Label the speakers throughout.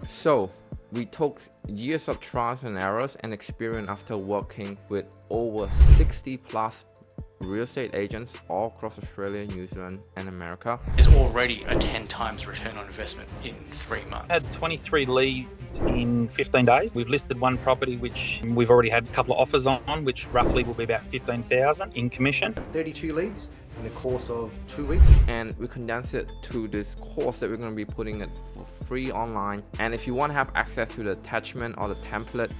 Speaker 1: So we took years of trials and errors and experience after working with over 60 plus real estate agents all across Australia, New Zealand and America.
Speaker 2: Is already a 10 times return on investment in 3 months.
Speaker 3: Had 23 leads in 15 days. We've listed one property which we've already had a couple of offers on, which roughly will be about 15,000 in commission.
Speaker 4: 32 leads in the course of 2 weeks.
Speaker 1: And we condense it to this course that we're going to be putting it for free online. And if you want to have access to the attachment or the template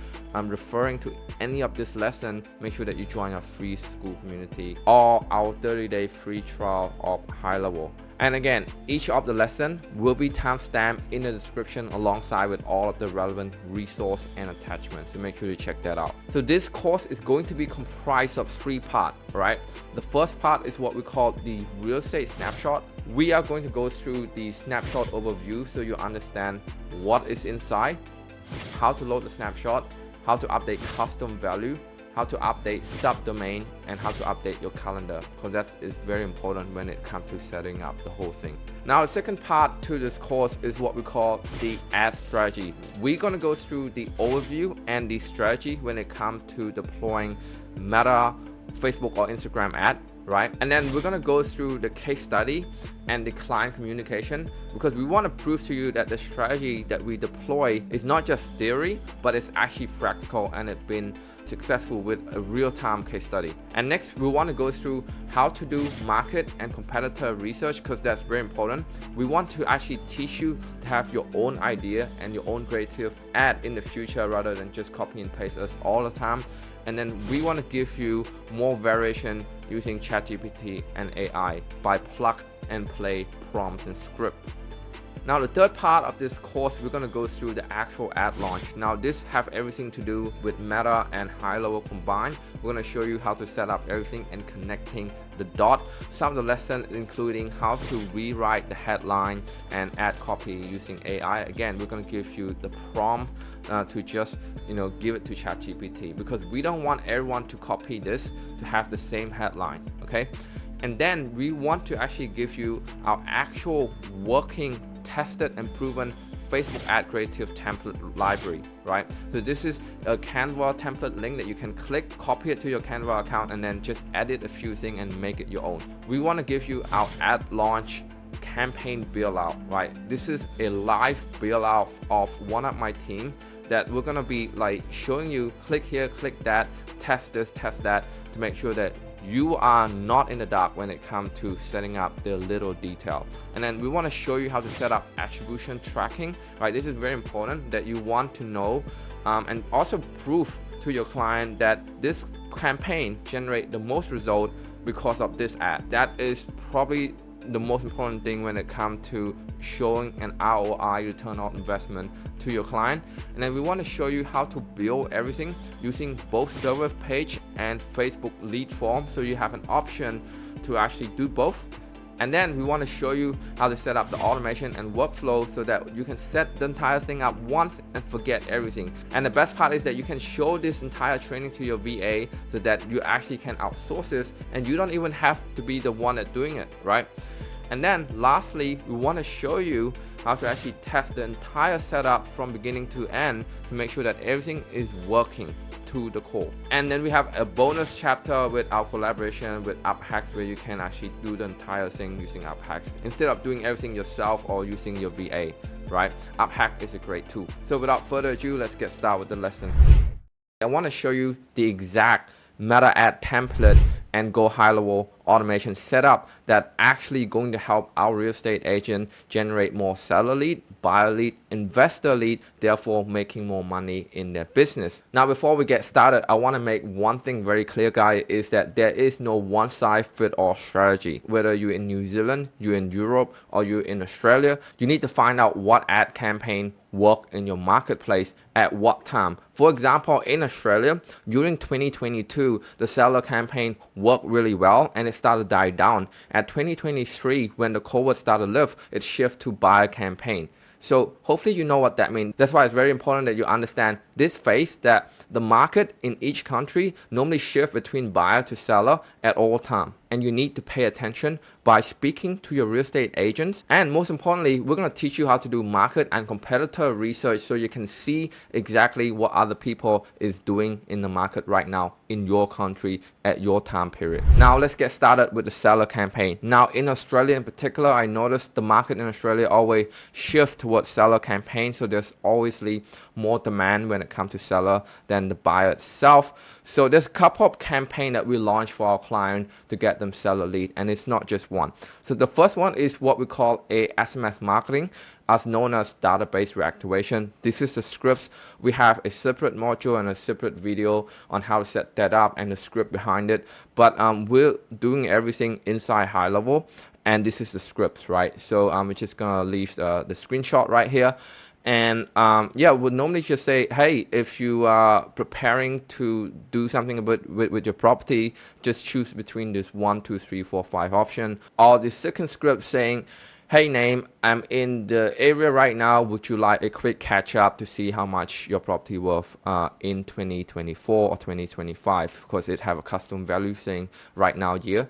Speaker 1: referring to any of this lesson, make sure that you join our free school community or our 30-day free trial of HighLevel. And again, each of the lesson will be timestamped in the description alongside with all of the relevant resource and attachments. So make sure you check that out. So this course is going to be comprised of 3 parts, right? The first part is what we call the real estate snapshot. We are going to go through the snapshot overview so you understand what is inside, how to load the snapshot, how to update custom value, how to update subdomain, and how to update your calendar, because that is very important when it comes to setting up the whole thing. Now, the second part to this course is what we call the ad strategy. We're going to go through the overview and the strategy when it comes to deploying Meta, Facebook or Instagram ad, right? And then we're going to go through the case study and the client communication, because we want to prove to you that the strategy that we deploy is not just theory, but it's actually practical and it's been successful with a real-time case study. And next, we want to go through how to do market and competitor research, because that's very important. We want to actually teach you to have your own idea and your own creative ad in the future rather than just copy and paste us all the time. And then we want to give you more variation using ChatGPT and AI by plug and play prompts and script. Now, the third part of this course, we're going to go through the actual ad launch. Now, this have everything to do with Meta and HighLevel combined. We're going to show you how to set up everything and connecting the dot. Some of the lessons including how to rewrite the headline and ad copy using AI. Again, we're going to give you the prompt to just give it to ChatGPT, because we don't want everyone to copy this to have the same headline, okay? And then we want to actually give you our actual working, tested and proven Facebook ad creative template library, right? So this is a Canva template link that you can click, copy it to your Canva account, and then just edit a few things and make it your own. We want to give you our ad launch campaign build out, right? This is a live build out of one of my team that we're gonna be like showing you, click here, click that, test this, test that, to make sure that you are not in the dark when it comes to setting up the little detail. And then we want to show you how to set up attribution tracking, right? This is very important that you want to know, and also prove to your client that this campaign generate the most result because of this ad. That is probably the most important thing when it comes to showing an ROI, return on investment, to your client. And then we want to show you how to build everything using both server page and Facebook lead form, so you have an option to actually do both. And then we want to show you how to set up the automation and workflow so that you can set the entire thing up once and forget everything. And the best part is that you can show this entire training to your VA so that you actually can outsource this and you don't even have to be the one that's doing it, right? And then lastly, we want to show you how to actually test the entire setup from beginning to end to make sure that everything is working to the core. And then we have a bonus chapter with our collaboration with UpHacks, where you can actually do the entire thing using UpHacks instead of doing everything yourself or using your VA, right? UpHack is a great tool. So without further ado, let's get started with the lesson. I want to show you the exact Meta ad template and GoHighLevel automation setup that's actually going to help our real estate agent generate more seller lead, buyer lead, investor lead, therefore making more money in their business. Now, before we get started, I want to make one thing very clear, guys, is that there is no one size fit all strategy. Whether you're in New Zealand, you're in Europe, or you're in Australia, you need to find out what ad campaign work in your marketplace at what time. For example, in Australia, during 2022, the seller campaign worked really well and it started to die down. At 2023, when the COVID started to lift, it shifted to buyer campaign. So hopefully you know what that means. That's why it's very important that you understand this phase that the market in each country normally shift between buyer to seller at all time. And you need to pay attention by speaking to your real estate agents. And most importantly, we're going to teach you how to do market and competitor research so you can see exactly what other people is doing in the market right now in your country at your time period. Now let's get started with the seller campaign. Now in Australia in particular, I noticed the market in Australia always shift towards seller campaign. So there's obviously more demand when it comes to seller than the buyer itself. So there's a couple of campaigns that we launched for our client to get them seller lead, and it's not just one. So the first one is what we call a SMS marketing, as known as database reactivation. This is the scripts. We have a separate module and a separate video on how to set that up and the script behind it. But we're doing everything inside HighLevel, and this is the scripts, right? So we're just gonna leave the screenshot right here. And yeah, we'll normally just say, hey, if you are preparing to do something with your property, just choose between this 1, 2, 3, 4, 5 option. Or the second script saying, hey name, I'm in the area right now, would you like a quick catch up to see how much your property worth in 2024 or 2025, because it have a custom value saying right now year.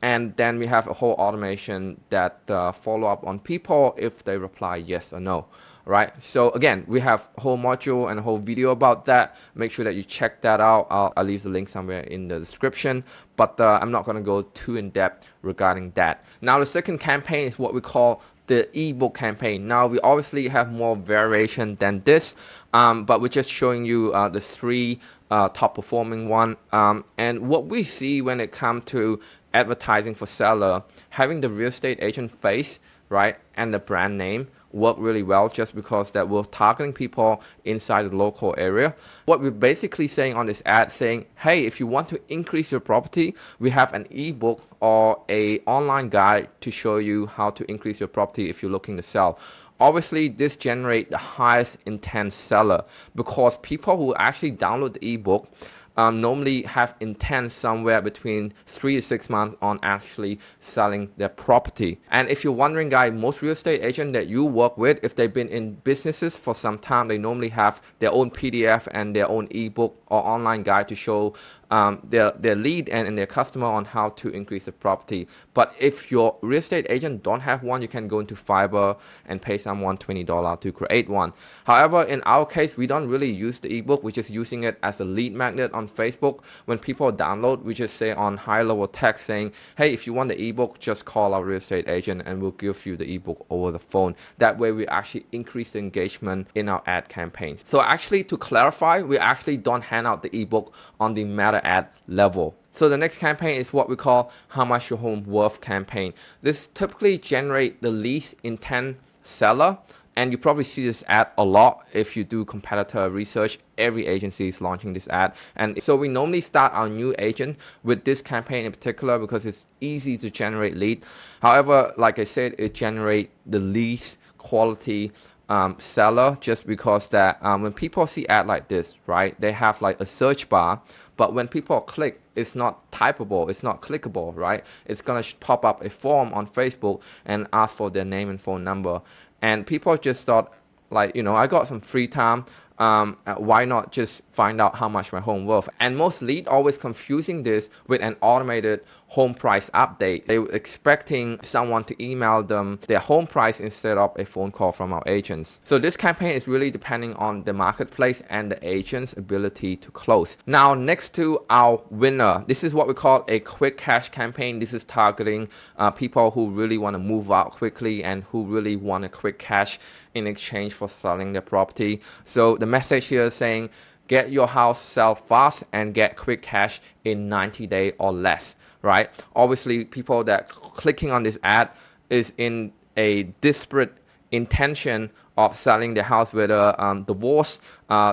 Speaker 1: And then we have a whole automation that follow up on people if they reply yes or no, right? So again, we have a whole module and a whole video about that. Make sure that you check that out. I'll leave the link somewhere in the description, but I'm not going to go too in depth regarding that. Now the second campaign is what we call the ebook campaign. Now we obviously have more variation than this, but we're just showing you the 3 top performing one. And what we see when it comes to advertising for seller, having the real estate agent face, right, and the brand name work really well, just because that we're targeting people inside the local area. What we're basically saying on this ad, saying, hey, if you want to increase your property, we have an ebook or a online guide to show you how to increase your property if you're looking to sell. Obviously, this generates the highest intent seller, because people who actually download the ebook normally have intent somewhere between 3 to 6 months on actually selling their property. And if you're wondering, guys, most real estate agents that you work with, if they've been in businesses for some time, they normally have their own PDF and their own ebook or online guide to show their lead and their customer on how to increase the property. But if your real estate agent don't have one, you can go into Fiverr and pay someone $20 to create one. However, in our case, we don't really use the ebook. We're just using it as a lead magnet on Facebook. When people download, we just say on high level text saying, hey, if you want the ebook, just call our real estate agent and we'll give you the ebook over the phone. That way we actually increase the engagement in our ad campaigns. So actually, to clarify, we actually don't hand out the ebook on the meta ad level. So the next campaign is what we call how much your home worth campaign. This typically generate the least intent seller, and you probably see this ad a lot if you do competitor research. Every agency is launching this ad, and so we normally start our new agent with this campaign in particular because it's easy to generate lead. However, like I said, it generates the least quality seller, just because that when people see ad like this, right, they have like a search bar, but when people click, it's not typable, it's not clickable, right? It's gonna pop up a form on Facebook and ask for their name and phone number, and people just thought, like, you know, I got some free time, why not just find out how much my home worth? And most lead always confusing this with an automated home price update. They were expecting someone to email them their home price instead of a phone call from our agents. So this campaign is really depending on the marketplace and the agent's ability to close. Now, next to our winner, this is what we call a quick cash campaign. This is targeting people who really want to move out quickly and who really want a quick cash in exchange for selling their property. So the message here is saying, get your house sell fast and get quick cash in 90 days or less, right? Obviously, people that clicking on this ad is in a desperate intention of selling their house, whether divorce,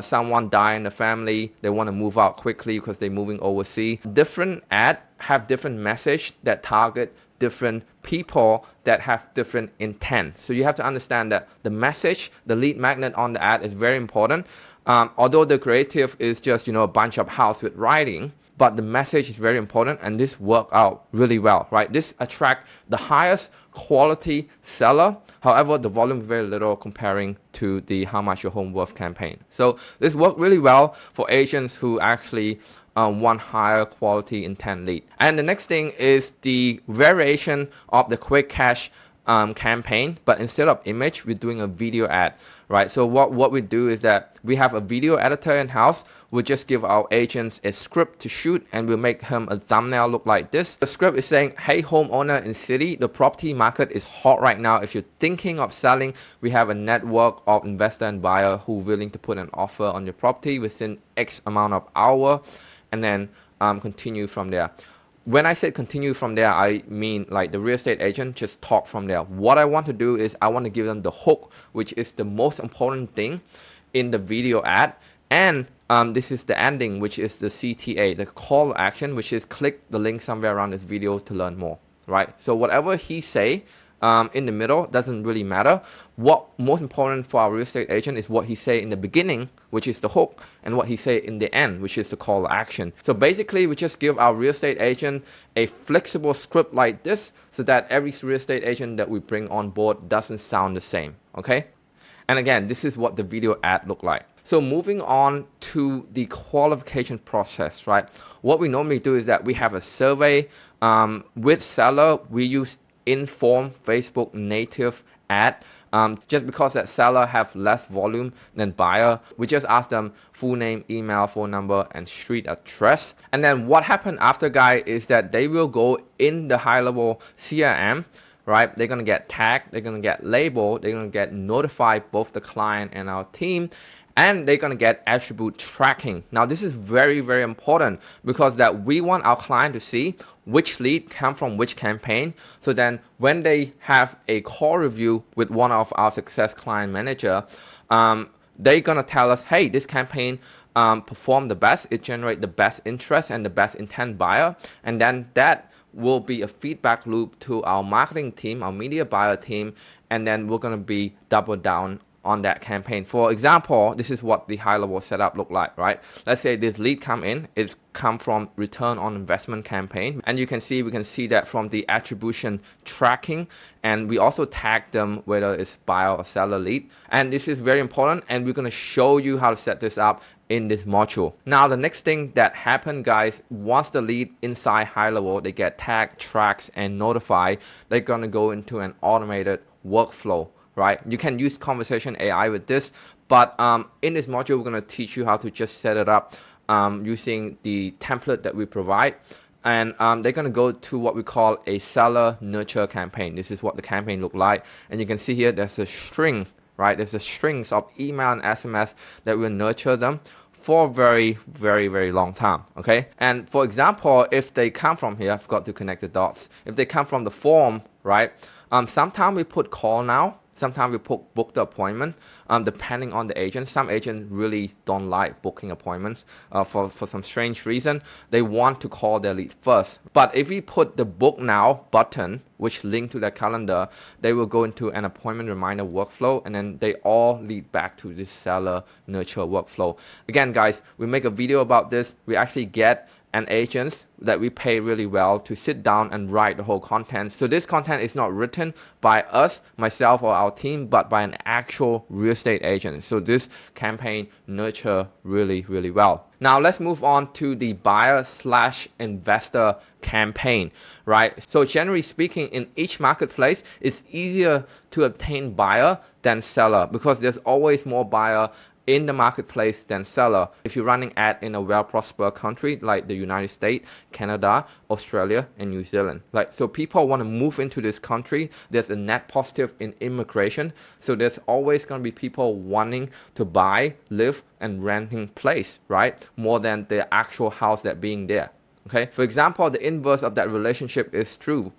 Speaker 1: someone die in the family, they want to move out quickly because they're moving overseas. Different ad have different message that target different people that have different intent. So you have to understand that the message, the lead magnet on the ad is very important. Although the creative is just, you know, a bunch of house with writing, but the message is very important, and this worked out really well, right? This attract the highest quality seller. However, the volume is very little comparing to the How Much Your Home Worth campaign. So this worked really well for agents who actually want higher quality intent lead. And the next thing is the variation of the quick cash campaign, but instead of image, we're doing a video ad, right? So what we do is that we have a video editor in house. We just give our agents a script to shoot, and we'll make him a thumbnail look like this. The script is saying, hey homeowner in city, the property market is hot right now. If you're thinking of selling, we have a network of investor and buyer who are willing to put an offer on your property within X amount of hour, and then continue from there. When I say continue from there, I mean like the real estate agent just talk from there. What I want to do is I want to give them the hook, which is the most important thing in the video ad. And this is the ending, which is the CTA, the call to action, which is click the link somewhere around this video to learn more, right? So whatever he say in the middle doesn't really matter. What most important for our real estate agent is what he say in the beginning, which is the hook, and what he say in the end, which is the call to action. So basically, we just give our real estate agent a flexible script like this, so that every real estate agent that we bring on board doesn't sound the same, okay? And again, this is what the video ad look like. So moving on to the qualification process, right? What we normally do is that we have a survey with seller. We use inform Facebook native ad. Just because that seller have less volume than buyer, we just ask them full name, email, phone number, and street address. And then what happened after, guys, is that they will go in the high-level CRM, right? They're gonna get tagged, they're gonna get labeled, they're gonna get notified, both the client and our team, and they're gonna get attribute tracking. Now this is very, very important, because that we want our client to see which lead come from which campaign. So then when they have a call review with one of our success client manager, they're gonna tell us, hey, this campaign performed the best, it generate the best interest and the best intent buyer, and then that will be a feedback loop to our marketing team, our media buyer team, and then we're gonna be double down on that campaign. For example, this is what the high level setup look like, right? Let's say this lead come in, it's come from return on investment campaign, and we can see that from the attribution tracking, and we also tag them whether it's buyer or seller lead. And this is very important, and we're going to show you how to set this up in this module. Now the next thing that happened, guys, once the lead inside high level, they get tagged, tracks, and notified, they're going to go into an automated workflow, right? You can use conversation AI with this, but in this module, we're going to teach you how to just set it up using the template that we provide. And they're going to go to what we call a seller nurture campaign. This is what the campaign look like. And you can see here, there's a string, right? There's a strings of email and SMS that will nurture them for a very, very, very long time, okay? And for example, if they come from here, I forgot to connect the dots. If they come from the form, right? Sometimes we put call now. Sometimes we book the appointment, depending on the agent. Some agents really don't like booking appointments for some strange reason. They want to call their lead first. But if we put the book now button, which link to their calendar, they will go into an appointment reminder workflow, and then they all lead back to this seller nurture workflow. Again, guys, we make a video about this. We actually get an agent that we pay really well to sit down and write the whole content. So this content is not written by us, myself, or our team, but by an actual real estate agent. So this campaign nurture really, really well. Now let's move on to the buyer/investor campaign, right? So generally speaking, in each marketplace, it's easier to obtain buyer than seller, because there's always more buyer in the marketplace than seller. If you're running ad in a well-prospered country like the United States, Canada, Australia, and New Zealand, so people want to move into this country. There's a net positive in immigration, so there's always going to be people wanting to buy, live, and renting place, right? More than the actual house that being there. Okay. For example, the inverse of that relationship is true.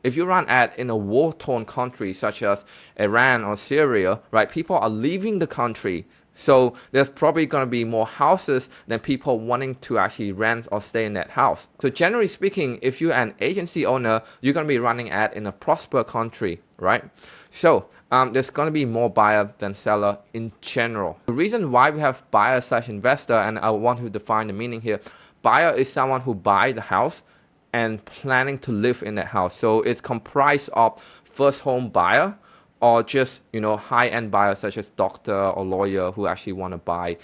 Speaker 1: If you run ad in a war-torn country such as Iran or Syria, right? People are leaving the country. So there's probably going to be more houses than people wanting to actually rent or stay in that house. So generally speaking, if you're an agency owner, you're going to be running ad in a prosperous country, right? So there's going to be more buyer than seller in general. The reason why we have buyer/investor, and I want to define the meaning here, Buyer is someone who buy the house and planning to live in that house. So it's comprised of first home buyer or just, high-end buyers such as doctor or lawyer who actually want to buy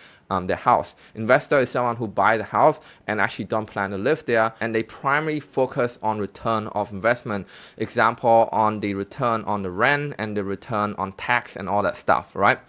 Speaker 1: their house. Investor is someone who buy the house and actually don't plan to live there, and they primarily focus on return of investment. Example, on the return on the rent and the return on tax and all that stuff, right?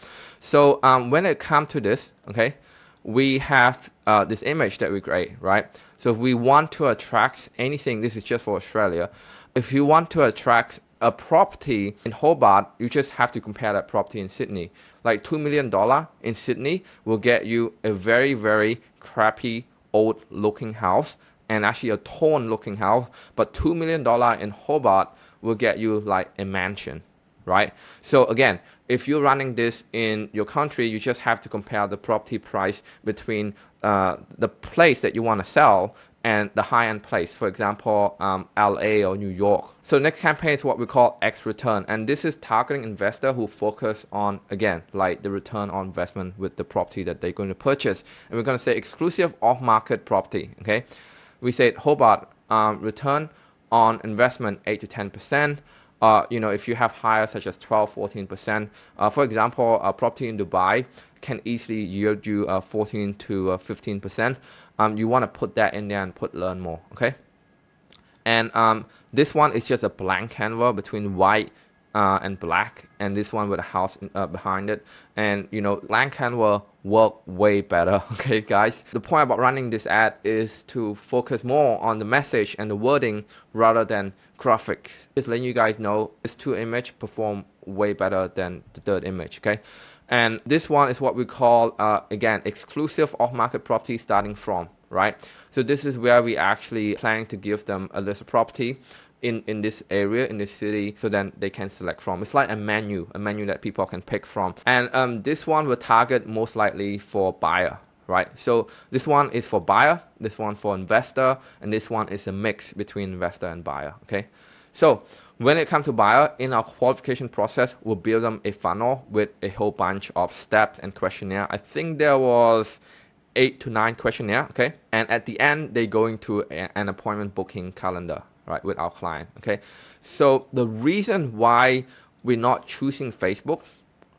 Speaker 1: So when it comes to this, okay, we have this image that we create, right? So if we want to attract anything, this is just for Australia. If you want to attract a property in Hobart, you just have to compare that property in Sydney. Like $2 million in Sydney will get you a very, very crappy old looking house and actually a torn looking house. But $2 million in Hobart will get you like a mansion, right? So again, if you're running this in your country, you just have to compare the property price between the place that you want to sell and the high-end place, for example, LA or New York. So next campaign is what we call X return, and this is targeting investor who focus on, again, like the return on investment with the property that they're going to purchase. And we're going to say exclusive off-market property, okay? We said Hobart, return on investment 8 to 10%. If you have higher such as 12, 14%, for example, a property in Dubai can easily yield you 14 to 15%. You want to put that in there and learn more, okay? And this one is just a blank Canva between white and black, and this one with a house behind it. And blank Canva work way better, okay guys? The point about running this ad is to focus more on the message and the wording rather than graphics. Just letting you guys know, this two image perform way better than the third image, okay? And this one is what we call, again, exclusive off-market property starting from, right? So this is where we actually plan to give them a list of property in this area, in this city, so then they can select from. It's like a menu that people can pick from. And this one will target most likely for buyer, right? So this one is for buyer, this one for investor, and this one is a mix between investor and buyer, okay? So when it comes to buyer, in our qualification process, we'll build them a funnel with a whole bunch of steps and questionnaire. I think there was 8 to 9 questionnaire, okay? And at the end, they go into an appointment booking calendar, right, with our client, okay? So the reason why we're not choosing Facebook,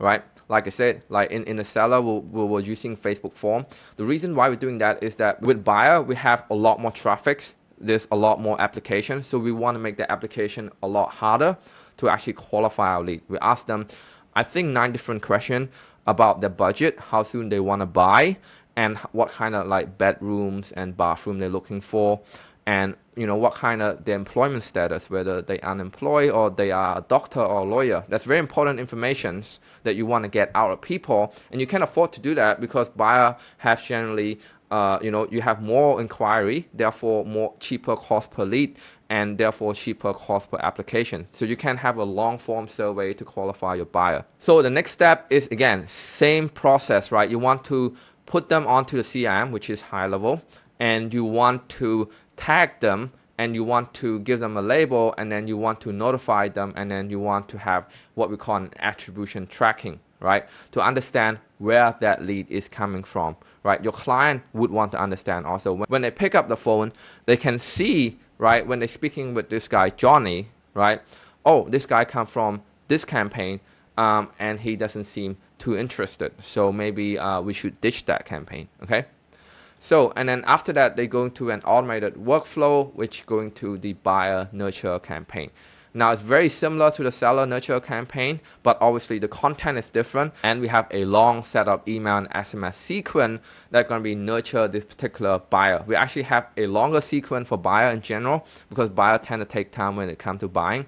Speaker 1: right? Like I said, like in the seller, we were using Facebook form. The reason why we're doing that is that with buyer, we have a lot more traffic. There's a lot more applications. So we want to make the application a lot harder to actually qualify our lead. We ask them, I think 9 different questions about their budget, how soon they want to buy, and what kind of like bedrooms and bathroom they're looking for, and what kind of their employment status, whether they unemployed or they are a doctor or a lawyer. That's very important information that you want to get out of people, and you can afford to do that because buyer have generally you have more inquiry, therefore more cheaper cost per lead, and therefore cheaper cost per application. So you can have a long form survey to qualify your buyer. So the next step is, again, same process, right? You want to put them onto the CRM, which is HighLevel, and you want to tag them, and you want to give them a label, and then you want to notify them, and then you want to have what we call an attribution tracking, right? To understand where that lead is coming from, right? Your client would want to understand also. When they pick up the phone, they can see, right, when they're speaking with this guy, Johnny, right? Oh, this guy comes from this campaign, and he doesn't seem too interested. So maybe we should ditch that campaign, okay? So, and then after that, they go into an automated workflow, which going to the buyer nurture campaign. Now, it's very similar to the seller nurture campaign, but obviously the content is different, and we have a long set of email and SMS sequence that's going to be nurture this particular buyer. We actually have a longer sequence for buyer in general because buyer tend to take time when it comes to buying.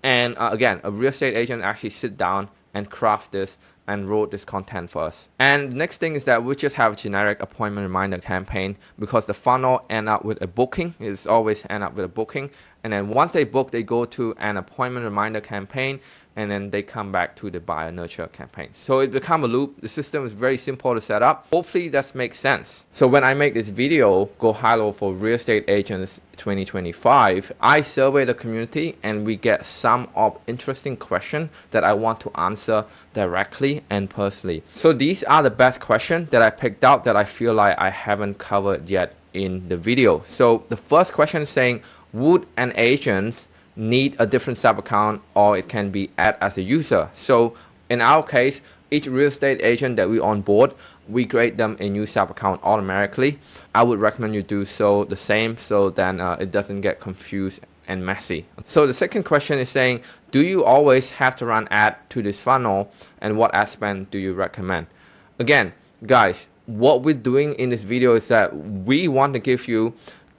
Speaker 1: And again, a real estate agent actually sit down and craft this and wrote this content for us. And the next thing is that we just have a generic appointment reminder campaign because the funnel end up with a booking. It's always end up with a booking. And then once they book, they go to an appointment reminder campaign. and then they come back to the buyer nurture campaign. So it becomes a loop. The system is very simple to set up. Hopefully that makes sense. So when I make this video, Go High Level for Real Estate Agents 2025, I survey the community and we get some of interesting questions that I want to answer directly and personally. So these are the best questions that I picked out that I feel like I haven't covered yet in the video. So the first question is saying, would an agent need a different sub account, or it can be added as a user? So in our case, each real estate agent that we onboard, we create them a new sub account automatically. I would recommend you do so the same, so then it doesn't get confused and messy. So the second question is saying, do you always have to run ad to this funnel, and what ad spend do you recommend? Again, guys, what we're doing in this video is that we want to give you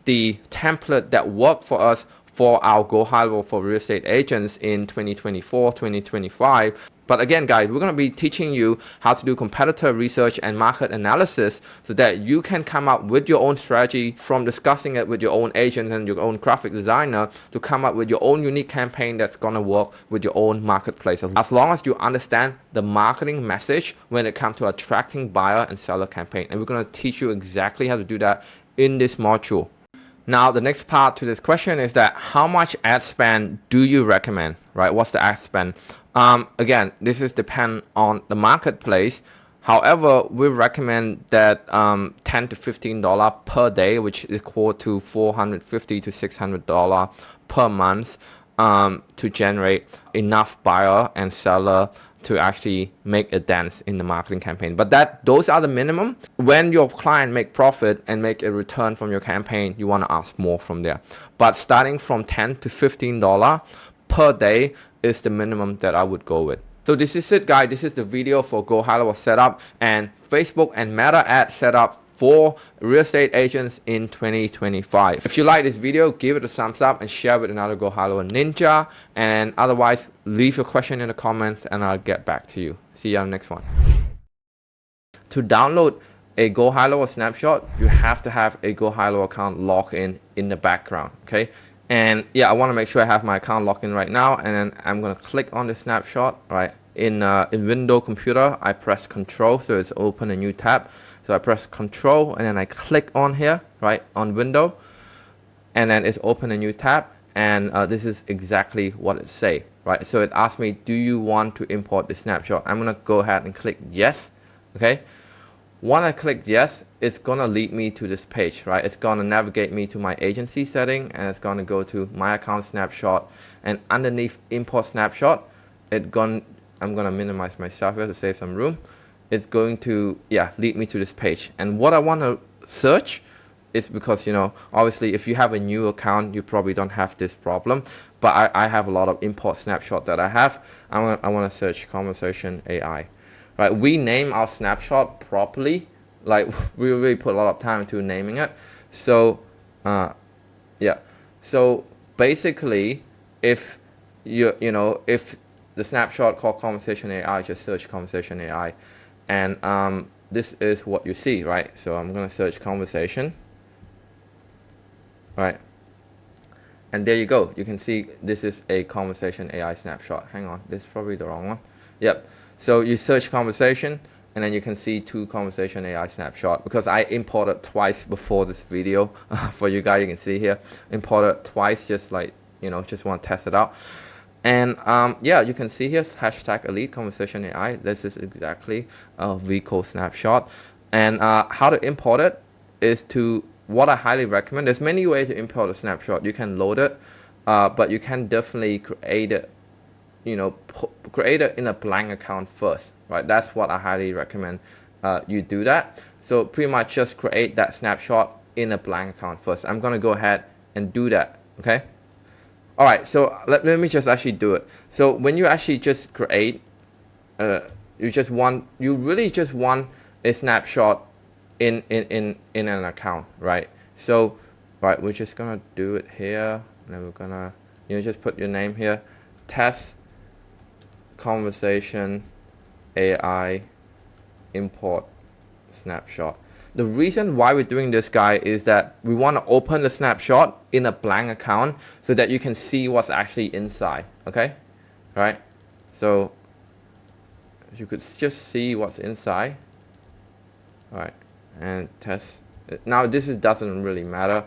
Speaker 1: the template that worked for us for our Go High Level for Real Estate Agents in 2024, 2025. But again, guys, we're going to be teaching you how to do competitor research and market analysis so that you can come up with your own strategy from discussing it with your own agent and your own graphic designer to come up with your own unique campaign that's going to work with your own marketplace. As long as you understand the marketing message when it comes to attracting buyer and seller campaign. And we're going to teach you exactly how to do that in this module. Now, the next part to this question is that how much ad spend do you recommend, right? What's the ad spend? Again, this is depend on the marketplace. However, we recommend that $10 to $15 per day, which is equal to $450 to $600 per month, to generate enough buyer and seller to actually make a dent in the marketing campaign. But those are the minimum. When your client make profit and make a return from your campaign, you want to ask more from there. But starting from $10 to $15 per day is the minimum that I would go with. So this is it, guys. This is the video for Go High Level setup and Facebook and Meta ad setup for real estate agents in 2025. If you like this video, give it a thumbs up and share with another Go High Level ninja. And otherwise, leave your question in the comments and I'll get back to you. See you on the next one. To download a Go High Level snapshot, you have to have a Go High Level account logged in the background. Okay. And yeah, I want to make sure I have my account logged in right now, and then I'm going to click on the snapshot. Right in Windows computer, I press Control, so it's open a new tab. So I press Control and then I click on here, right on Window, and then it's open a new tab. And this is exactly what it say, right? So it asks me, do you want to import the snapshot? I'm gonna go ahead and click yes. Okay. When I click yes, it's gonna lead me to this page, right? It's gonna navigate me to my agency setting, and it's gonna go to my account snapshot, and underneath import snapshot, I'm gonna minimize myself here to save some room. It's going to lead me to this page. And what I want to search is, because obviously if you have a new account, you probably don't have this problem, but I have a lot of import snapshot that I have. I want to search conversation AI. Right, we name our snapshot properly. Like, we really put a lot of time into naming it. So so basically, if if the snapshot called conversation AI, just search conversation AI, and this is what you see, right? So I'm gonna search conversation, right? And there you go. You can see this is a conversation AI snapshot. Hang on, this is probably the wrong one. Yep. So you search conversation, and then you can see 2 conversation AI snapshot, because I imported twice before this video. For you guys, you can see here, imported twice, just like, just want to test it out. And you can see here, hashtag elite conversation AI. This is exactly a VCO snapshot. And how to import it is what I highly recommend. There's many ways to import a snapshot. You can load it, but you can definitely create it, create it in a blank account first, right? That's what I highly recommend you do that. So pretty much just create that snapshot in a blank account first. I'm going to go ahead and do that, okay? All right, so let me just actually do it. So when you actually just create, you really just want a snapshot in an account, right? So, right, we're just gonna do it here, and then we're gonna, just put your name here, test conversation AI import snapshot. The reason why we're doing this, guy, is that we want to open the snapshot in a blank account so that you can see what's actually inside. Okay, right? So you could just see what's inside. All right, and test. Now this doesn't really matter.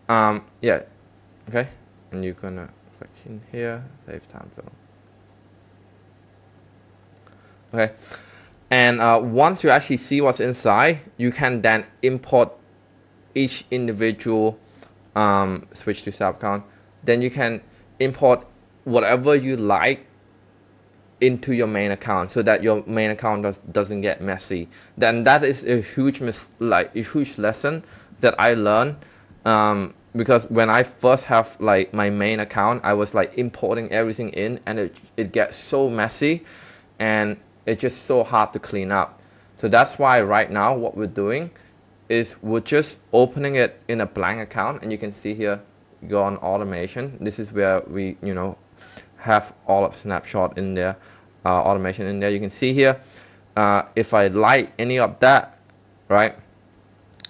Speaker 1: Yeah, okay, and you're gonna click in here, save time zone. Okay, and once you actually see what's inside, you can then import each individual switch to sub account. Then you can import whatever you like into your main account so that your main account doesn't get messy. Then that is a huge huge lesson that I learned, because when I first have like my main account, I was like importing everything in, and it gets so messy and it's just so hard to clean up. So that's why right now what we're doing is we're just opening it in a blank account, and you can see here, go on automation. This is where we have all of Snapshot in there, automation in there. You can see here, if I like any of that, right,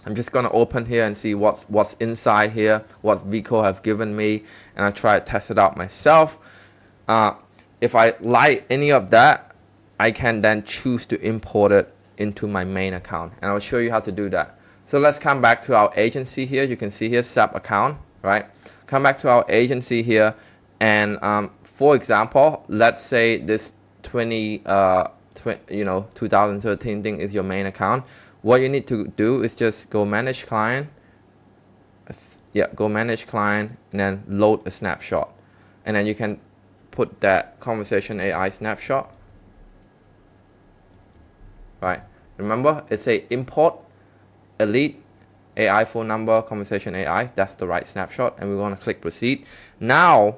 Speaker 1: I'm just gonna open here and see what's inside here, what Vico have given me, and I try to test it out myself. If I like any of that, I can then choose to import it into my main account, and I'll show you how to do that. So let's come back to our agency here. You can see here sub account, right? Come back to our agency here, and for example, let's say this 2013 thing is your main account. What you need to do is just go manage client. Yeah, go manage client, and then load a snapshot, and then you can put that conversation AI snapshot. Right, remember it's a import elite AI phone number conversation AI. That's the right snapshot, and we're going to click proceed. Now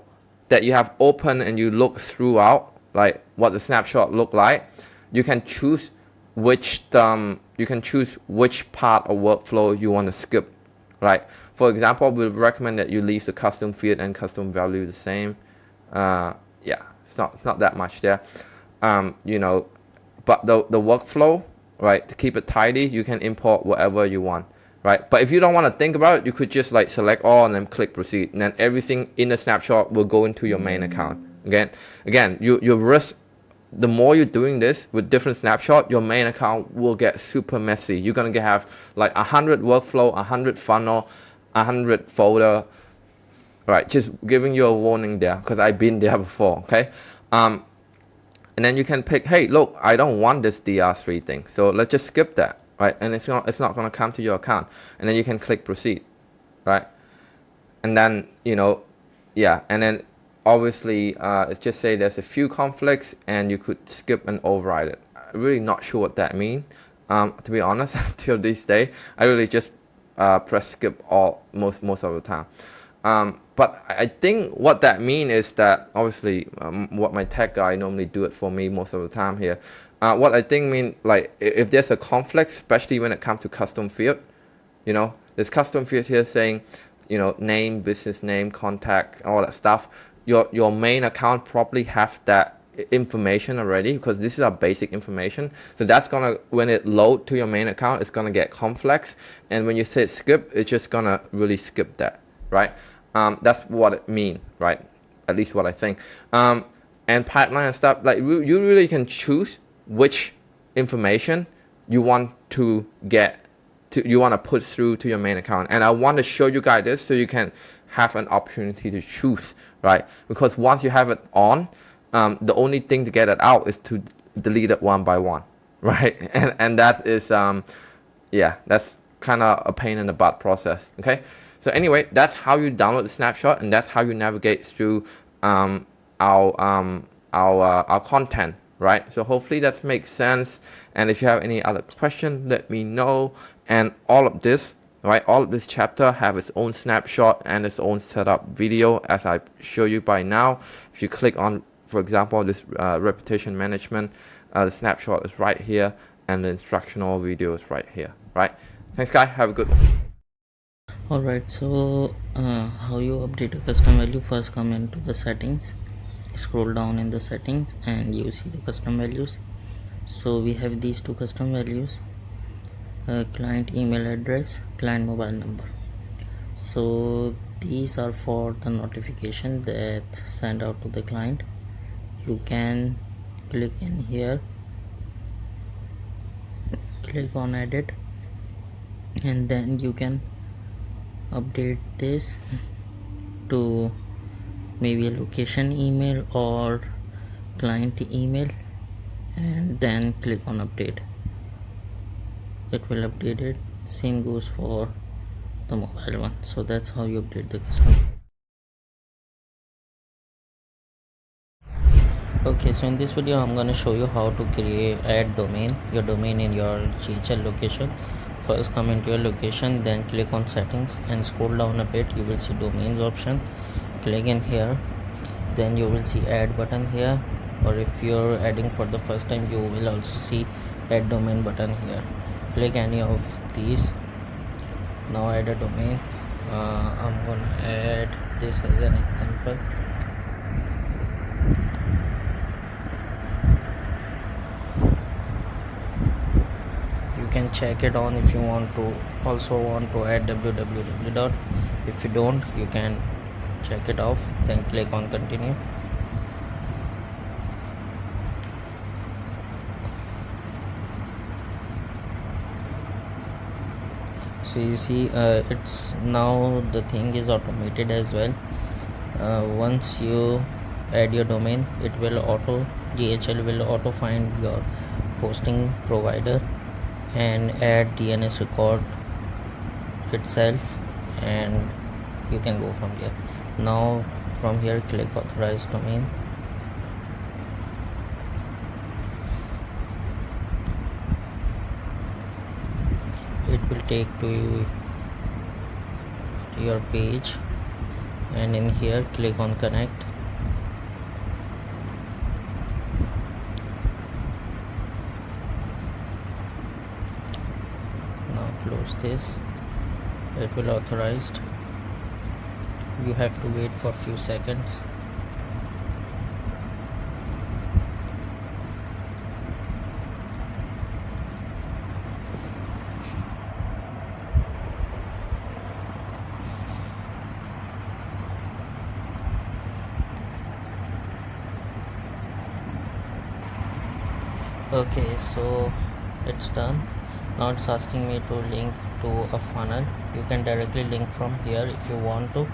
Speaker 1: that you have opened and you look throughout like what the snapshot look like, you can choose which part of workflow you want to skip. Right, for example, we recommend that you leave the custom field and custom value the same. Yeah, it's not that much there. But the workflow, right, to keep it tidy, you can import whatever you want, right? But if you don't want to think about it, you could just like select all and then click proceed, and then everything in the snapshot will go into your main account. Again, you risk, the more you're doing this with different snapshot, your main account will get super messy. You're gonna have like 100 workflow, 100 funnel, 100 folder, right? Just giving you a warning there, because I've been there before. Okay. And then you can pick, hey, look, I don't want this DR3 thing, so let's just skip that, right? And it's not going to come to your account, and then you can click proceed, right? And then yeah, and then obviously it's just say there's a few conflicts, and you could skip and override it. I'm really not sure what that means, to be honest. Till this day, I really just press skip most of the time. But I think what that means is that obviously what my tech guy normally do it for me most of the time here. What I think mean, like if there's a conflict, especially when it comes to custom field, there's custom field here saying, name, business name, contact, all that stuff. Your main account probably have that information already, because this is our basic information. So that's gonna, when it load to your main account, it's gonna get complex, and when you say skip, it's just gonna really skip that, right? That's what it means, right? At least what I think. And pipeline and stuff, like you really can choose which information you want to put through to your main account. And I want to show you guys this so you can have an opportunity to choose, right? Because once you have it on, the only thing to get it out is to delete it one by one, right? And that is, yeah, that's kind of a pain in the butt process, okay? So anyway, that's how you download the snapshot, and that's how you navigate through our content, right? So hopefully that makes sense. And if you have any other question, let me know. And all of this, right? All of this chapter have its own snapshot and its own setup video, as I show you by now. If you click on, for example, this reputation management, the snapshot is right here, and the instructional video is right here, right? Thanks, guys. Have a good one.
Speaker 5: Alright, so how you update a custom value? First come into the settings, scroll down in the settings, and you see the custom values. So we have these two custom values, client email address, client mobile number. So these are for the notification that send out to the client. You can click in here, click on edit, and then you can update this to maybe a location email or client email, and then click on update. It will update it. Same goes for the mobile one. So that's how you update the customer. Okay, so in this video I'm going to show you how to add your domain in your GHL location. First, come into your location, then click on settings and scroll down a bit. You will see domains option. Click in here, then you will see add button here, or if you're adding for the first time, you will also see add domain button here. Click any of these. Now add a domain. I'm gonna add this as an example. You can check it on if you want to add www. If you don't, you can check it off, then click on continue. So you see, it's now the thing is automated as well. Once you add your domain, GHL will auto find your hosting provider and add DNS record itself, and you can go from there. Now from here, click authorize domain. It will take to your page, and in here click on connect. Now close this. It will authorized. You have to wait for a few seconds. Okay, so it's done. Now it's asking me to link to a funnel. You can directly link from here if you want to,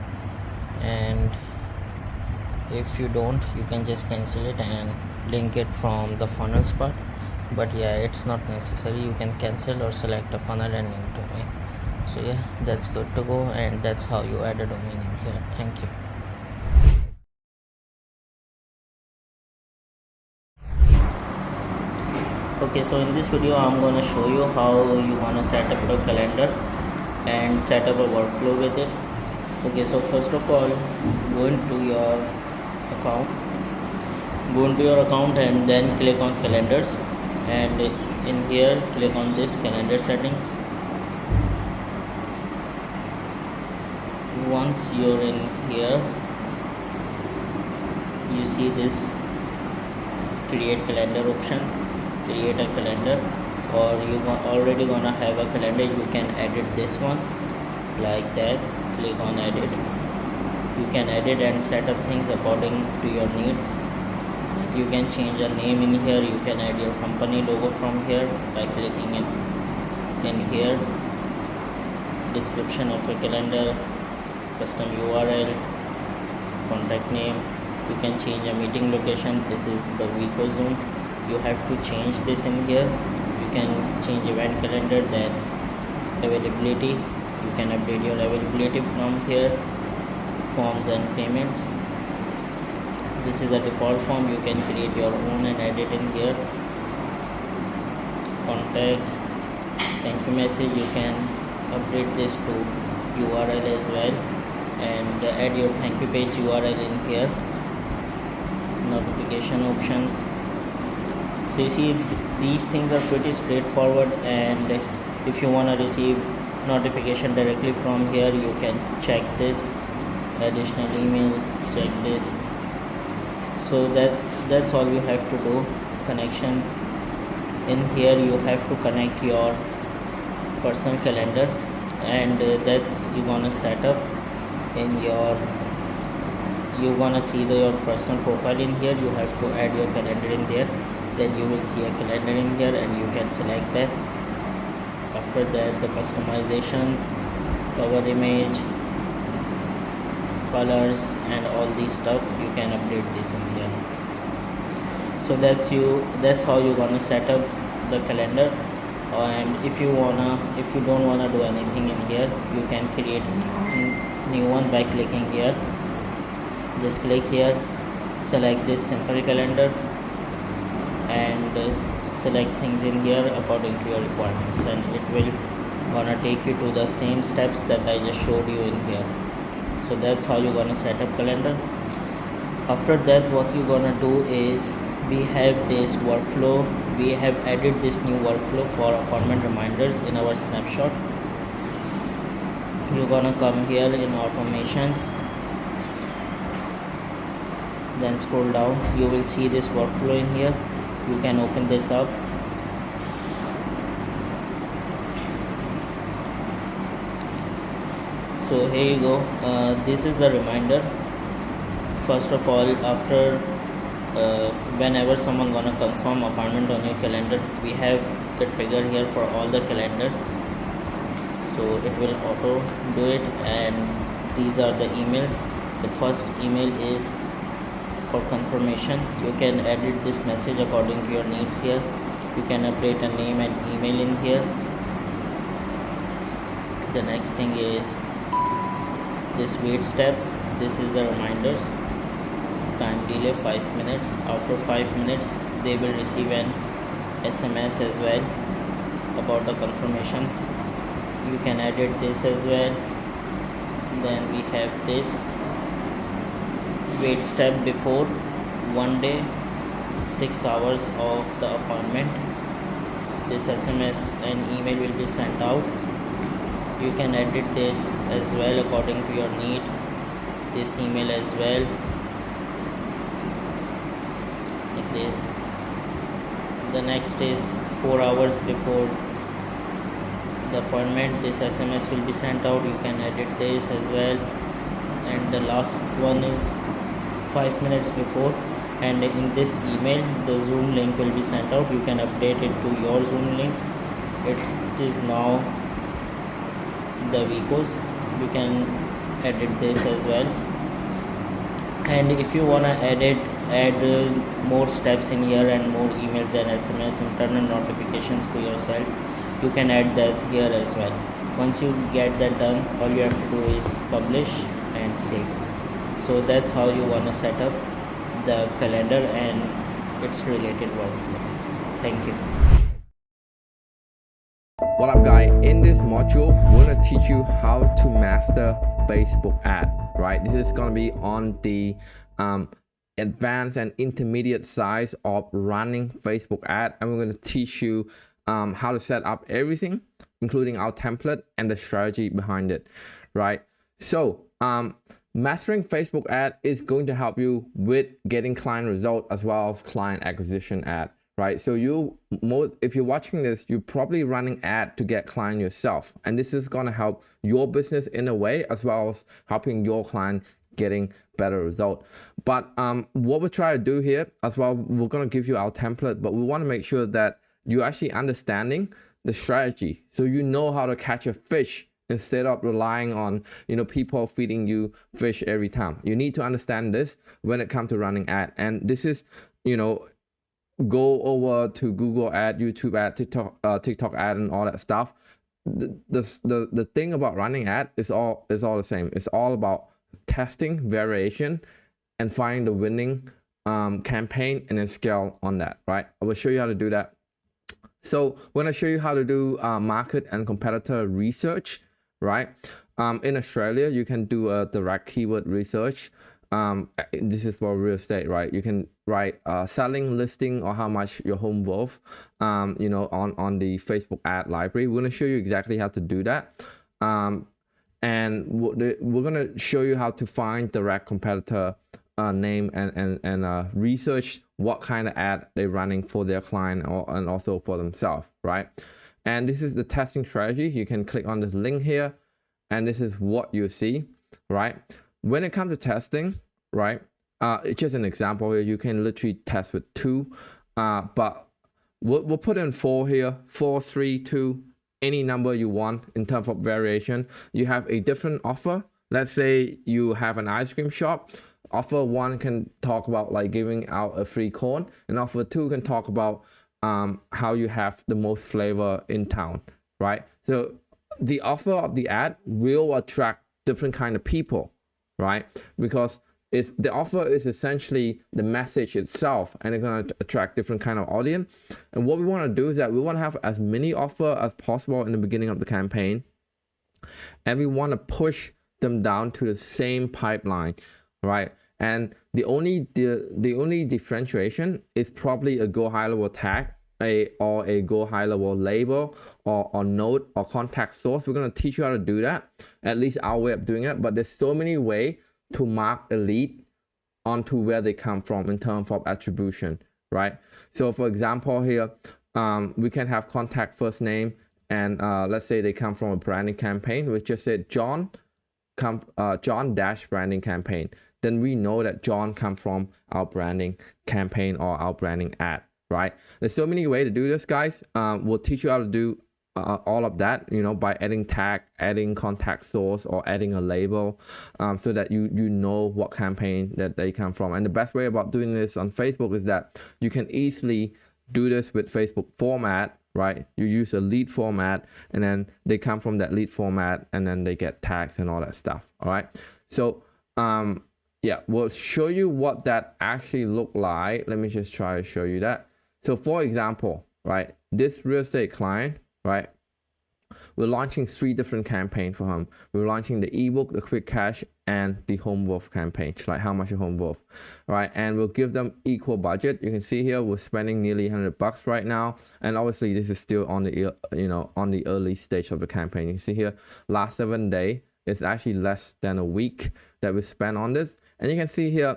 Speaker 5: and if you don't, you can just cancel it and link it from the funnels part. But yeah, it's not necessary. You can cancel or select a funnel and link domain. So yeah, that's good to go, and that's how you add a domain in here. Thank you. Okay, so in this video I'm going to show you how you want to set up a calendar and set up a workflow with it. Okay, so first of all, go into your account and then click on calendars, and in here click on this calendar settings. Once you're in here, you see this create calendar option. Create a calendar, or you already gonna have a calendar, you can edit this one like that. Click on edit. You can edit and set up things according to your needs. You can change a name in here. You can add your company logo from here by clicking in here. Description of your calendar, custom URL, contact name. You can change a meeting location. This is the Vico Zoom. You have to change this in here. You can change event calendar, then availability. You can update your availability from here. Forms and payments. This is a default form. You can create your own and edit in here. Contacts, thank you message. You can update this to URL as well, and add your thank you page URL in here. Notification options. So you see, these things are pretty straightforward, and if you want to receive notification directly from here, you can check this. Additional emails, check this. So that's all you have to do. Connection. In here you have to connect your personal calendar, and that's you want to set up in your you're gonna see your personal profile in here. You have to add your calendar in there. Then you will see a calendar in here, and you can select that. After that, the customizations, cover image, colors, and all these stuff, you can update this in here. So that's how you're gonna set up the calendar. And if you don't wanna do anything in here, you can create a new one by clicking here. Just click here, select this simple calendar, and select things in here according to your requirements, and it will gonna take you to the same steps that I just showed you in here. So that's how you're gonna set up calendar. After that, what you're gonna do is, we have this workflow. We have added this new workflow for appointment reminders in our snapshot. You're gonna come here in automations, then scroll down. You will see this workflow in here. You can open this up. So here you go. This is the reminder. First of all, after whenever someone gonna confirm appointment on your calendar, we have the trigger here for all the calendars, so it will auto do it. And these are the emails. The first email is for confirmation. You can edit this message according to your needs here. You can update a name and email in here. The next thing is this wait step. This is the reminders. Time delay 5 minutes. After 5 minutes, they will receive an SMS as well about the confirmation. You can edit this as well. Then we have this wait step before 1 day, 6 hours of the appointment. This SMS and email will be sent out. You can edit this as well according to your need. This email as well, like this. The next is 4 hours before the appointment. This SMS will be sent out. You can edit this as well. And the last one is 5 minutes before, and in this email the Zoom link will be sent out. You can update it to your Zoom link. It is now the Vicos. You can edit this as well. And if you wanna add more steps in here and more emails and SMS internal notifications to yourself, you can add that here as well. Once you get that done, all you have to do is publish and save. So that's how you wanna set up the calendar and its related workflow. Thank you.
Speaker 1: What up guys, in this module we're going to teach you how to master Facebook ad, right? This is going to be on the advanced and intermediate size of running Facebook ad, and we're going to teach you how to set up everything, including our template and the strategy behind it, right? So mastering Facebook ad is going to help you with getting client result as well as client acquisition ad, right? So if you're watching this, you're probably running ad to get client yourself, and this is going to help your business in a way as well as helping your client getting better result. But what we're trying to do here as well, we're going to give you our template, but we want to make sure that you're actually understanding the strategy, so you know how to catch a fish instead of relying on people feeding you fish every time. You need to understand this when it comes to running ad. And this is go over to Google ad, YouTube ad, TikTok ad, and all that stuff. The thing about running ad is all the same. It's all about testing, variation, and finding the winning campaign, and then scale on that, right? I will show you how to do that. So when I show you how to do market and competitor research, right? In Australia, you can do a direct keyword research. This is for real estate, right? You can write selling, listing, or how much your home worth, on the Facebook ad library. We're going to show you exactly how to do that. And we're going to show you how to find direct competitor name and research what kind of ad they're running for their client and also for themselves, right? And this is the testing strategy. You can click on this link here, and this is what you see, right? When it comes to testing, right? It's just an example here. You can literally test with 2, but we'll put in 4 here, 4, 3, 2, any number you want in terms of variation. You have a different offer. Let's say you have an ice cream shop. Offer 1 can talk about like giving out a free cone, and offer 2 can talk about how you have the most flavor in town, right? So the offer of the ad will attract different kind of people, right? Because the offer is essentially the message itself, and it's going to attract different kind of audience. And what we want to do is that we want to have as many offer as possible in the beginning of the campaign, and we want to push them down to the same pipeline, right? And the only differentiation is probably a GoHighLevel tag, or a GoHighLevel label, or note, or contact source. We're going to teach you how to do that, at least our way of doing it. But there's so many ways to mark a lead onto where they come from in terms of attribution, right? So for example here, we can have contact first name, and let's say they come from a branding campaign. We just said John dash branding campaign. Then we know that John comes from our branding campaign or our branding ad, right? There's so many ways to do this, guys. We'll teach you how to do all of that, by adding tag, adding contact source, or adding a label, so that you know what campaign that they come from. And the best way about doing this on Facebook is that you can easily do this with Facebook format, right? You use a lead format, and then they come from that lead format, and then they get tags and all that stuff. All right. So yeah, we'll show you what that actually look like. Let me just try to show you that. So for example, right, this real estate client, right, we're launching 3 different campaigns for him. We're launching the ebook, the quick cash, and the home worth campaign, like how much a home worth, right? And we'll give them equal budget. You can see here we're spending nearly $100 right now, and obviously this is still on the on the early stage of the campaign. You can see here last 7 days, it's actually less than a week that we spent on this, and you can see here,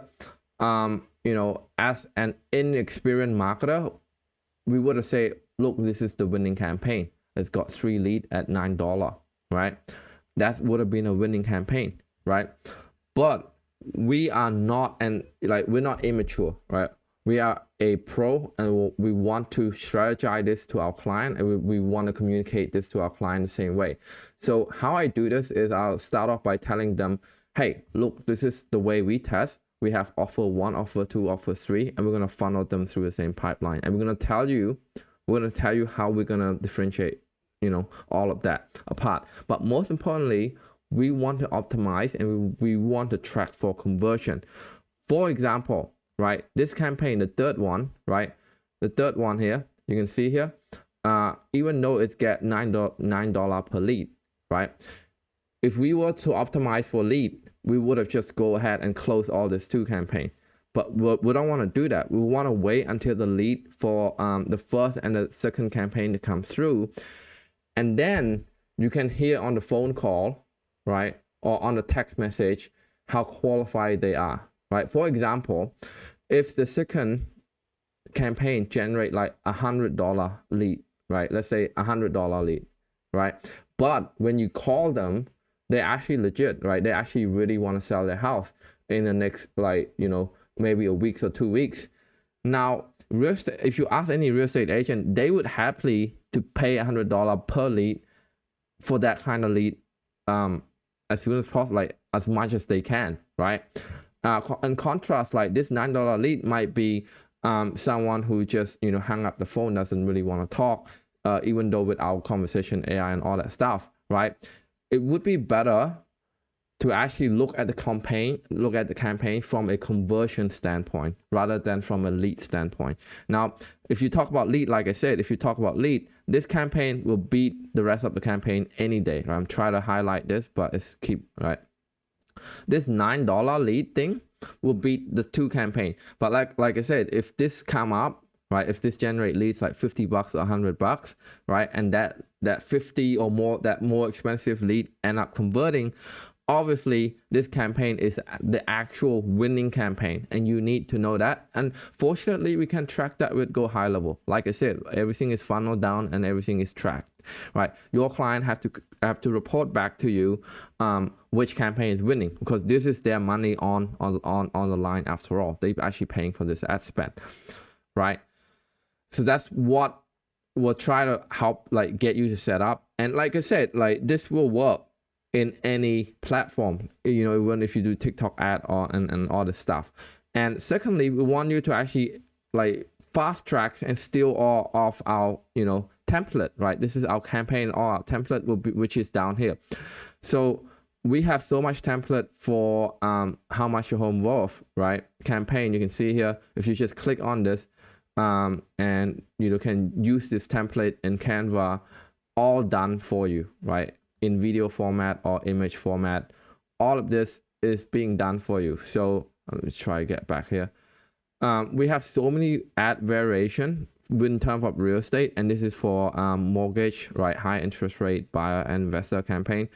Speaker 1: as an inexperienced marketer, we would have said, look, this is the winning campaign. It's got 3 leads at $9, right? That would have been a winning campaign, right? But we are not, we're not immature, right? We are a pro, and we want to strategize this to our client, and we want to communicate this to our client the same way. So how I do this is I'll start off by telling them, hey, look, this is the way we test. We have offer 1, offer 2, offer 3, and we're going to funnel them through the same pipeline. And we're going to tell you how we're going to differentiate, all of that apart. But most importantly, we want to optimize, and we want to track for conversion. For example, right, this campaign, the third one, right, the third one here, you can see here, even though it's get $9 per lead, right? If we were to optimize for lead, we would have just go ahead and close all this 2 campaign. But we don't want to do that. We want to wait until the lead for the first and the second campaign to come through. And then you can hear on the phone call, right, or on the text message, how qualified they are, right? For example, if the second campaign generate like $100 lead, right? Let's say $100 lead, right? But when you call them, they're actually legit, right? They actually really want to sell their house in the next, maybe a week or 2 weeks. Now, if you ask any real estate agent, they would happily to pay $100 per lead for that kind of lead, as soon as possible, like as much as they can, right? In contrast, like this $9 lead might be someone who just hung up the phone, doesn't really want to talk, even though with our conversation AI and all that stuff, right? It would be better to actually look at the campaign from a conversion standpoint rather than from a lead standpoint. Now, if you talk about lead, like I said, this campaign will beat the rest of the campaign any day. Right? I'm trying to highlight this, but it's right. This $9 lead thing will beat the 2 campaign. But like I said, if this come up, right, if this generate leads like $50 or $100, right, and that 50 or more, that more expensive lead end up converting, obviously this campaign is the actual winning campaign, and you need to know that. And fortunately, we can track that with GoHighLevel. Like I said, everything is funneled down and everything is tracked, right? Your client have to report back to you which campaign is winning, because this is their money on the line after all. They're actually paying for this ad spend, right? So that's what we'll try to help like get you to set up. And like I said, like this will work in any platform, you know, even if you do TikTok ad and all this stuff. And secondly, we want you to actually like fast track and steal all of our, you know, template, right? This is our campaign, all our template will be, which is down here. So we have so much template for how much your home worth, right? Campaign, you can see here, if you just click on this, and you can use this template in Canva, all done for you, right? In video format or image format, all of this is being done for you. So let me try to get back here. We have so many ad variation in terms of real estate, and this is for mortgage, right? High interest rate buyer and investor campaign.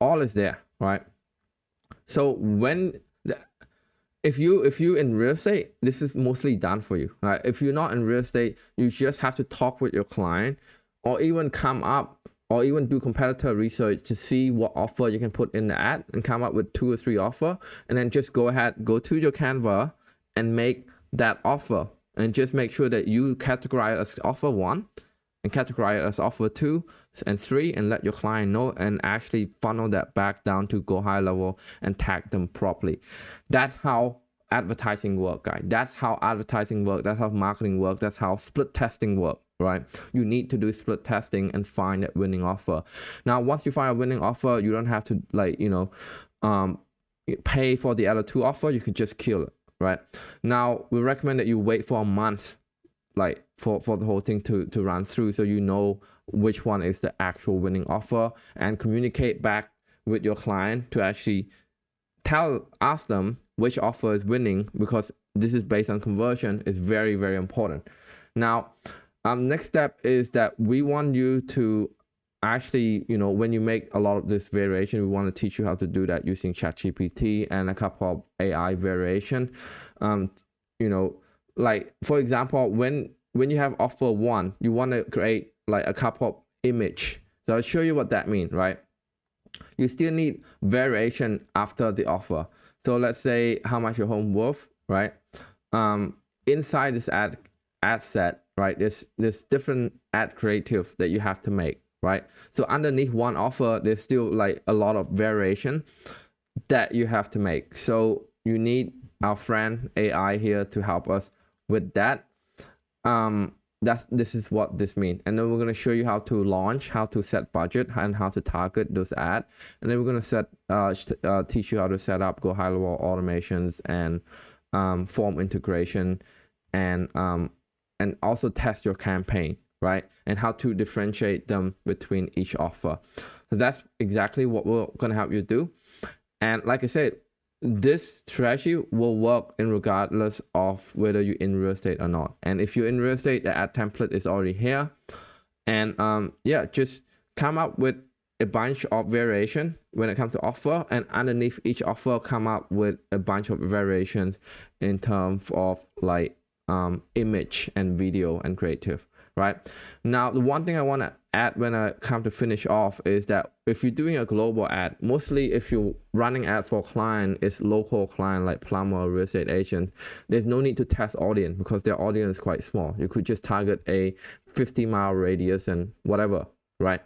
Speaker 1: All is there, right? So if you in real estate, this is mostly done for you, right? If you're not in real estate, you just have to talk with your client, or even come up, or even do competitor research to see what offer you can put in the ad and come up with 2 or 3 offer, and then just go to your Canva and make that offer, and just make sure that you categorize as offer 1 and categorize as offer 2 and 3, and let your client know, and actually funnel that back down to GoHighLevel and tag them properly. That's how advertising work, guys. That's how advertising work. That's how marketing work. That's how split testing work, right? You need to do split testing and find that winning offer. Now, once you find a winning offer, you don't have to pay for the other 2 offer. You could just kill it, right? Now, we recommend that you wait for a month, like for the whole thing to run through, so you know which one is the actual winning offer, and communicate back with your client to actually ask them which offer is winning, because this is based on conversion. Is very, very important. Now, next step is that we want you to actually, you know, when you make a lot of this variation, we want to teach you how to do that using ChatGPT and a couple of AI variation. You know, like for example, when you have offer 1, you want to create like a couple of image. So I'll show you what that means, right? You still need variation after the offer. So let's say how much your home worth, right? Inside this ad set, right? There's different ad creative that you have to make, right? So underneath one offer, there's still like a lot of variation that you have to make. So you need our friend AI here to help us with that. This is what this means. And then we're going to show you how to launch, how to set budget, and how to target those ads. And then we're going to teach you how to set up GoHighLevel automations and form integration, and also test your campaign, right? And how to differentiate them between each offer. So that's exactly what we're going to help you do. And like I said, this strategy will work in regardless of whether you're in real estate or not. And if you're in real estate, the ad template is already here. And just come up with a bunch of variation when it comes to offer, and underneath each offer, come up with a bunch of variations in terms of like image and video and creative, right? Now, the one thing I want to add when I come to finish off is that if you're doing a global ad, mostly if you're running ad for a client, it's local client like plumber or real estate agent, there's no need to test audience because their audience is quite small. You could just target a 50-mile radius and whatever, right?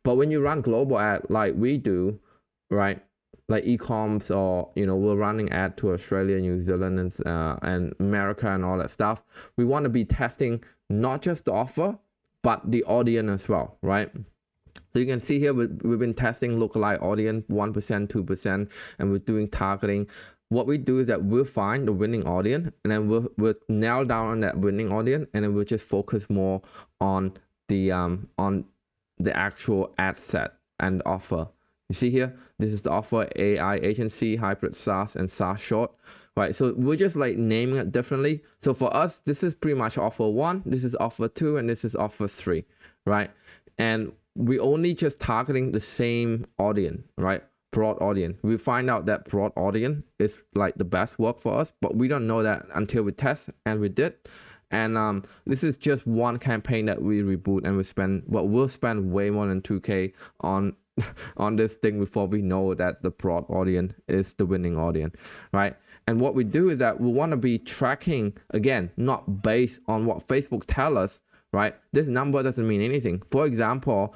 Speaker 1: But when you run global ad like we do, right, like e-coms, or we're running ad to Australia, New Zealand, and America and all that stuff, we want to be testing not just the offer but the audience as well, right? So you can see here we've been testing lookalike audience 1%, 2%, and we're doing targeting. What we do is that we'll find the winning audience, and then we'll nail down on that winning audience, and then we'll just focus more on the actual ad set and offer. You see here, this is the offer: AI agency, hybrid SaaS, and SaaS short, right? So we're just like naming it differently. So for us, this is pretty much offer 1, this is offer 2, and this is offer 3, right? And we only just targeting the same audience, right? broad audience. We find out that broad audience is like the best work for us, but we don't know that until we test, and we did. And this is just one campaign that we reboot, and we'll spend way more than 2K on on this thing before we know that the broad audience is the winning audience, right? And what we do is that we want to be tracking, again, not based on what Facebook tell us, right? This number doesn't mean anything. For example,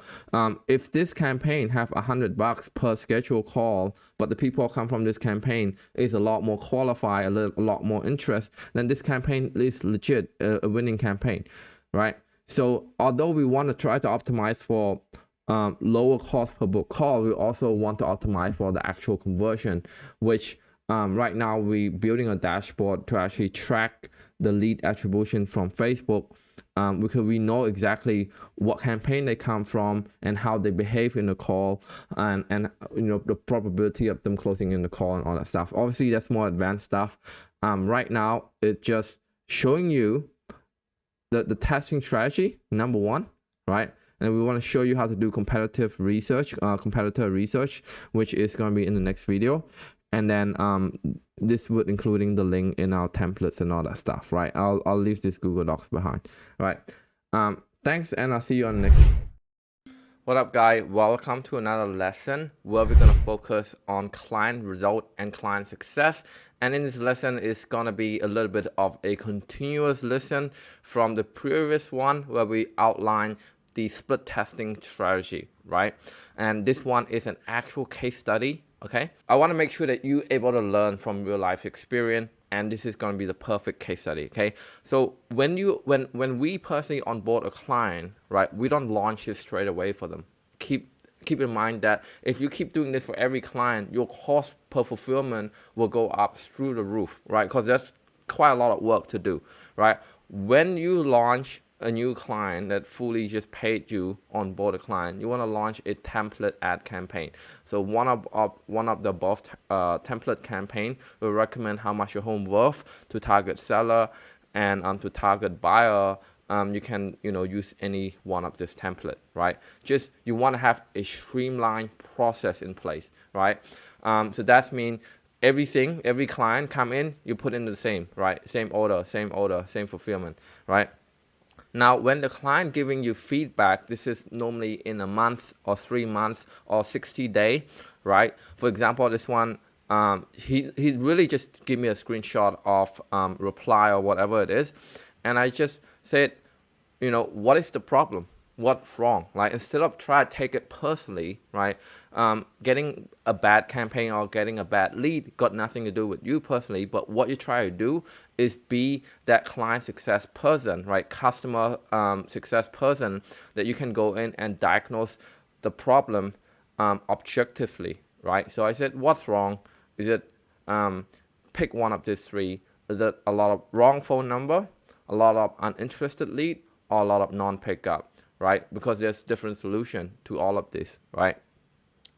Speaker 1: if this campaign have $100 per scheduled call, but the people who come from this campaign is a lot more qualified, a lot more interest, then this campaign is legit a winning campaign, right? So although we want to try to optimize for lower cost per book call, we also want to optimize for the actual conversion, which right now we building a dashboard to actually track the lead attribution from Facebook, because we know exactly what campaign they come from and how they behave in the call, and the probability of them closing in the call and all that stuff. Obviously that's more advanced stuff. Right now it's just showing you the testing strategy, number one, right? And we want to show you how to do competitor research, which is going to be in the next video. And then this would including the link in our templates and all that stuff, right? I'll leave this Google Docs behind, right? Thanks, and I'll see you on the next. What up, guys? Welcome to another lesson where we're going to focus on client result and client success. And in this lesson, it's going to be a little bit of a continuous lesson from the previous one where we outline the split testing strategy, right? And this one is an actual case study, okay? I want to make sure that you're able to learn from real life experience, and this is going to be the perfect case study, okay? So when we personally onboard a client, right, we don't launch this straight away for them. Keep in mind that if you keep doing this for every client, your cost per fulfillment will go up through the roof, right? Because that's quite a lot of work to do, right? When you launch a new client that fully just paid you on board a client, you want to launch a template ad campaign. So one of the above template campaign will recommend how much your home worth to target seller and to target buyer. You can use any one of this template, right? Just you want to have a streamlined process in place, right? So that means every client come in, you put in the same, right? Same order, same fulfillment, right? Now, when the client giving you feedback, this is normally in a month or 3 months or 60 days, right? For example, this one, he really just give me a screenshot of reply or whatever it is, and I just said, what is the problem? What's wrong? Like, instead of try to take it personally, right? Getting a bad campaign or getting a bad lead got nothing to do with you personally, but what you try to do is be that client success person, right? Customer success person that you can go in and diagnose the problem objectively, right? So I said, what's wrong? Is it pick one of these three? Is it a lot of wrong phone number, a lot of uninterested lead, or a lot of non-pickup? Right? Because there's different solution to all of this, right?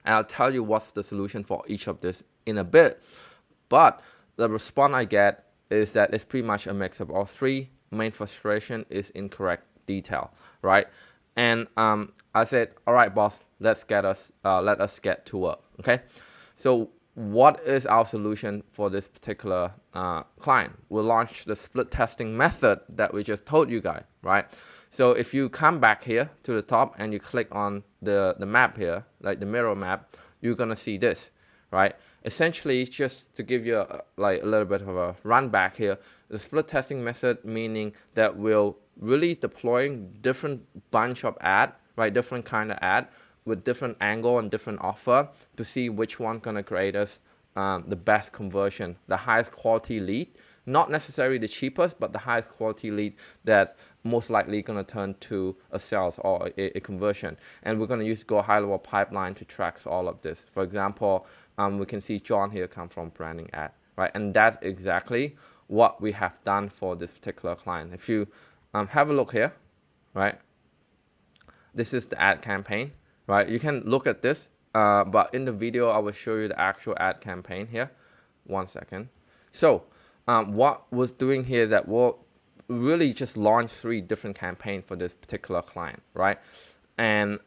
Speaker 1: And I'll tell you what's the solution for each of this in a bit. But the response I get is that it's pretty much a mix of all three. Main frustration is incorrect detail, right? And I said, all right, boss, let us get to work, okay? So what is our solution for this particular client? We'll launch the split testing method that we just told you guys, right? So if you come back here to the top and you click on the map here, like the mirror map, you're gonna see this, right? Essentially, just to give you a little bit of a run back here, the split testing method meaning that we'll really deploying different bunch of ad, right? Different kind of ad with different angle and different offer to see which one gonna create us the best conversion, the highest quality lead, not necessarily the cheapest, but the highest quality lead that most likely going to turn to a sales or a conversion. And we're going to use GoHighLevel pipeline to track all of this. For example, we can see John here come from branding ad, right? And that's exactly what we have done for this particular client. If you have a look here, right? This is the ad campaign, right? You can look at this, but in the video, I will show you the actual ad campaign here. 1 second. So what was doing here that we'll really just launch 3 different campaigns for this particular client, right? And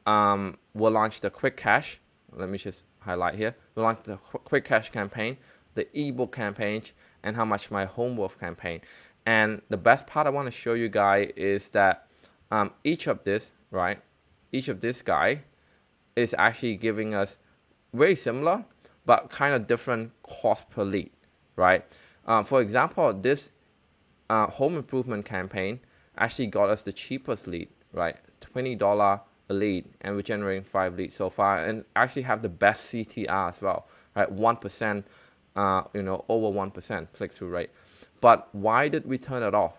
Speaker 1: we'll launch the quick cash. Let me just highlight here. We launched the quick cash campaign, the ebook campaign, and how much my home worth campaign. And the best part I want to show you guys is that each of this, right? Each of this guy is actually giving us very similar, but kind of different cost per lead, right? For example, this home improvement campaign actually got us the cheapest lead, right? $20 a lead, and we're generating 5 leads so far, and actually have the best CTR as well, right? 1%, over 1% click-through rate. But why did we turn it off?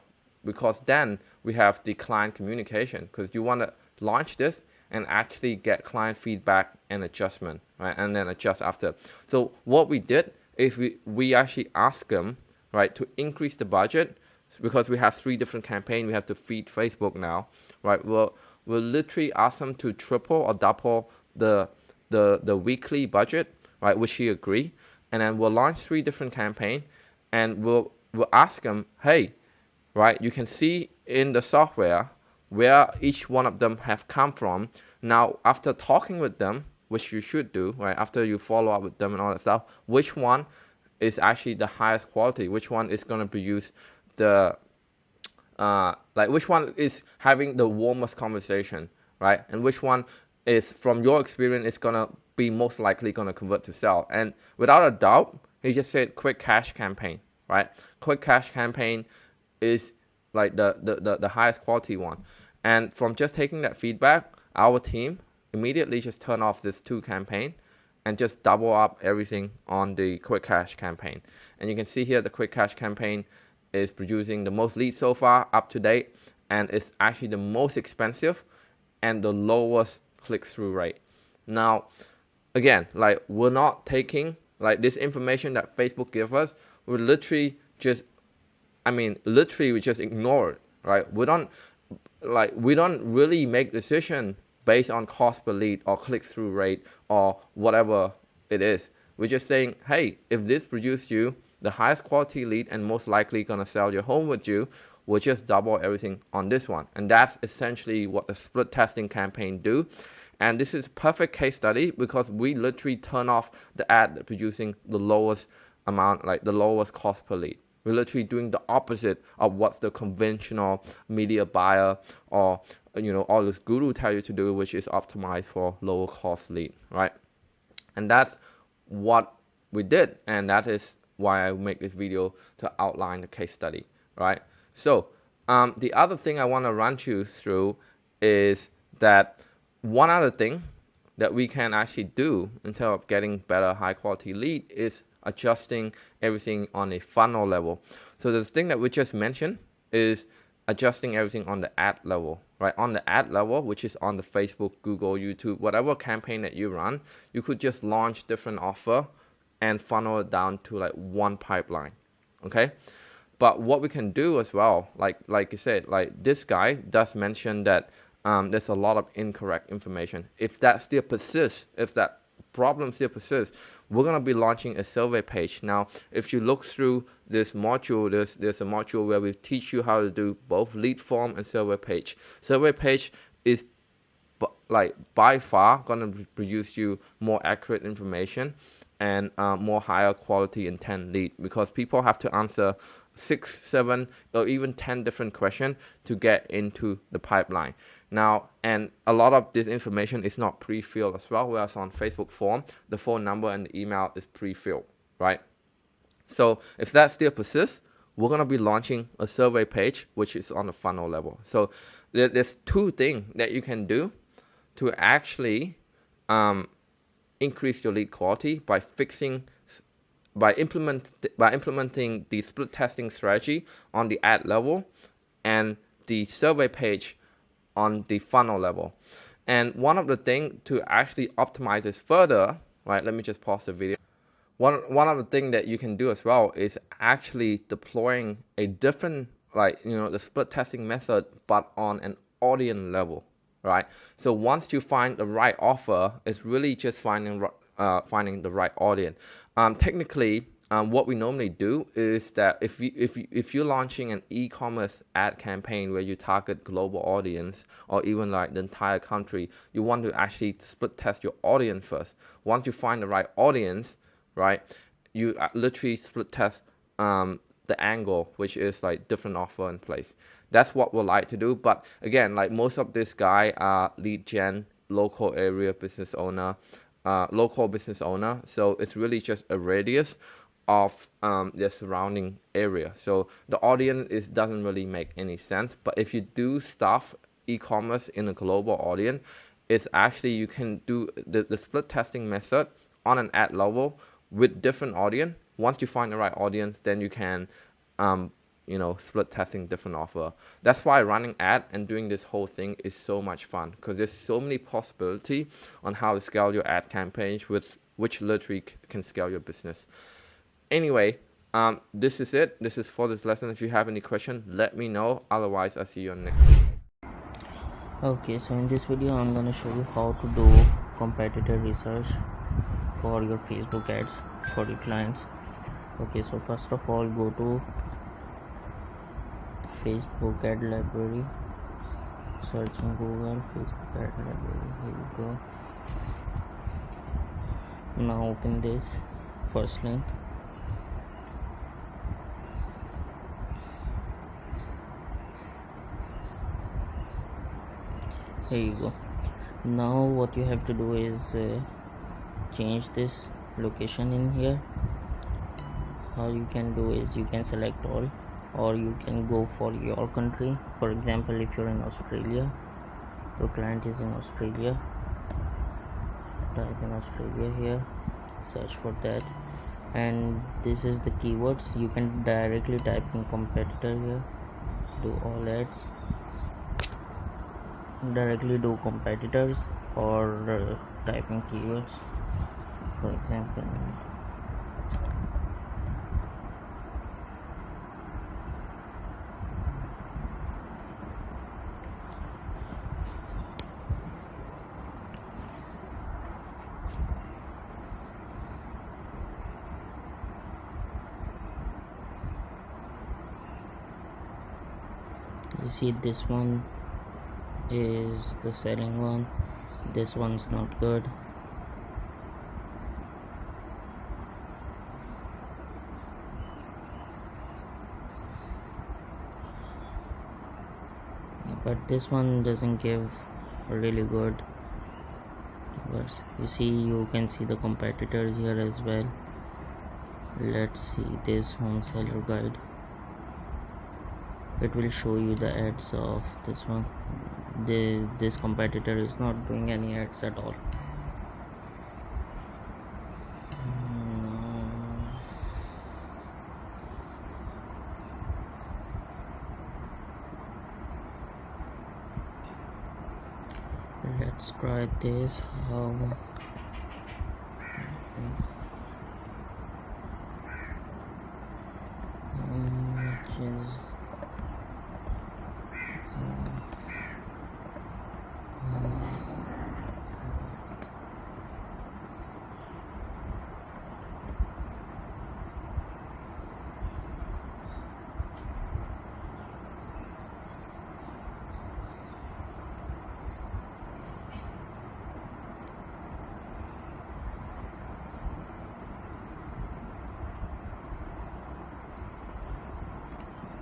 Speaker 1: Because then we have the client communication, because you want to launch this and actually get client feedback and adjustment, right? And then adjust after. So what we did is we actually asked them, right, to increase the budget, because we have 3 different campaigns. We have to feed Facebook now, right? We'll literally ask them to triple or double the weekly budget, right? Which he agreed, and then we'll launch 3 different campaigns, and we'll ask them, hey, right? You can see in the software where each one of them have come from. Now, after talking with them, which you should do, right? After you follow up with them and all that stuff, which one is actually the highest quality? Which one is going to produce the, which one is having the warmest conversation, right? And which one is, from your experience, is going to be most likely going to convert to sell? And without a doubt, he just said quick cash campaign, right? Quick cash campaign is like the highest quality one. And from just taking that feedback, our team immediately just turn off this 2 campaign and just double up everything on the quick cash campaign. And you can see here the quick cash campaign is producing the most leads so far up to date, and it's actually the most expensive and the lowest click-through rate. Now, again, like, we're not taking like this information that Facebook give us. We literally just, we just ignore it, right? We don't really make decision based on cost per lead or click-through rate or whatever it is. We're just saying, hey, if this produces you the highest quality lead and most likely gonna sell your home with you, we'll just double everything on this one. And that's essentially what the split testing campaign do. And this is perfect case study, because we literally turn off the ad producing the lowest amount, like the lowest cost per lead. We're literally doing the opposite of what the conventional media buyer or all this guru tell you to do, which is optimize for lower cost lead, right? And that's what we did, and that is why I make this video, to outline the case study, right? So the other thing I want to run you through is that one other thing that we can actually do in terms of getting better high quality lead is adjusting everything on a funnel level. So the thing that we just mentioned is adjusting everything on the ad level, right? On the ad level, which is on the Facebook, Google, YouTube, whatever campaign that you run, you could just launch different offer and funnel it down to like one pipeline, okay? But what we can do as well, like I said, like this guy does mention that there's a lot of incorrect information. If that still persists, if that problem still persists, we're gonna be launching a survey page. Now, if you look through this module, there's a module where we teach you how to do both lead form and survey page. Survey page is like by far gonna produce you more accurate information and more higher quality intent lead, because people have to answer 6, 7, or even 10 different questions to get into the pipeline. Now, and a lot of this information is not pre-filled as well, whereas on Facebook form, the phone number and the email is pre-filled, right? So if that still persists, we're gonna be launching a survey page, which is on the funnel level. So there's 2 things that you can do to actually increase your lead quality by implementing the split testing strategy on the ad level and the survey page on the funnel level. And one of the things to actually optimize this further, right? Let me just pause the video. One of the things that you can do as well is actually deploying a different, the split testing method, but on an audience level, right? So once you find the right offer, it's really just finding the right audience. Technically, what we normally do is that if you're launching an e-commerce ad campaign where you target global audience or even like the entire country, you want to actually split test your audience first. Once you find the right audience, right, you literally split test the angle, which is like different offer in place. That's what we like to do. But again, like most of this guy are lead gen, local area business owner, local business owner. So it's really just a radius of their surrounding area. So the audience doesn't really make any sense. But if you do stuff e-commerce in a global audience, it's actually you can do the split testing method on an ad level with different audience. Once you find the right audience, then you can split testing different offer. That's why running ad and doing this whole thing is so much fun, because there's so many possibility on how to scale your ad campaigns with which literally can scale your business. Anyway, this is it. This is for this lesson. If you have any question, let me know. Otherwise, I'll see you on next.
Speaker 5: Okay, so in this video I'm gonna show you how to do competitor research for your Facebook ads for your clients. Okay, so first of all, go to Facebook ad library, search in Google Facebook ad library. Here we go. Now open this first link. Here you go. Now what you have to do is change this location in here. How you can do is you can select all, or you can go for your country. For example, if you're in Australia, your client is in Australia, type in Australia here, search for that, and this is the keywords. You can directly type in competitor here, do all ads, directly do competitors, or type in keywords. For example, you see this one is the selling one, this one's not good. But this one doesn't give really good keywords. You see, you can see the competitors here as well. Let's see this home seller guide. It will show you the ads of this one. This competitor is not doing any ads at all. Let's try this. Which is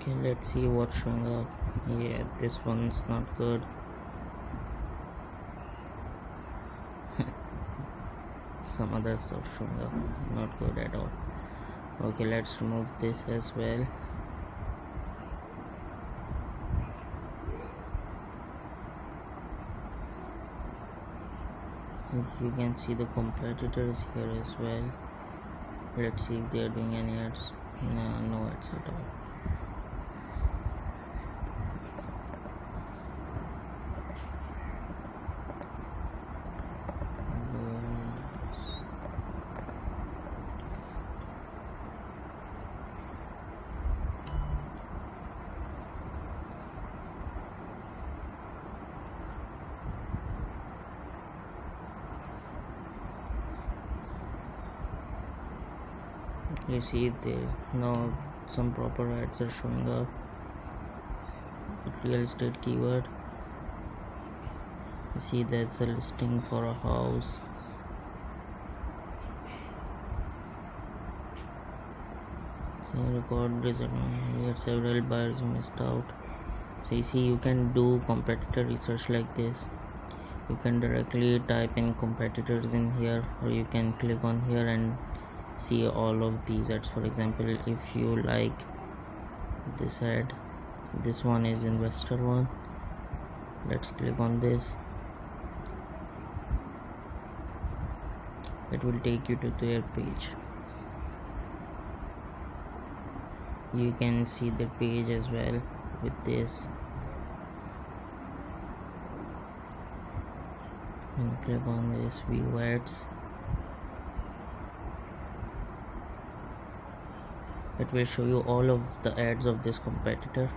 Speaker 5: okay, let's see what's showing up. Yeah, this one's not good. Some other stuff showing up, not good at all. Okay, let's remove this as well. You can see the competitors here as well. Let's see if they are doing any ads. No ads at all. You see there now some proper ads are showing up. Real estate keyword. You see that's a listing for a house. So record result. Here several buyers missed out. So you see you can do competitor research like this. You can directly type in competitors in here, or you can click on here and see all of these ads. For example, if you like this ad, this one is investor one, let's click on this. It will take you to their page. You can see the page as well with this, and click on this view ads. It will show you all of the ads of this competitor.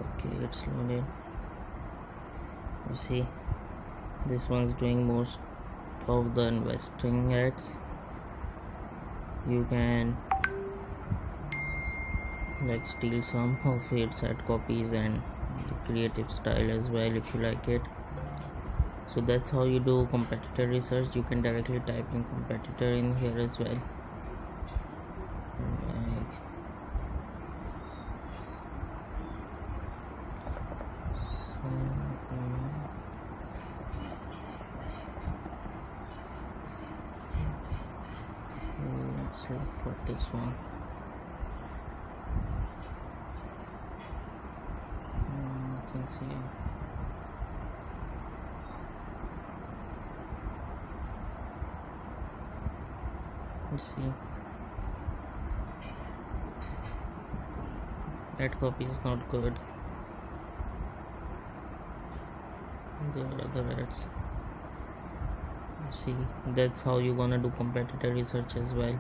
Speaker 5: Okay, it's loaded. You see this one's doing most of the investing ads. You can like steal some of its ad copies and the creative style as well if you like it. So that's how you do competitor research. You can directly type in competitor in here as well. Let's look for this one. Nothing's here. Let's see. Ad copy is not good. There are other ads. See, that's how you're gonna do competitor research as well,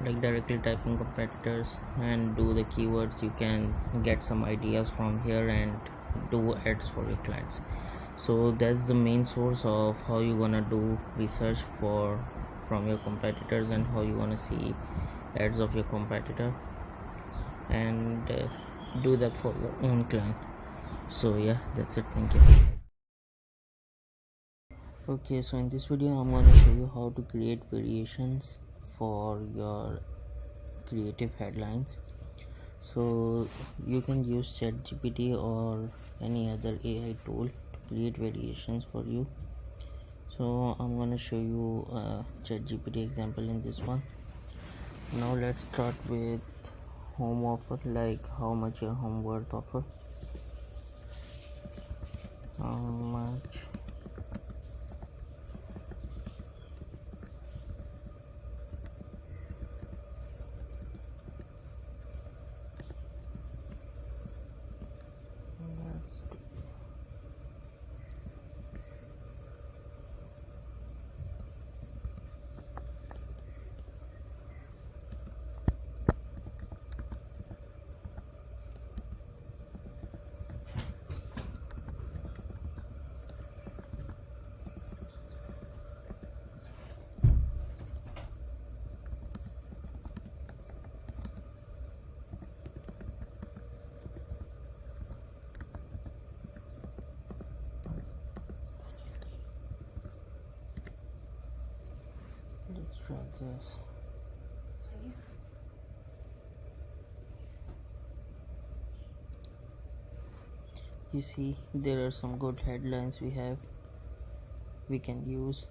Speaker 5: like directly typing competitors and do the keywords. You can get some ideas from here and do ads for your clients. So that's the main source of how you're gonna do research from your competitors, and how you wanna see ads of your competitor, and do that for your own client. So yeah, that's it. Thank you. Okay, so in this video I'm going to show you how to create variations for your creative headlines. So you can use ChatGPT or any other AI tool to create variations for you. So I'm going to show you a ChatGPT example in this one. Now let's start with home offer, like how much your home worth offer. How much let's try this. You see there are some good headlines we can use.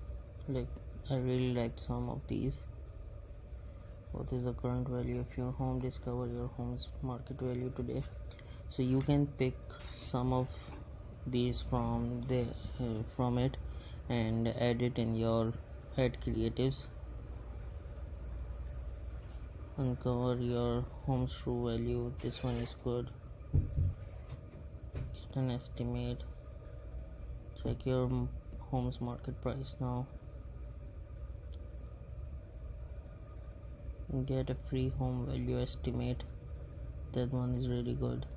Speaker 5: Like I really liked some of these. What is the current value of your home? Discover your home's market value today. So you can pick some of these from it and add it in your ad creatives. Uncover your home's true value. This one is good. Get an estimate. Check your home's market price now. Get a free home value estimate. That one is really good.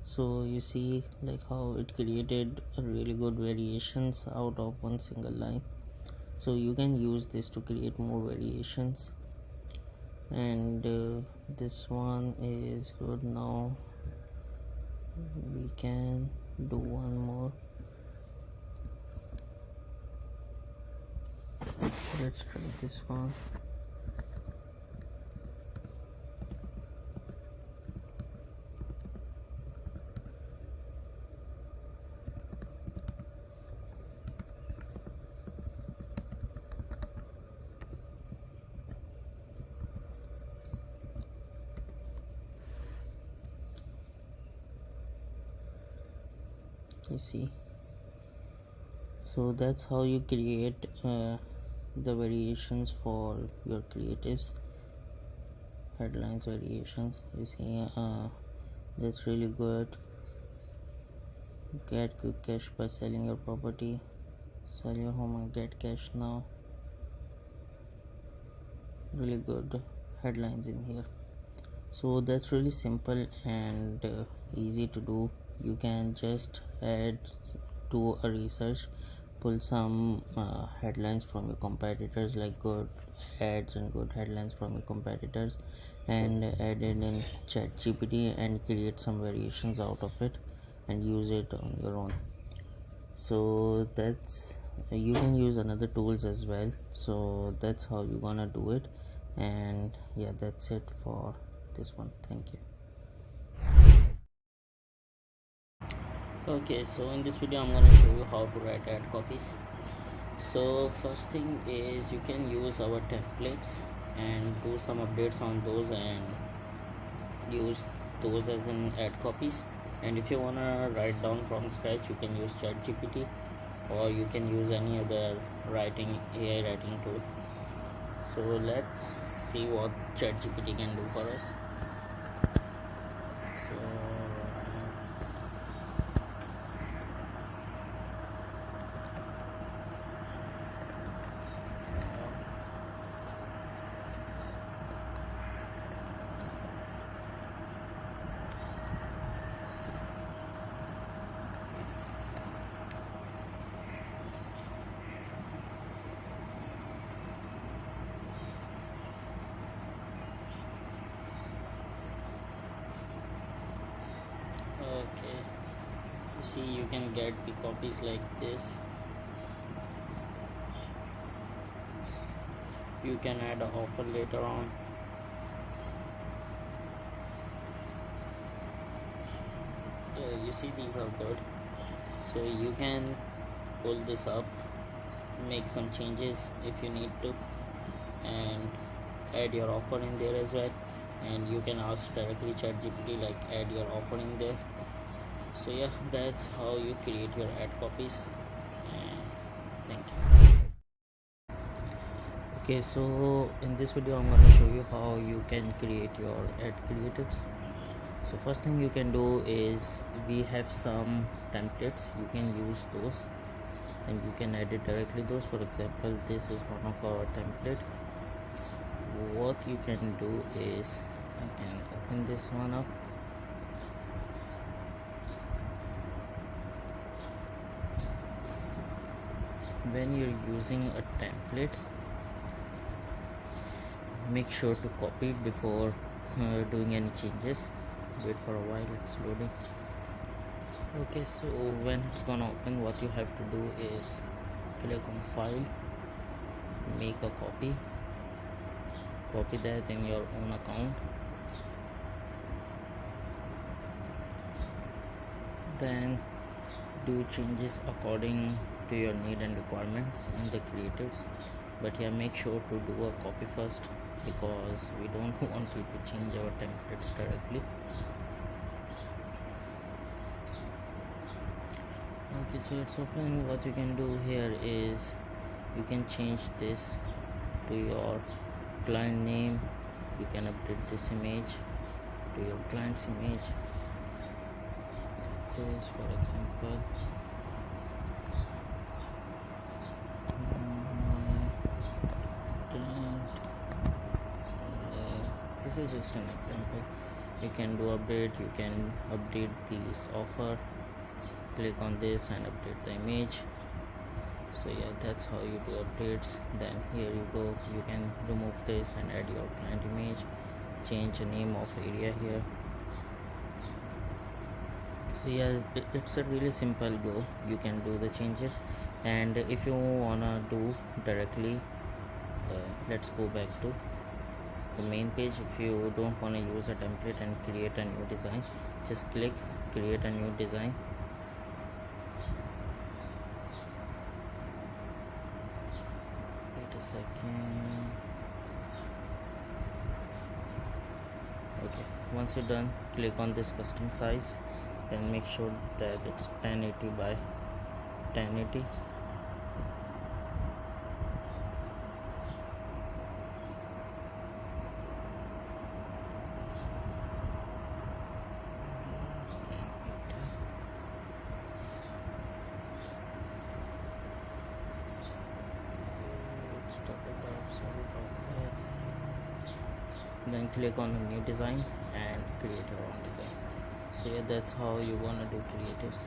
Speaker 5: So you see like how it created a really good variations out of one single line. So you can use this to create more variations. And this one is good. Now we can do one more. Let's try this one. You see, so that's how you create the variations for your creatives. Headlines variations, you see, that's really good. Get quick cash by selling your property, sell your home and get cash now. Really good headlines in here. So that's really simple and easy to do. You can just add to a research, pull some headlines from your competitors, like good ads and good headlines from your competitors, and add it in ChatGPT and create some variations out of it and use it on your own. So that's, you can use another tools as well. So that's how you're gonna do it. And yeah, that's it for this one. Thank you. Okay, so in this video I'm going to show you how to write ad copies. So first thing is you can use our templates and do some updates on those and use those as an ad copies. And if you want to write down from scratch, you can use ChatGPT or you can use any other writing AI writing tool. So let's see what ChatGPT can do for us. So okay, you see, you can get the copies like this. You can add an offer later on. You see, these are good. So you can pull this up, make some changes if you need to, and add your offer in there as well. And you can ask directly ChatGPT like add your offer in there. So yeah, that's how you create your ad copies. And thank you. Okay, so in this video I'm going to show you how you can create your ad creatives. So first thing you can do is, we have some templates, you can use those and you can edit directly those. For example, this is one of our template. What you can do is, I can open this one up. When you're using a template, make sure to copy it before doing any changes. Wait for a while, it's loading. Okay, so when it's gonna open, what you have to do is click on file, make a copy that in your own account, then do changes according to your need and requirements in the creatives. But yeah, make sure to do a copy first, because we don't want you to change our templates directly. Okay, so it's open. What you can do here is you can change this to your client name. You can update this image to your client's image. This, for example, this is just an example. you can do update, you can update this offer, click on this and update the image. So yeah, that's how you do updates. Then here you go, you can remove this and add your client image, change the name of area here. So yeah, it's a really simple go. You can do the changes, and if you wanna do directly, let's go back to the main page. If you don't want to use a template and create a new design, just click create a new design. Wait a second. Okay, once you're done, click on this custom size, then make sure that it's 1080 by 1080. Then click on a new design and create your own design. So yeah, that's how you wanna do creatives.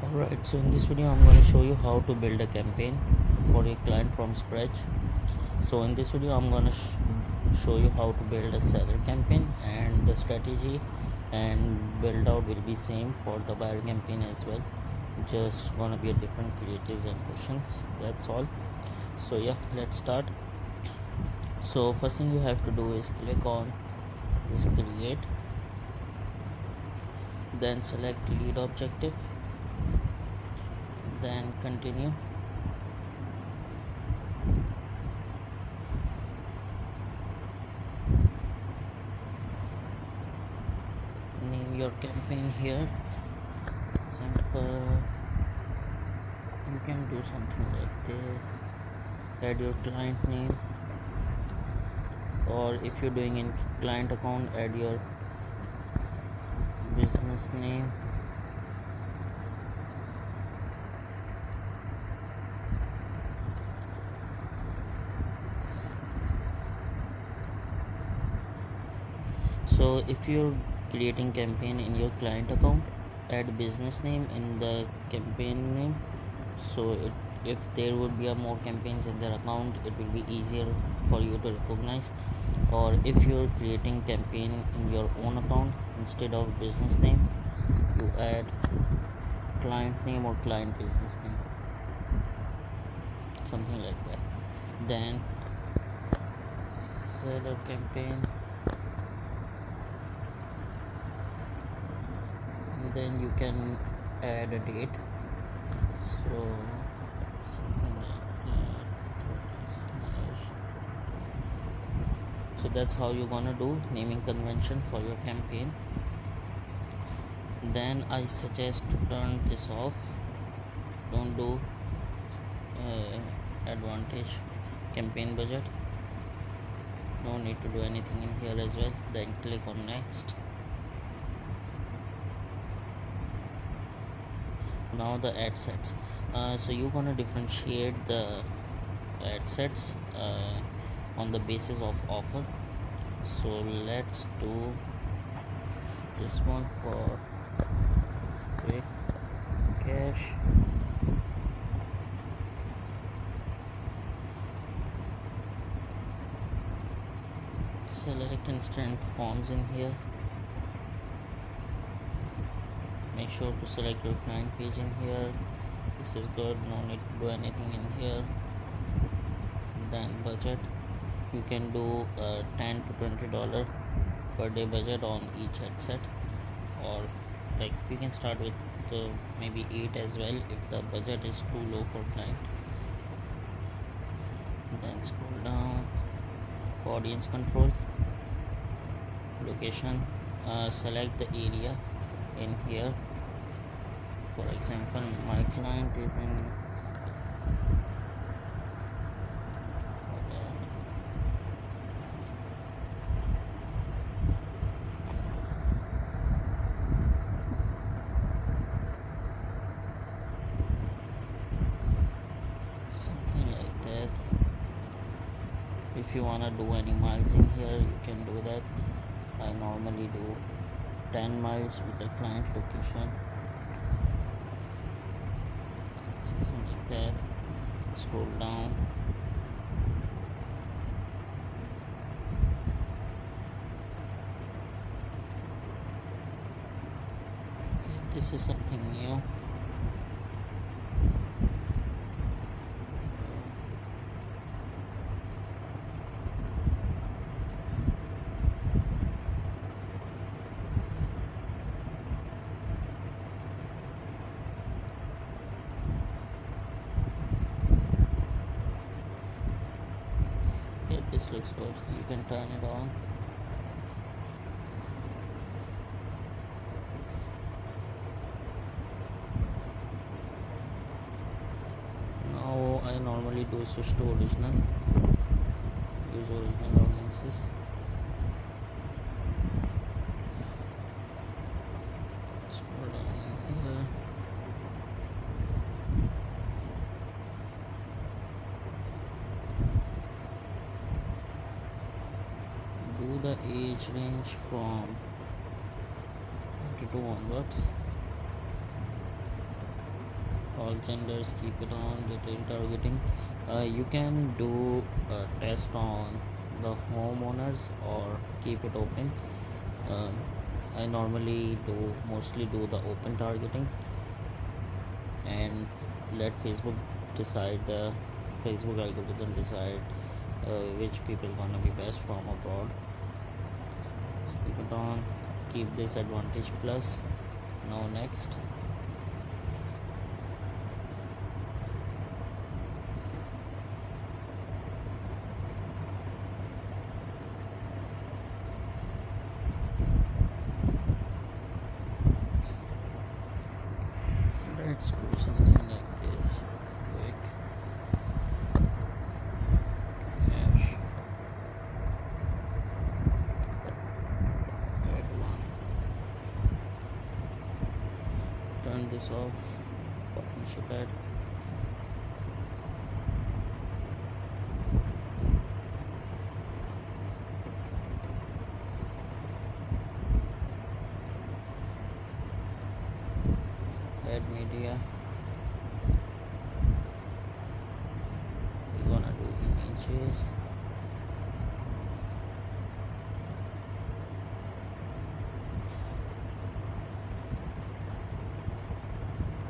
Speaker 5: Alright, so in this video I'm going to show you how to build a campaign for a client from scratch. So in this video I'm going to show you how to build a seller campaign, and the strategy and build out will be same for the buyer campaign as well, just gonna be a different creatives and questions, that's all. So yeah, let's start. So first thing you have to do is click on this create, then select lead objective, then continue. Name your campaign here, example. You can do something like this, add your client name, or if you're doing in client account, add your business name. So if you're creating campaign in your client account, add business name in the campaign name, so if there would be more campaigns in their account, it will be easier for you to recognize. Or if you're creating campaign in your own account, instead of business name, you add client name or client business name, something like that. Then seller campaign, and then you can add a date, so something like that. So that's how you're gonna do naming convention for your campaign. Then I suggest to turn this off, don't do advantage campaign budget, no need to do anything in here as well. Then click on next. Now the ad sets, so you're gonna differentiate the ad sets on the basis of offer. So let's do this one for quick cash. Select instant forms in here, make sure to select your client page in here. This is good, no need to do anything in here. Then budget, you can do $10 to $20 per day budget on each headset, or like you can start with maybe 8 as well if the budget is too low for client. Then scroll down, audience control, location, select the area in here. For example, my client is in if you wanna do any miles in here, you can do that. I normally do 10 miles with the client location, something like that. Scroll down. Okay, this is something new. This looks good. You can turn it on. Now I normally do switch to original. Use original audiences. Scroll down here. Do the age range from 22 onwards. All genders, keep it on. Detail targeting. You can do a test on the homeowners or keep it open. I normally mostly do the open targeting and let Facebook algorithm decide which people gonna be best from abroad. So keep it on. Keep this advantage plus. Now next. Let's do something like this. Quick. Cash. Add one. Turn this off. Partnership ad. Add media. We're gonna do images.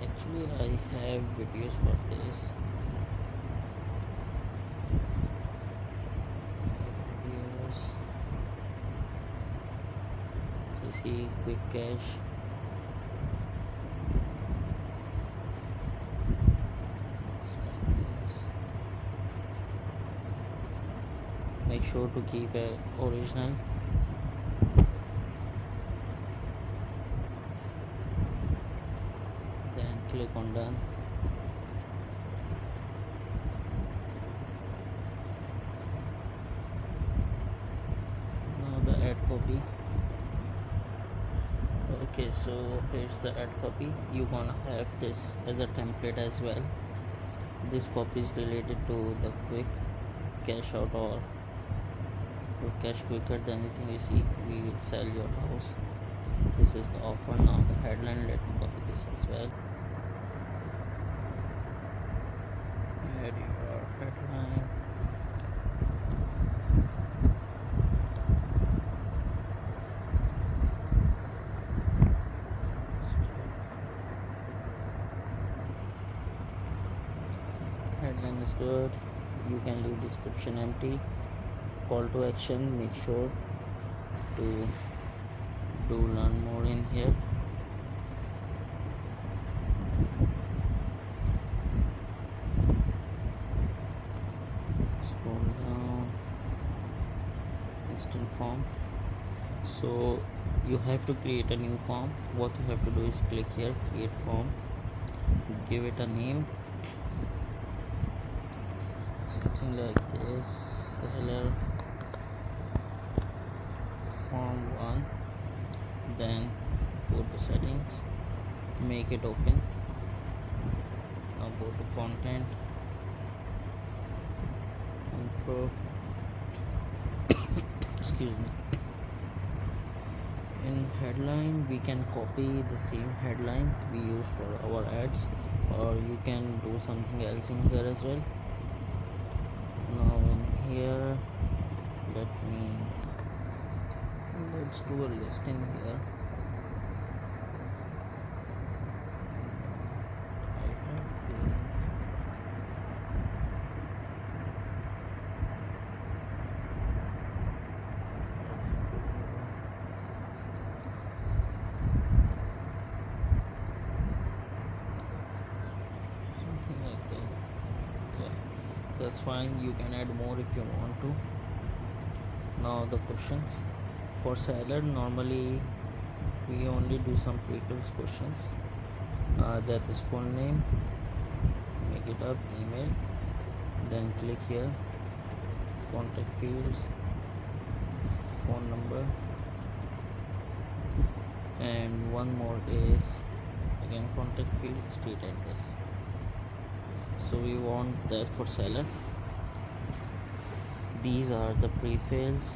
Speaker 5: Actually, I have videos for this. Videos. You see, quick cache. Make sure to keep it original. Then click on done. Now the ad copy. Okay, so here's the ad copy. You're gonna have this as a template as well. This copy is related to the quick cash out or cash quicker than anything. You see, we will sell your house. This is the offer. Now the headline, let me copy this as well. Add your headline. Headline is good. You can leave description empty. Call to action, make sure to do learn more in here. Scroll down. Instant form. So you have to create a new form. What you have to do is click here, create form, give it a name, something like this. Seller form 1. Then go to settings, make it open. Now go to content, intro, excuse me. In headline, we can copy the same headline we use for our ads, or you can do something else in here as well. Now in here, let's do a list in here. I have this. Something like that. Yeah, that's fine. You can add more if you want to. Now the questions for seller, normally we only do some pre-fills questions. That is full name, make it up, email, then click here, contact fields, phone number, and one more is again contact field, street address. So we want that for seller. These are the pre-fills,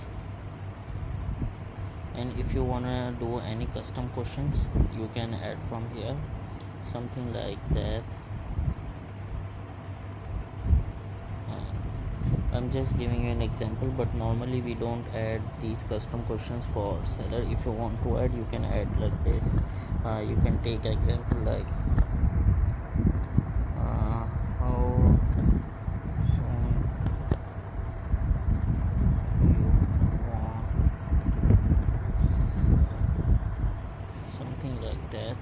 Speaker 5: and if you wanna do any custom questions, you can add from here, something like that. I'm just giving you an example, but normally we don't add these custom questions for seller. If you want to add, you can add like this. You can take example like something like that.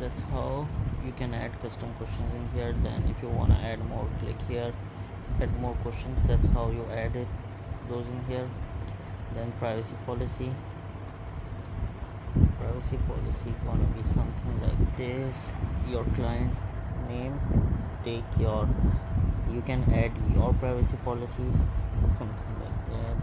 Speaker 5: That's how you can add custom questions in here. Then if you want to add more, click here, add more questions. That's how you add it, those in here. Then privacy policy gonna be something like this. Your client name, take your, you can add your privacy policy, something like that.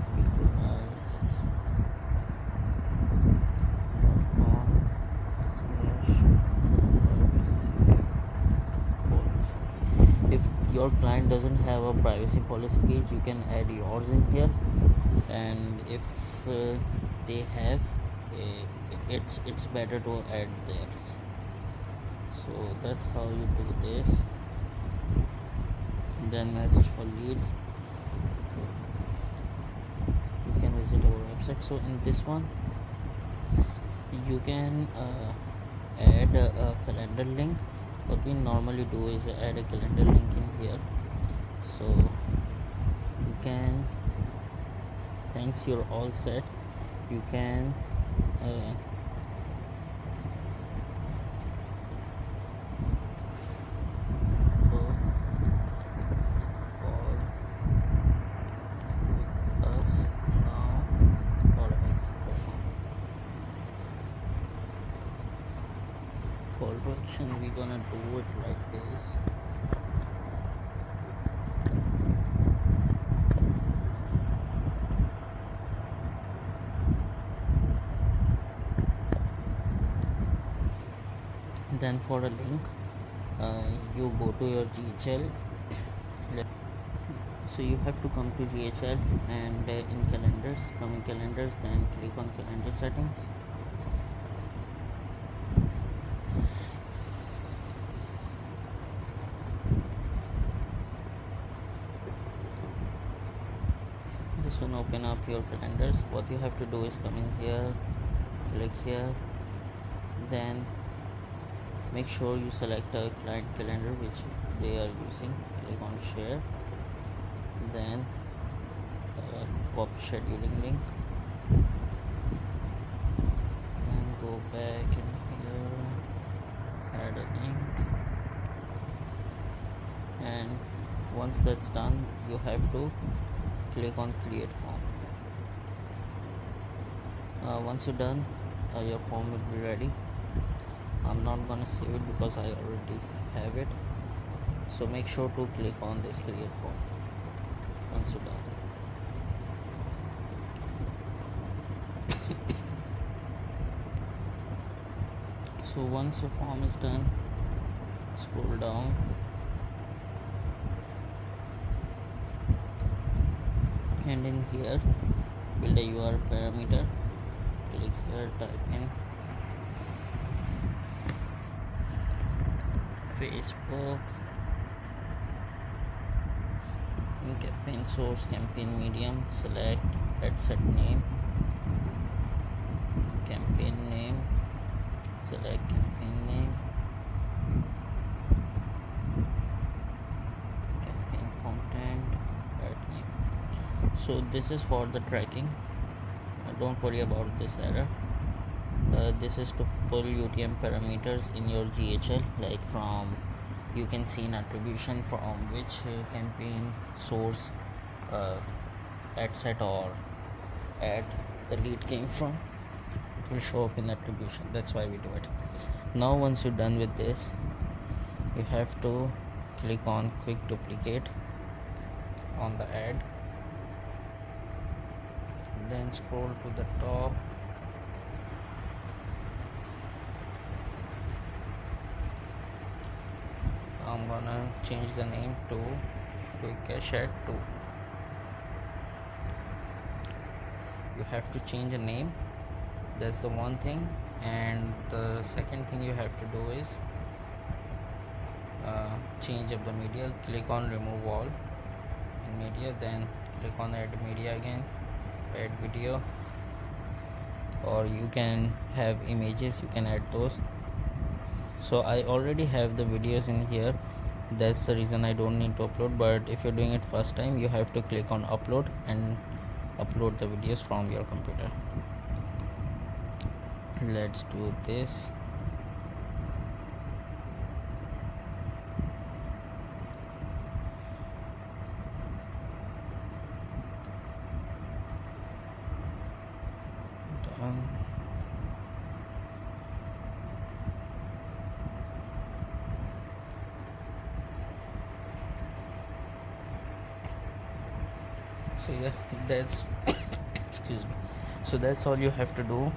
Speaker 5: If your client doesn't have a privacy policy page, you can add yours in here, and if they have, it's better to add theirs. So that's how you do this. And then message for leads, you can visit our website. So in this one, you can add a calendar link. What we normally do is add a calendar link in here. So you can, thanks, you're all set. You can call to action. We're gonna do it like this. Then for a link, you go to your GHL. So you have to come to GHL and in calendars, come in calendars, then click on calendar settings. This will open up your calendars. What you have to do is come in here, click here, then make sure you select a client calendar which they are using. Click on share, then copy scheduling link, and go back in here, add a link, and Once that's done, you have to click on create form. Once you're done, your form will be ready. I'm not gonna save it because I already have it, so make sure to click on this create form once you're done. So once your form is done, scroll down and in here build a URL parameter. Click here, type in Facebook, campaign source, campaign medium, select ad set name, campaign name, select campaign name, campaign content, ad name. So this is for the tracking. Don't worry about this error. This is to pull UTM parameters in your GHL, like from, you can see an attribution from which campaign source ad set or ad the lead came from. It will show up in attribution. That's why we do it. Now once you're done with this, you have to click on quick duplicate on the ad, then scroll to the top. I'm gonna change the name to EchoSetter 2. You have to change a name, that's the one thing. And the second thing you have to do is change up the media. Click on remove all in media, then click on add media again, add video, or you can have images, you can add those. So I already have the videos in here, that's the reason I don't need to upload. But if you're doing it first time, you have to click on upload and upload the videos from your computer. Let's do this. Done. So yeah, that's excuse me. So that's all you have to do.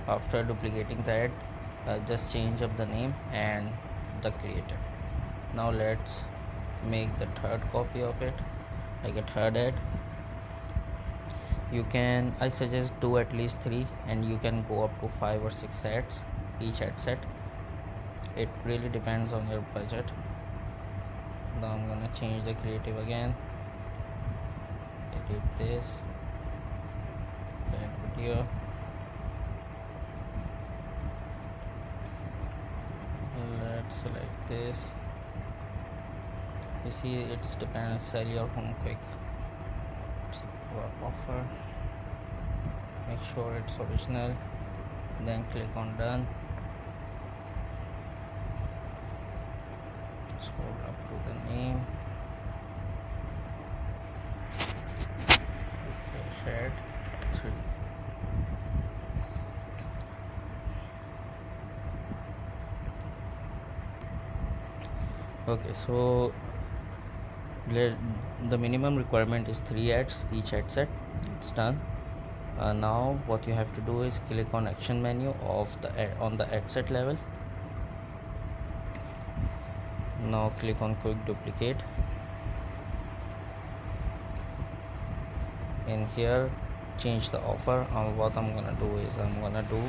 Speaker 5: After duplicating that, just change up the name and the creative. Now let's make the third copy of it, like a third ad. You can, I suggest do at least 3, and you can go up to 5 or 6 ads, each ad set. It really depends on your budget. Now I'm gonna change the creative again, delete this, add video, let's select this. You see, it's depends, sell your home quick, it's our offer, make sure it's original, then click on done. Scroll up to the name, shared 3. Okay, so the minimum requirement is 3 ads, each ad set. It's done. Now what you have to do is click on action menu of the on the ad set level. Now click on quick duplicate. In here, change the offer. What I'm gonna do is I'm gonna do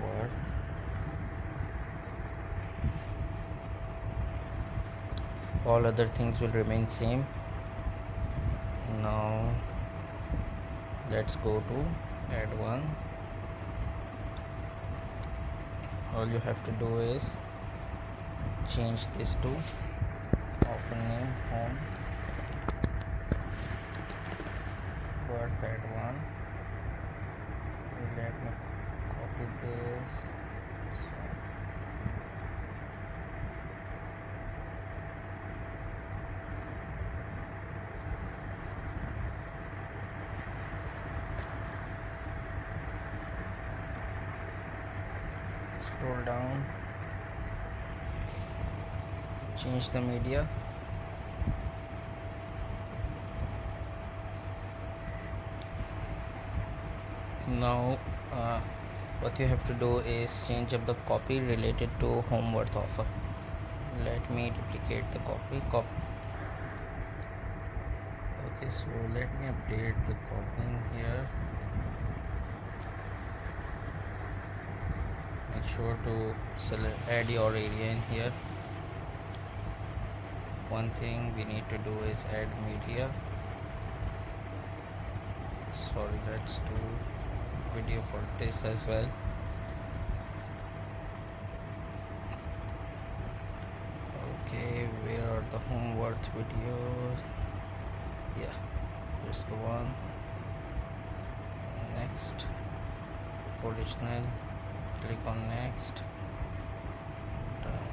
Speaker 5: worth all other things will remain same. Now let's go to add one. All you have to do is change this to offer name home, worth add one. Let me copy this. scroll down, change the media. Now what you have to do is change up the copy related to home worth offer. Let me duplicate the copy. Okay, so let me update the copying here. Make sure to add your area in here. One thing we need to do is add media. Sorry, let's do video for this as well. Okay, where are the home worth videos? Yeah, here's the one. Next, original, click on next. Done.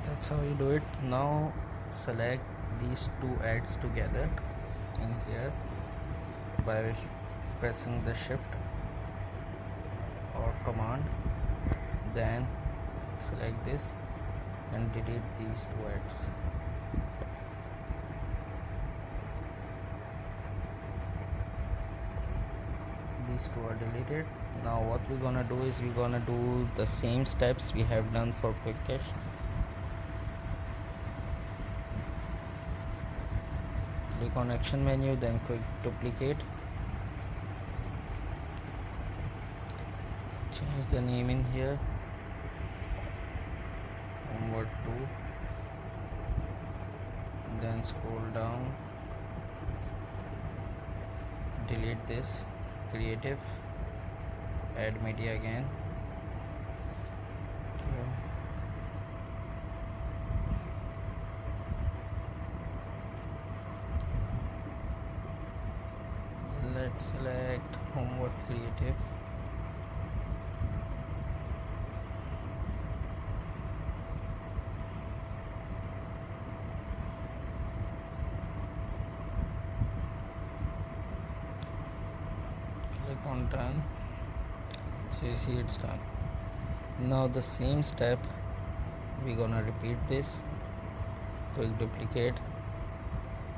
Speaker 5: That's how you do it. Now select these two ads together in here by pressing the shift or command, then select this and delete these two ads. These two are deleted. Now what we're gonna do is we're gonna do the same steps we have done for quick cache. Click on action menu, then quick duplicate, change the name in here, homeward 2, then scroll down, delete this, creative, add media again, let's select homeward creative, click on done. So you see it's done. Now the same step we're gonna repeat this, quick duplicate.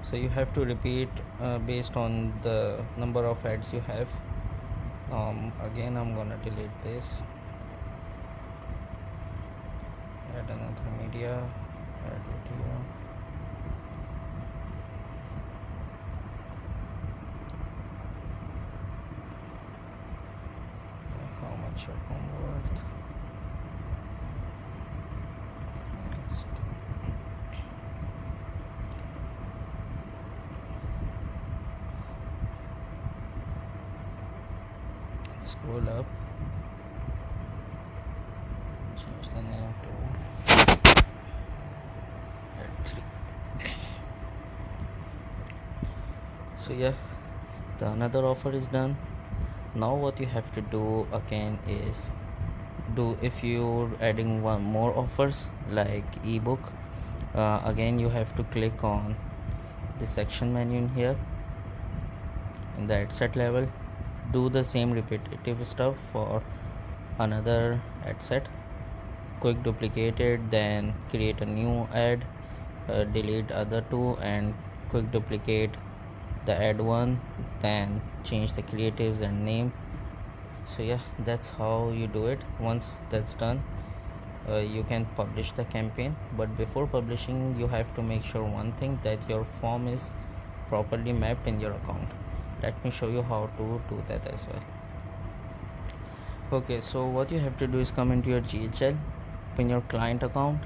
Speaker 5: So you have to repeat based on the number of ads you have. Again I'm gonna delete this, add another media, add video, how much your home worth. Scroll up, change the name to add 3. So yeah, the another offer is done. Now what you have to do again is if you're adding one more offers like ebook, again you have to click on the section menu in here in the ad set level. Do the same repetitive stuff for another ad set, quick duplicate it, then create a new ad, delete other two and quick duplicate the ad one, then change the creatives and name. So yeah, that's how you do it. Once that's done, you can publish the campaign, but before publishing you have to make sure one thing, that your form is properly mapped in your account. Let me show you how to do that as well. Okay, so what you have to do is come into your GHL, open your client account,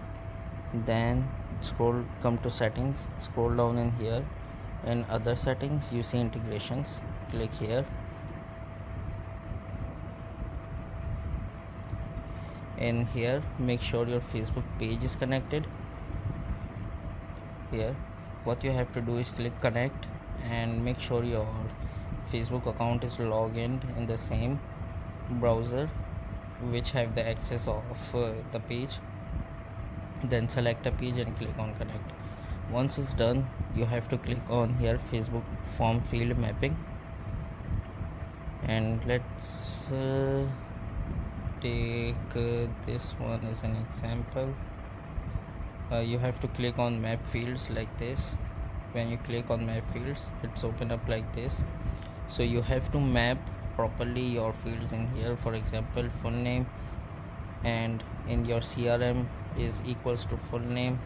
Speaker 5: then come to settings, scroll down in here, in other settings you see integrations, click here. In here make sure your Facebook page is connected. Here what you have to do is click connect and make sure your Facebook account is logged in the same browser which have the access of the page. then select a page and click on connect. Once it's done, you have to click on here Facebook form field mapping, and let's take this one as an example. You have to click on map fields like this. When you click on map fields, it's open up like this. So you have to map properly your fields in here. For example, full name, and in your CRM is equals to full name,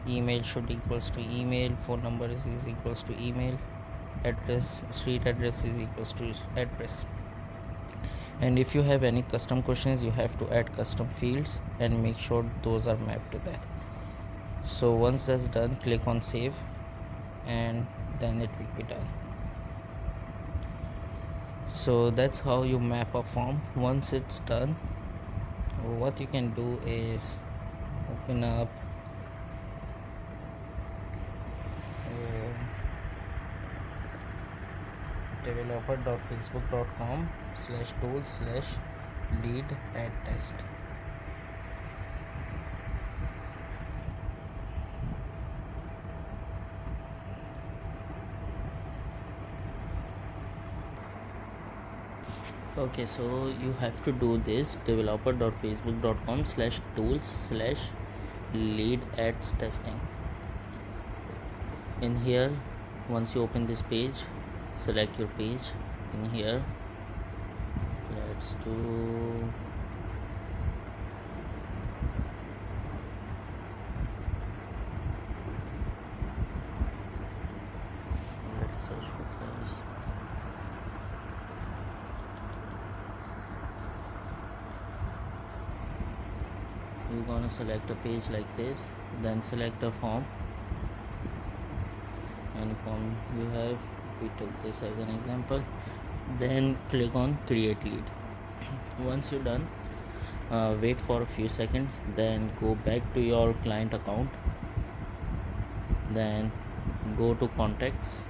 Speaker 5: email should equals to email, phone number is equals to email, address, street address is equals to address. And if you have any custom questions, you have to add custom fields and make sure those are mapped to that. So once that's done, click on save, and then it will be done. So that's how you map a form. Once it's done, what you can do is open up developer.facebook.com/tools/lead@test. Okay, so you have to do this developer.facebook.com/tools/lead@testing. In here, once you open this page, select your page. In here, let's do let's search for cars. You're gonna select a page like this, then select a form. Any form you have, we took this as an example, then click on create lead. Once you're done, wait for a few seconds, then go back to your client account, then go to contacts,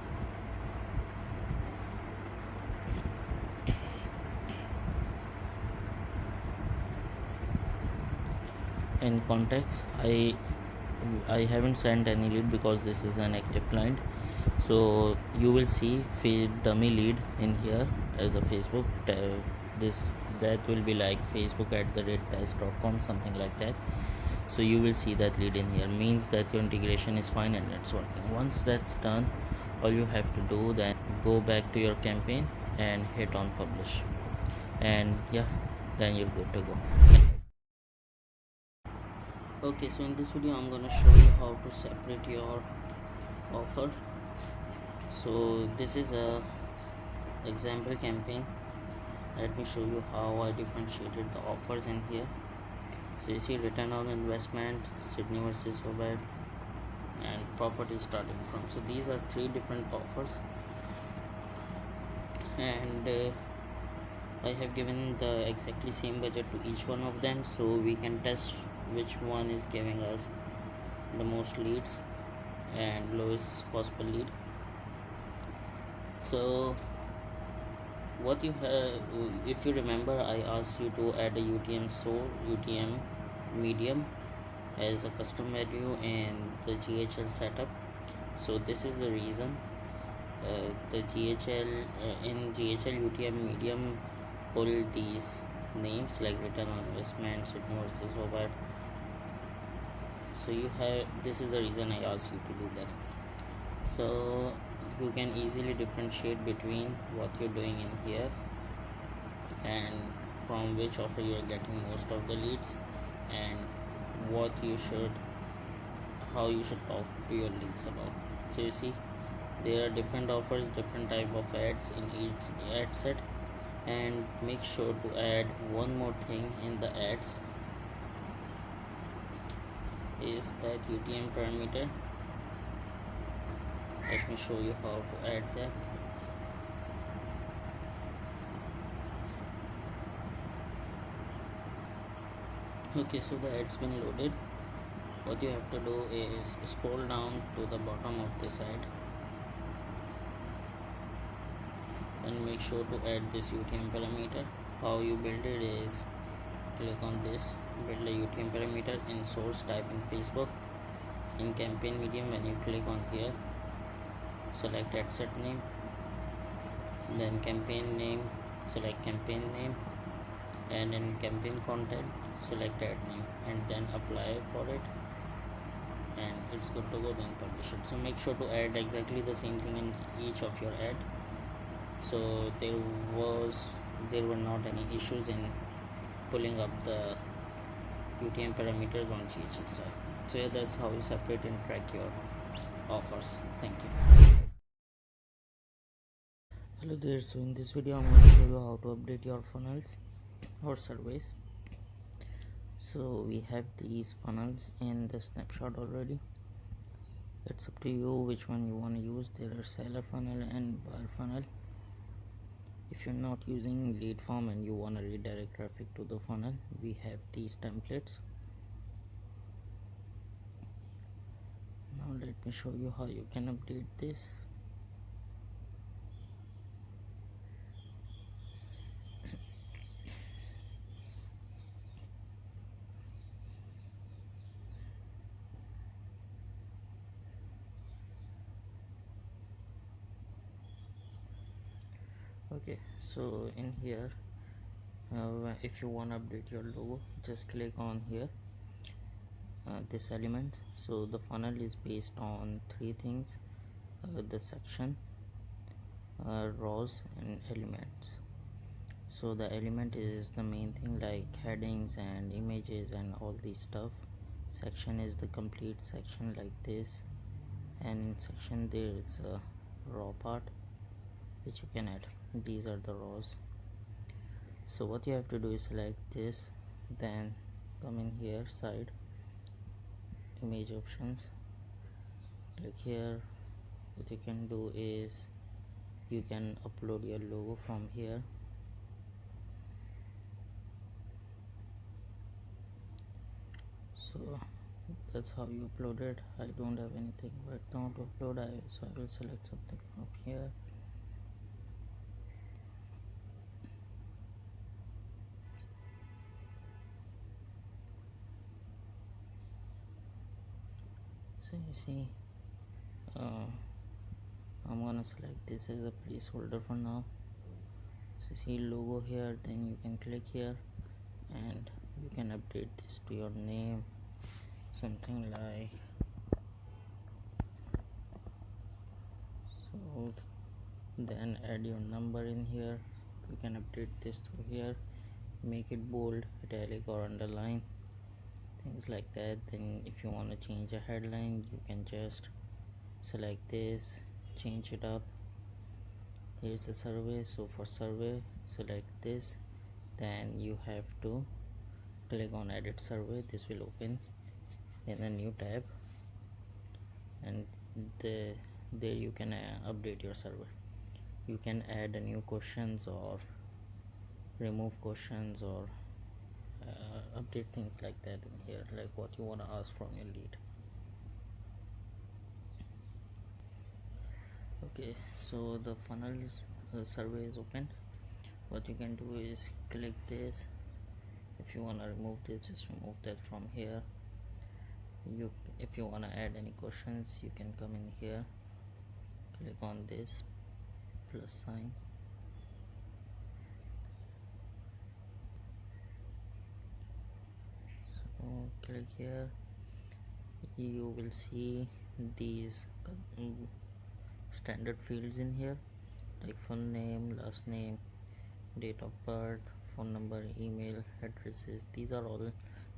Speaker 5: in contacts I haven't sent any lead because this is an active client. So you will see dummy lead in here as a Facebook that will be like facebook@test.com, something like that. So you will see that lead in here, means that your integration is fine and it's working. Once that's done, all you have to do, then go back to your campaign and hit on publish, and yeah, then you're good to go. Okay, so in this video I'm gonna show you how to separate your offer. So this is a example campaign. Let me show you how I differentiated the offers in here. So you see return on investment, Sydney versus Hobart, and property starting from. So these are three different offers, and I have given the exactly same budget to each one of them, so we can test which one is giving us the most leads and lowest cost per lead. So what you have, if you remember, I asked you to add a UTM medium as a custom value in the GHL setup. So this is the reason the GHL in GHL UTM medium pull these names like return on investment, Sydney versus Hobart. So you have, this is the reason I asked you to do that. So you can easily differentiate between what you're doing in here and from which offer you are getting most of the leads, and what you should, how you should talk to your leads about. So you see there are different offers, different type of ads in each ad set, and make sure to add one more thing in the ads, is that UTM parameter. Let me show you how to add that. Okay, so the ad's been loaded. What you have to do is scroll down to the bottom of this ad and make sure to add this UTM parameter. How you build it is click on this build a UTM parameter. In source, type in Facebook. In campaign medium, when you click on here, select ad set name, then campaign name, select campaign name, and in campaign content, select ad name, and then apply for it, and it's good to go. Then publish it. So make sure to add exactly the same thing in each of your ad. So there were not any issues in pulling up the UTM parameters on GHL. So yeah, that's how you separate and track your offers. Thank you. Hello there. So in this video I'm going to show you how to update your funnels or surveys. So we have these funnels in the snapshot already. It's up to you which one you want to use. There are seller funnel and buyer funnel. If you're not using lead form and you want to redirect traffic to the funnel, we have these templates. Now let me show you how you can update this. Okay, so in here, if you want to update your logo, just click on here, this element. So the funnel is based on three things: the section, rows, and elements. So the element is the main thing, like headings and images and all these stuff. Section is the complete section like this, and in section there is a raw part which you can add. These are the rows. So what you have to do is select this, then come in here, side, image options, click here. What you can do is you can upload your logo from here. So that's how you upload it. I don't have anything right now to upload, so I will select something from here. So you see, I'm gonna select this as a placeholder for now. So see logo here, then you can click here and you can update this to your name, something like so. Then add your number in here. You can update this through here, make it bold, italic, or underline, things like that. Then if you want to change a headline, you can just select this, change it up. Here's a survey, so for survey select this, then you have to click on edit survey. This will open in a new tab, and there you can update your survey. You can add a new questions or remove questions or update things like that in here, like what you want to ask from your lead. Okay, so the funnels survey is open. What you can do is click this. If you want to remove this, just remove that from here. If you want to add any questions, you can come in here, click on this plus sign, so click here. You will see these standard fields in here, like full name, last name, date of birth, phone number, email, addresses. These are all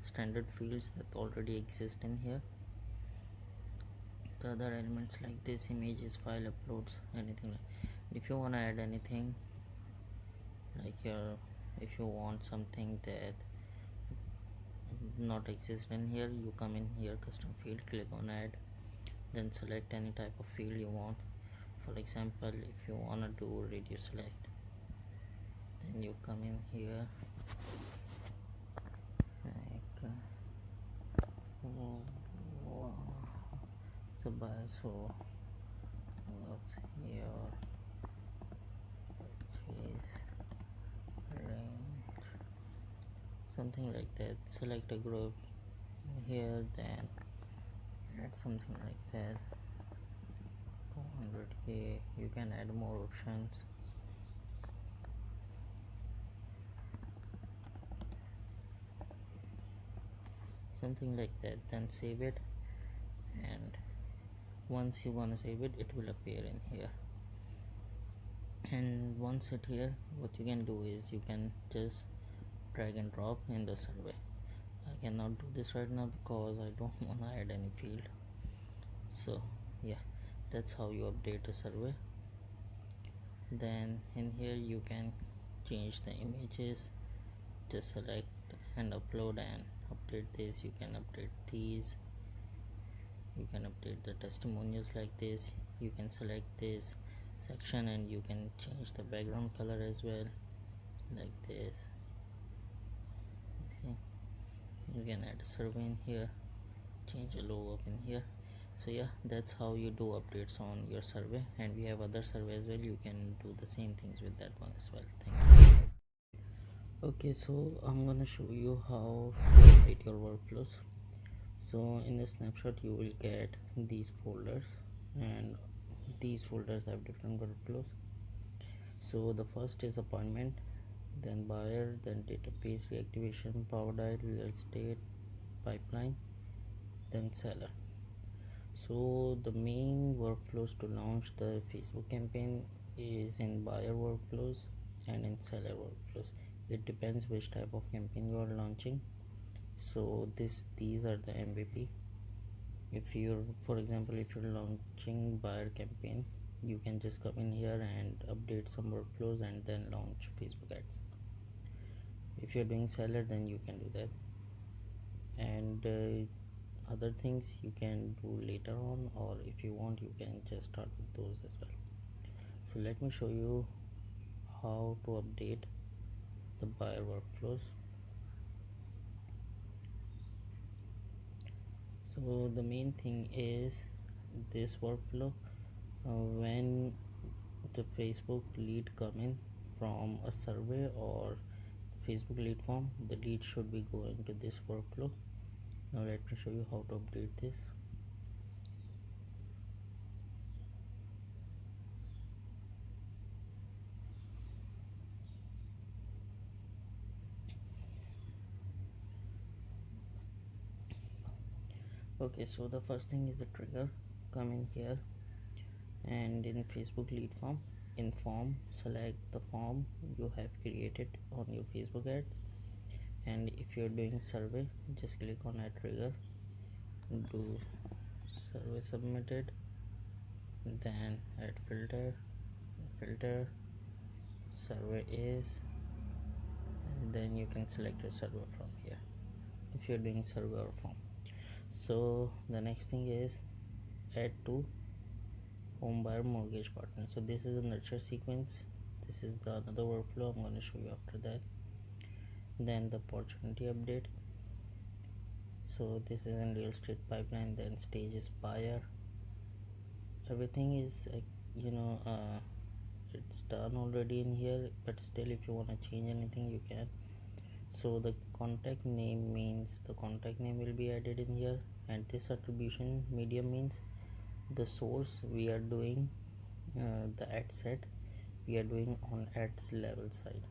Speaker 5: standard fields that already exist in here. The other elements like this, images, file uploads, anything like. If you want to add anything, like if you want something that not exist in here, you come in here, custom field, click on add, then select any type of field you want. For example, if you want to do radio select, then you come in here, like so by so what's your purchase range, something like that. Select a group here, then add something like that, 200k. You can add more options. Something like that, then save it, and once you wanna save it, it will appear in here. And once it here, what you can do is you can just drag and drop in the survey. I cannot do this right now because I don't want to add any field. So yeah, that's how you update a survey. Then in here you can change the images. Just select and upload and update this. You can update these, you can update the testimonials like this. You can select this section and you can change the background color as well, like this. See, you can add a survey in here, change a logo up in here. So yeah, that's how you do updates on your survey, and we have other survey as well. You can do the same things with that one as well. Thank you. Okay, so I'm gonna show you how to update your workflows. So in the snapshot you will get these folders, and these folders have different workflows. So the first is appointment, then buyer, then database, reactivation, power dial, real estate, pipeline, then seller. So the main workflows to launch the Facebook campaign is in buyer workflows and in seller workflows. It depends which type of campaign you are launching. So these are the MVP. If you're, for example, if you're launching buyer campaign, you can just come in here and update some workflows and then launch Facebook ads. If you're doing seller, then you can do that, and other things you can do later on, or if you want you can just start with those as well. So let me show you how to update the buyer workflows. So the main thing is this workflow, when the Facebook lead come in from a survey or Facebook lead form, the lead should be going to this workflow. Now let me show you how to update this. Okay, so the first thing is the trigger. Come in here and in Facebook lead form, in form, select the form you have created on your Facebook ads, and if you're doing survey, just click on add trigger, do survey submitted, then add filter, survey is, and then you can select your server from here if you're doing survey or form. So the next thing is add to home buyer mortgage partner. So this is a nurture sequence. This is the another workflow I'm going to show you after that. Then the opportunity update. So this is in real estate pipeline. Then stage is buyer. Everything is it's done already in here, but still if you want to change anything you can. So the contact name means the contact name will be added in here, and this attribution medium means the source we are doing, the ad set we are doing on ads level side.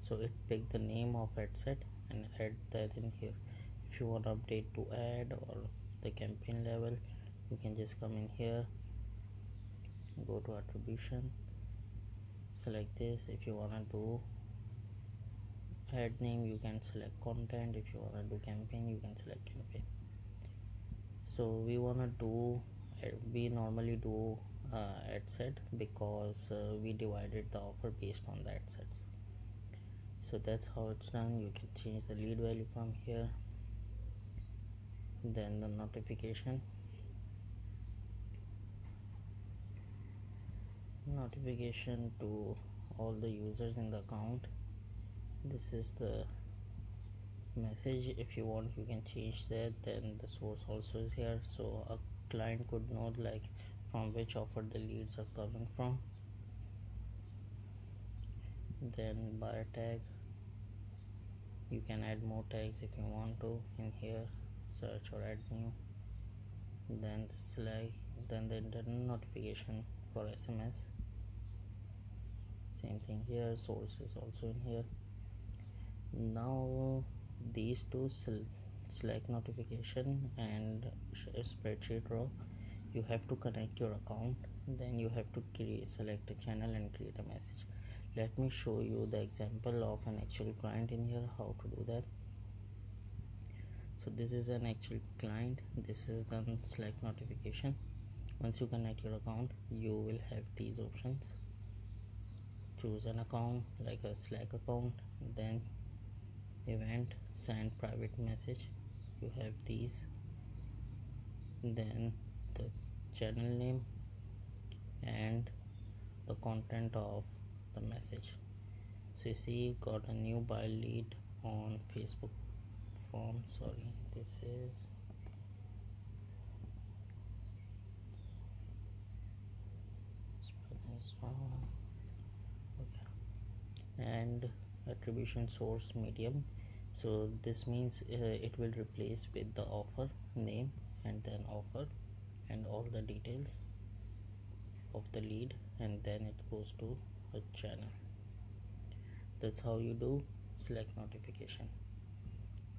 Speaker 5: So it pick the name of ad set and add that in here. If you want to update to ad or the campaign level, you can just come in here, go to attribution, select this. If you want to do ad name, you can select content. If you want to do campaign, you can select campaign. So we normally do ad set because we divided the offer based on the ad sets. So that's how it's done. You can change the lead value from here. Then the notification to all the users in the account. This is the message. If you want you can change that. Then the source also is here, so a client could know like from which offer the leads are coming from. Then buyer tag, You can add more tags if you want to in here, search or add new. Then select, then the internal notification for SMS. Same thing here, source is also in here. Now these two, Slack notification and spreadsheet row, you have to connect your account. Then you have to select a channel and create a message. Let me show you the example of an actual client in here, how to do that. So this is an actual client, this is the Slack notification. Once you connect your account, you will have these options. Choose an account like a Slack account, then event, send private message, you have these, then the channel name and the content of the message. So you see, got a new buy lead on Facebook form. Sorry, this is okay. And attribution source medium, so this means it will replace with the offer name and then offer and all the details of the lead, and then it goes to a channel. That's how you do Slack notification.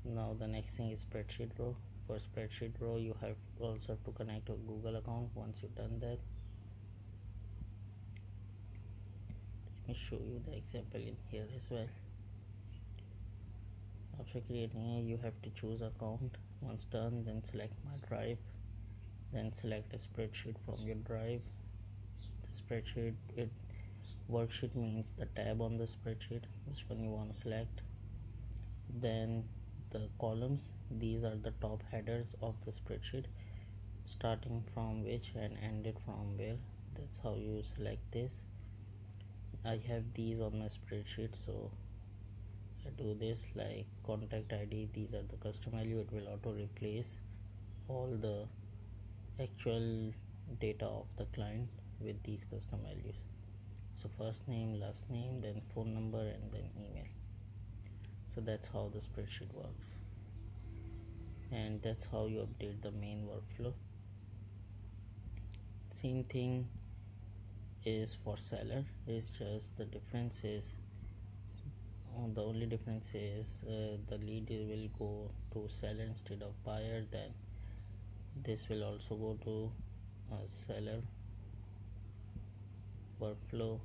Speaker 5: Now the next thing is spreadsheet row. For spreadsheet row, you also have to connect a Google account. Once you've done that, let me show you the example in here as well. After creating it, you have to choose account. Once done, then select my drive, then select a spreadsheet from your drive. The spreadsheet, worksheet means the tab on the spreadsheet, which one you want to select. Then the columns, these are the top headers of the spreadsheet, starting from which and ended from where. That's how you select this. I have these on my spreadsheet, so I do this like contact ID, these are the custom value. It will auto replace all the actual data of the client with these custom values. So first name, last name, then phone number, and then email. So that's how the spreadsheet works, and that's how you update the main workflow. Same thing is for seller, it's just the difference is the only difference is the lead will go to seller instead of buyer. Then this will also go to seller workflow.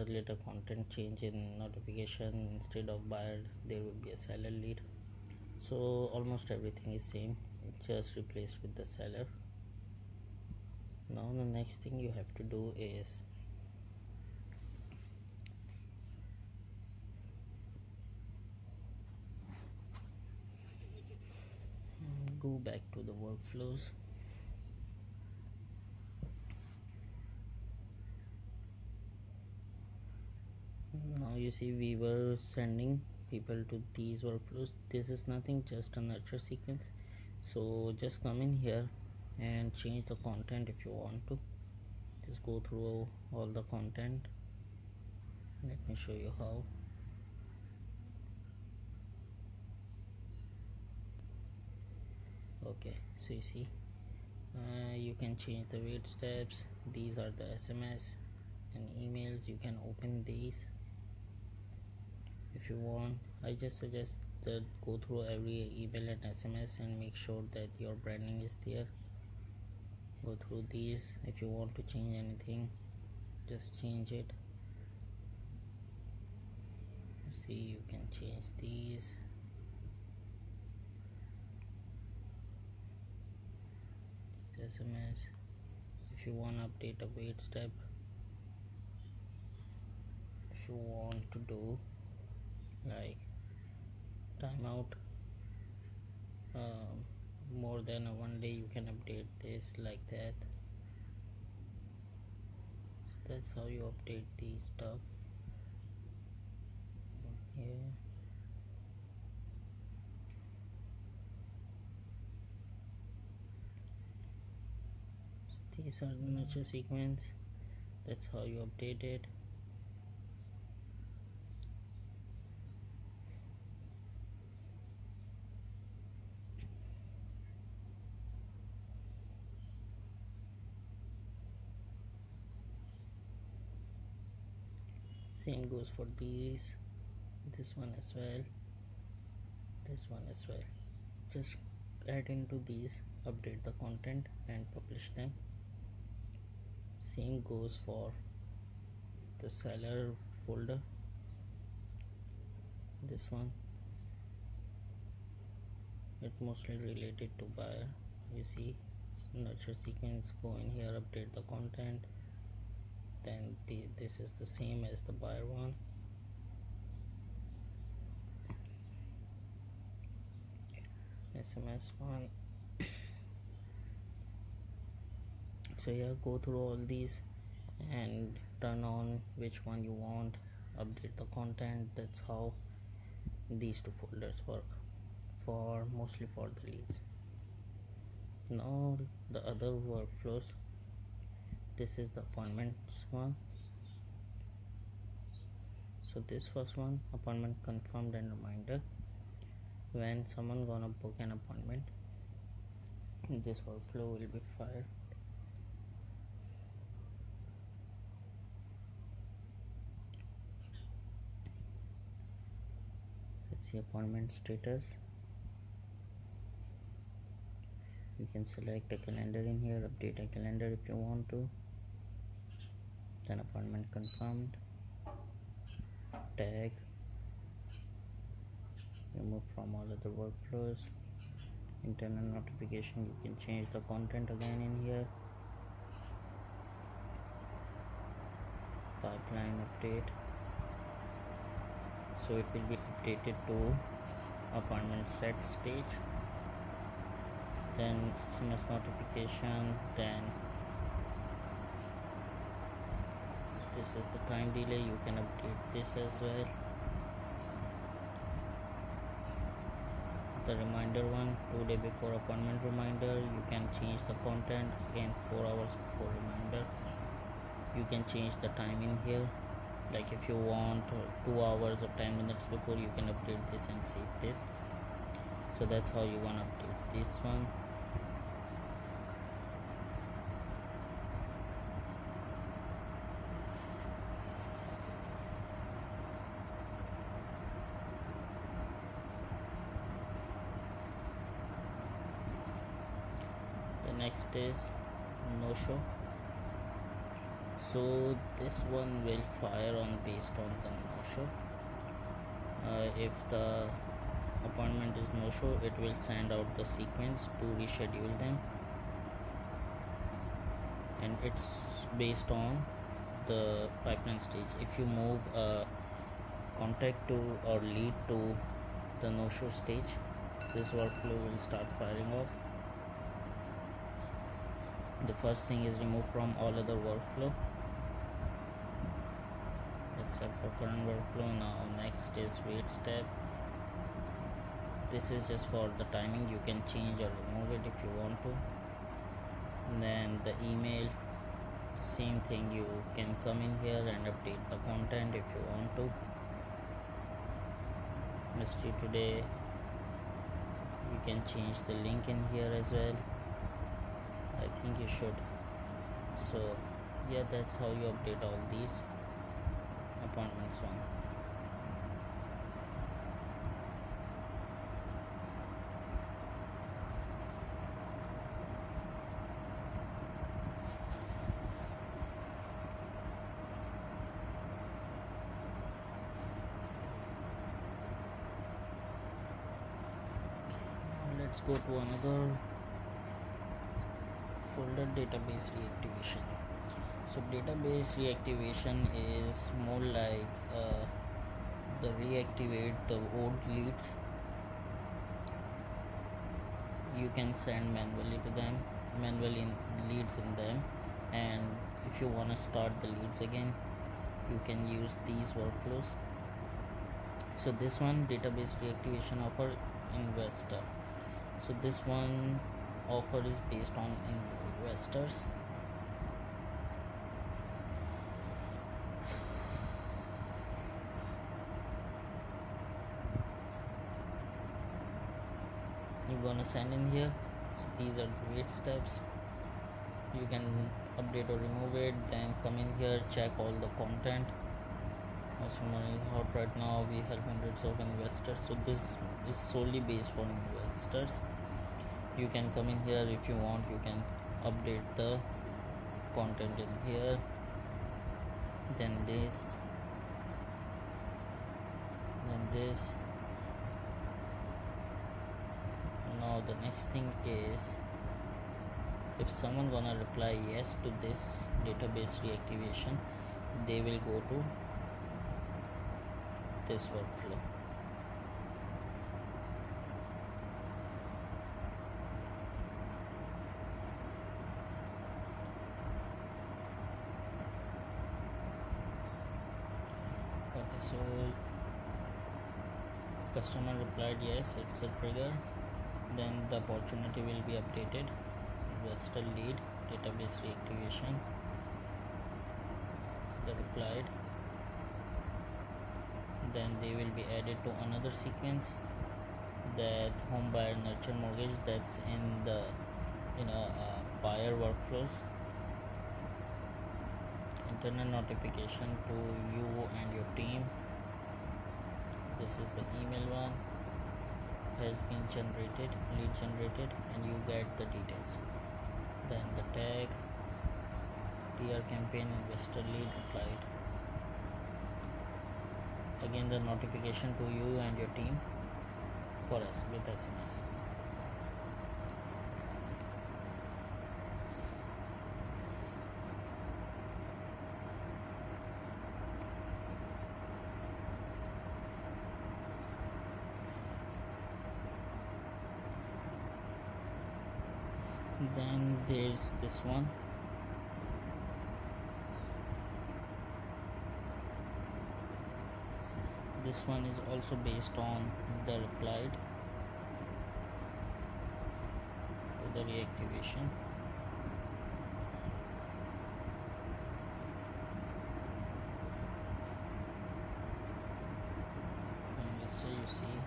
Speaker 5: Later content change in notification, instead of buyer there will be a seller lead. So almost everything is same, just replaced with the seller. Now the next thing you have to do is go back to the workflows. Now you see we were sending people to these workflows. This is nothing, just a nurture sequence. So just come in here and change the content if you want to. Just go through all the content. Let me show you how. Okay, so you see you can change the wait steps. These are the SMS and emails. You can open these if you want. I just suggest that go through every email and SMS and make sure that your branding is there. Go through these. If you want to change anything, just change it. See, you can change these. SMS. If you want to update a wait step, if you want to do like timeout more than a 1 day, you can update this like that. That's how you update these stuff here. So these are the nurture sequence. That's how you update it. Same goes for these, this one as well, this one as well. Just add into these, update the content and publish them. Same goes for the seller folder, this one. It mostly related to buyer. You see, nurture sequence, go in here, update the content. Then this is the same as the buyer one. SMS one. So yeah, go through all these and turn on which one you want, update the content. That's how these two folders work, for mostly for the leads. Now the other workflows, this is the appointments one. So this first one, appointment confirmed and reminder. When someone gonna book an appointment, this workflow will be fired. So see appointment status. You can select a calendar in here, update a calendar if you want to. Then appointment confirmed, tag, remove from all other workflows. Internal notification, you can change the content again in here. Pipeline update, so it will be updated to appointment set stage. Then SMS notification, then this is the time delay, you can update this as well. The reminder one, 2 days before appointment reminder, you can change the content again, 4 hours before reminder. You can change the time in here, like if you want 2 hours or 10 minutes before, you can update this and save this. So that's how you want to update this one. The next is no show. So this one will fire on based on the no show. If the appointment is no show, it will send out the sequence to reschedule them, and it's based on the pipeline stage. If you move a contact to or lead to the no show stage, this workflow will start firing off. The first thing is remove from all other workflow except for current workflow. Now next is wait step. This is just for the timing, you can change or remove it if you want to. And then the email, the same thing, you can come in here and update the content if you want to. Mystery today, you can change the link in here as well. I think you should. So yeah, that's how you update all these appointments one. Now let's go to another folder, database reactivation. So database reactivation is more like the reactivate the old leads. You can send manually to them, manually leads in them, and if you want to start the leads again, you can use these workflows. So this one, database reactivation offer investor. So this one offer is based on investors. You're gonna send in here. So these are the wait steps. You can update or remove it, then come in here, check all the content, Most money is hot right now. We help hundreds of investors. So this is solely based for investors. You can come in here if you want. You can update the content in here. Then this. Then this. Now the next thing is, if someone gonna reply yes to this database reactivation, they will go to this workflow. Okay, so customer replied yes, it's a trigger. Then the opportunity will be updated. Investor lead, database reactivation. They replied. Then they will be added to another sequence, that home buyer nurture mortgage, that's in the buyer workflows. Internal notification to you and your team. This is the email one, has been generated, lead generated, and you get the details. Then the tag, TR campaign, investor lead replied. Again the notification to you and your team for us with SMS. Then there's this one. This one is also based on the replied to the reactivation. And let's say you see.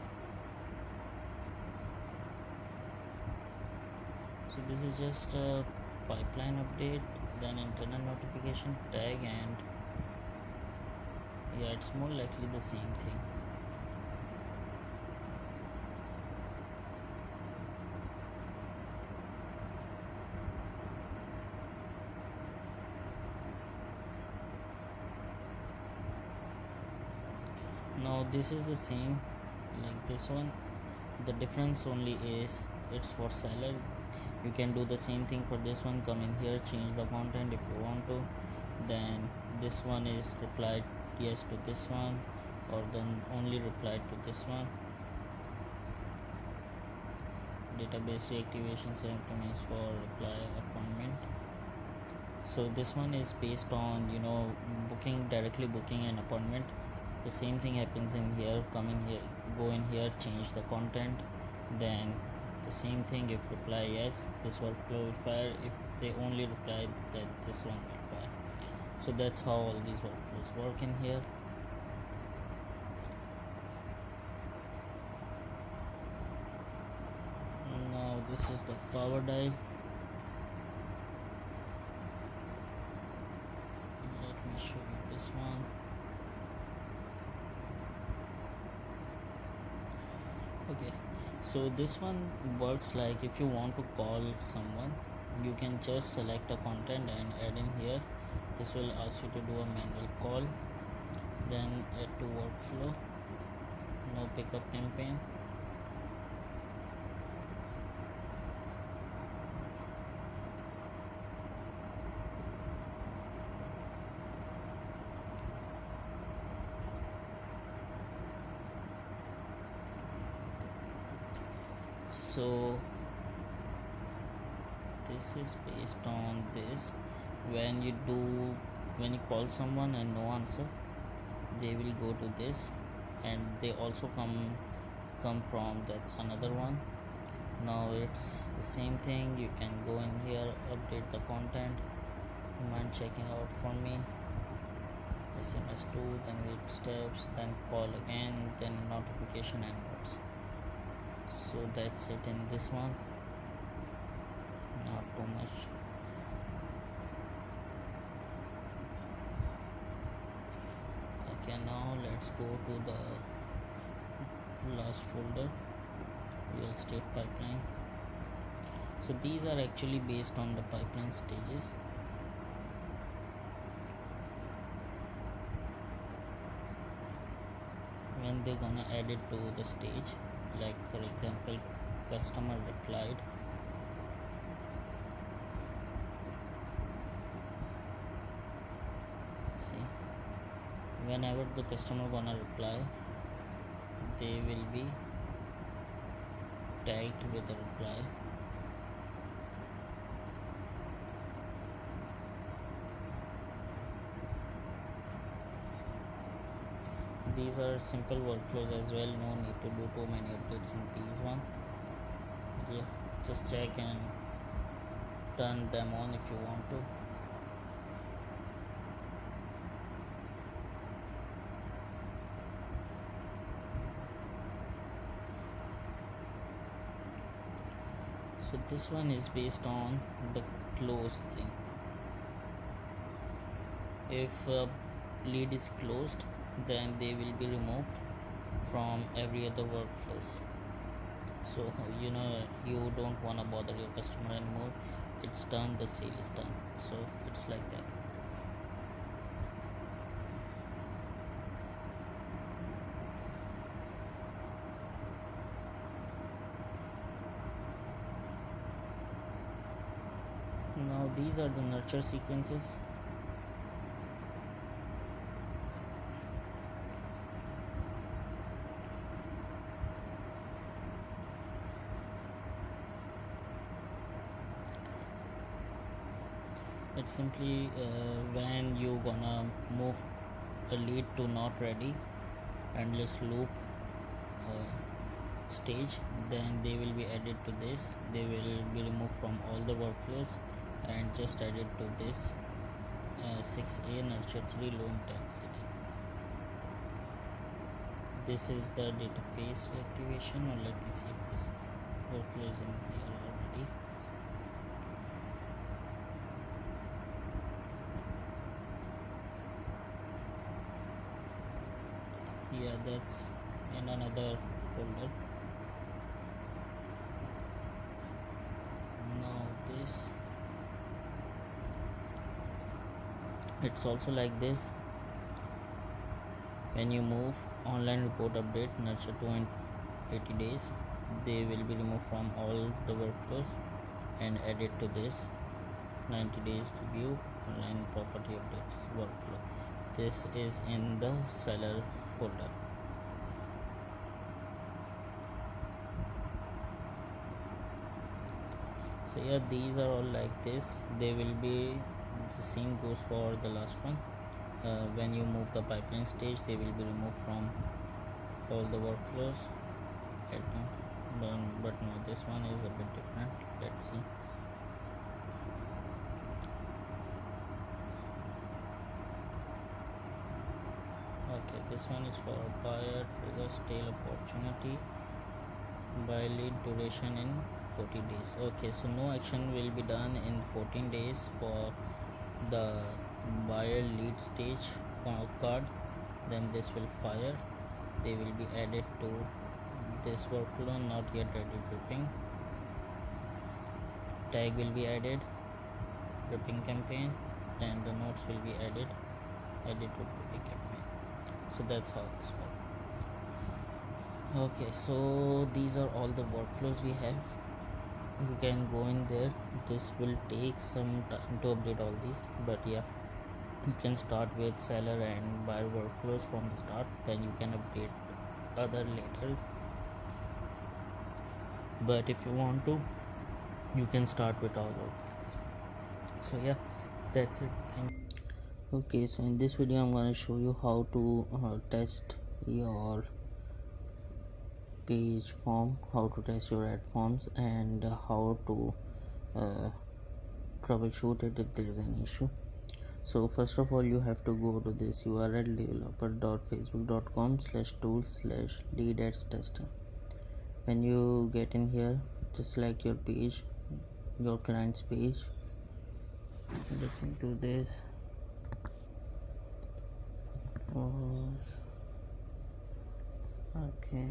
Speaker 5: So this is just a pipeline update, then internal notification, tag, and yeah, it's more likely the same thing. Now this is the same like this one. The difference only is it's for seller. You can do the same thing for this one. Come in here, change the content if you want to. Then this one is replied yes to this one, or then only replied to this one. Database reactivation symptoms for reply appointment. So this one is based on directly booking an appointment. The same thing happens in here. Come in here, go in here, change the content. Then the same thing, if reply yes, this workflow will fire. If they only reply, that this one will fire. So that's how all these workflows work in here. Now this is the power dial. Let me show you this one. Okay, so this one works like, if you want to call someone, you can just select a content and add in here. This will ask you to do a manual call. Then add to workflow, no pickup campaign. So this is based on this. When you call someone and no answer, they will go to this, and they also come from that another one. Now it's the same thing. You can go in here, update the content. You mind checking out for me? SMS 2, then wait steps, then call again, then notification and notes. So that's it in this one. Not too much. Okay, now let's go to the last folder, real estate pipeline. So these are actually based on the pipeline stages. When they're gonna add it to the stage, like for example, customer replied. See, whenever the customer gonna reply, they will be tagged with the reply. These are simple workflows as well, no need to do too many updates in these one. Yeah, just check and turn them on if you want to. So this one is based on the close thing. If a lead is closed, then they will be removed from every other workflows. So you don't want to bother your customer anymore. It's done, the sale is done. So it's like that. Now these are the nurture sequences. It's simply when you gonna move a lead to not ready, endless loop stage, then they will be added to this. They will be removed from all the workflows and just added to this 6A nurture 3 low intensity. This is the database reactivation, or let me see if this is workflow is in here already. Yeah, that's in another folder. Now this, it's also like this. When you move online report update nurture 2 in 80 days, they will be removed from all the workflows and added to this 90 days review online property updates workflow. This is in the seller folder. So yeah, these are all like this. They will be the same goes for the last one. When you move the pipeline stage, they will be removed from all the workflows. But no, this one is a bit different. Let's see. Okay, this one is for buyer triggers tail opportunity by lead duration in 40 days. Okay, so no action will be done in 14 days for the buyer lead stage card. Then this will fire. They will be added to this workflow, not yet ready dripping. Tag will be added, dripping campaign, and the notes will be added to dripping campaign. So that's how this works. Okay, so these are all the workflows we have. You can go in there. This will take some time to update all these, but yeah, you can start with seller and buyer workflows from the start, then you can update other later. But if you want to, you can start with all of these. So yeah, that's it. Thank you. Okay, so in this video I'm going to show you how to test your page form, how to test your ad forms, and how to troubleshoot it if there is an issue. So first of all, you have to go to this URL developer.facebook.com/tools/lead-ads-tester. When you get in here, just select your page, your client's page. Let me do this. Okay.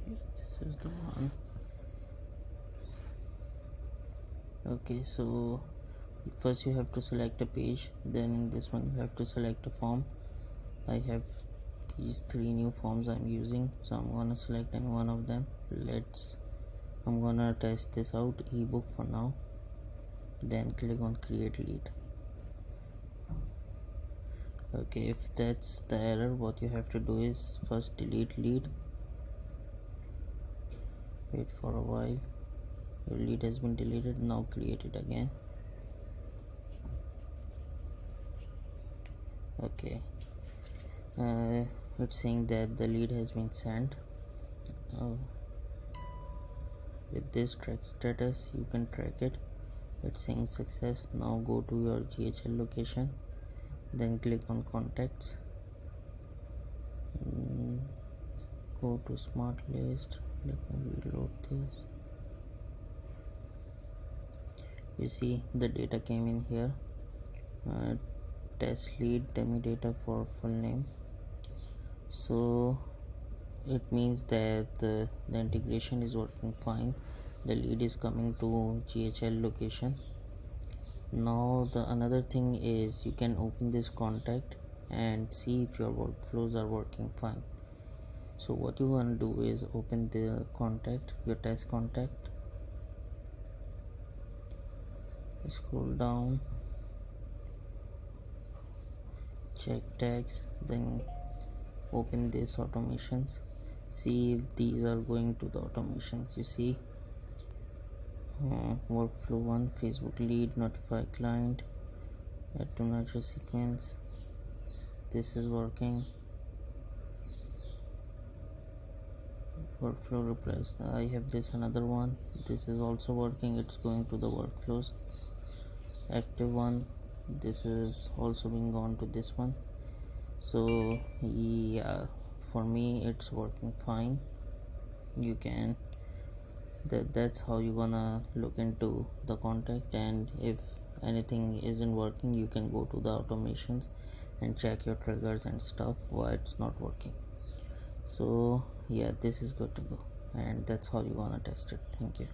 Speaker 5: This is the one. Okay, so first you have to select a page, then in this one you have to select a form. I have these 3 new forms I'm using, so I'm gonna select any one of them. I'm gonna test this out, ebook for now, then click on create lead. Okay, if that's the error, what you have to do is first delete lead, wait for a while. Your lead has been deleted, now create it again. Okay, it's saying that the lead has been sent. With this track status you can track it. It's saying success. Now go to your GHL location, then click on contacts, go to smart list. Let me reload this. You see the data came in here. Test lead dummy data for full name. So it means that the integration is working fine. The lead is coming to GHL location. Now the another thing is you can open this contact and see if your workflows are working fine. So what you want to do is open the contact, your test contact, scroll down, check tags, then open this automations, see if these are going to the automations. You see workflow 1, Facebook lead, notify client, add to nurture sequence. This is working. Workflow replies. I have this another one. This is also working. It's going to the workflows. Active one. This is also being gone to this one. So yeah, for me it's working fine. You can that's how you're gonna look into the contact, and if anything isn't working you can go to the automations and check your triggers and stuff why it's not working. So yeah, this is good to go, and that's how you're gonna test it. Thank you.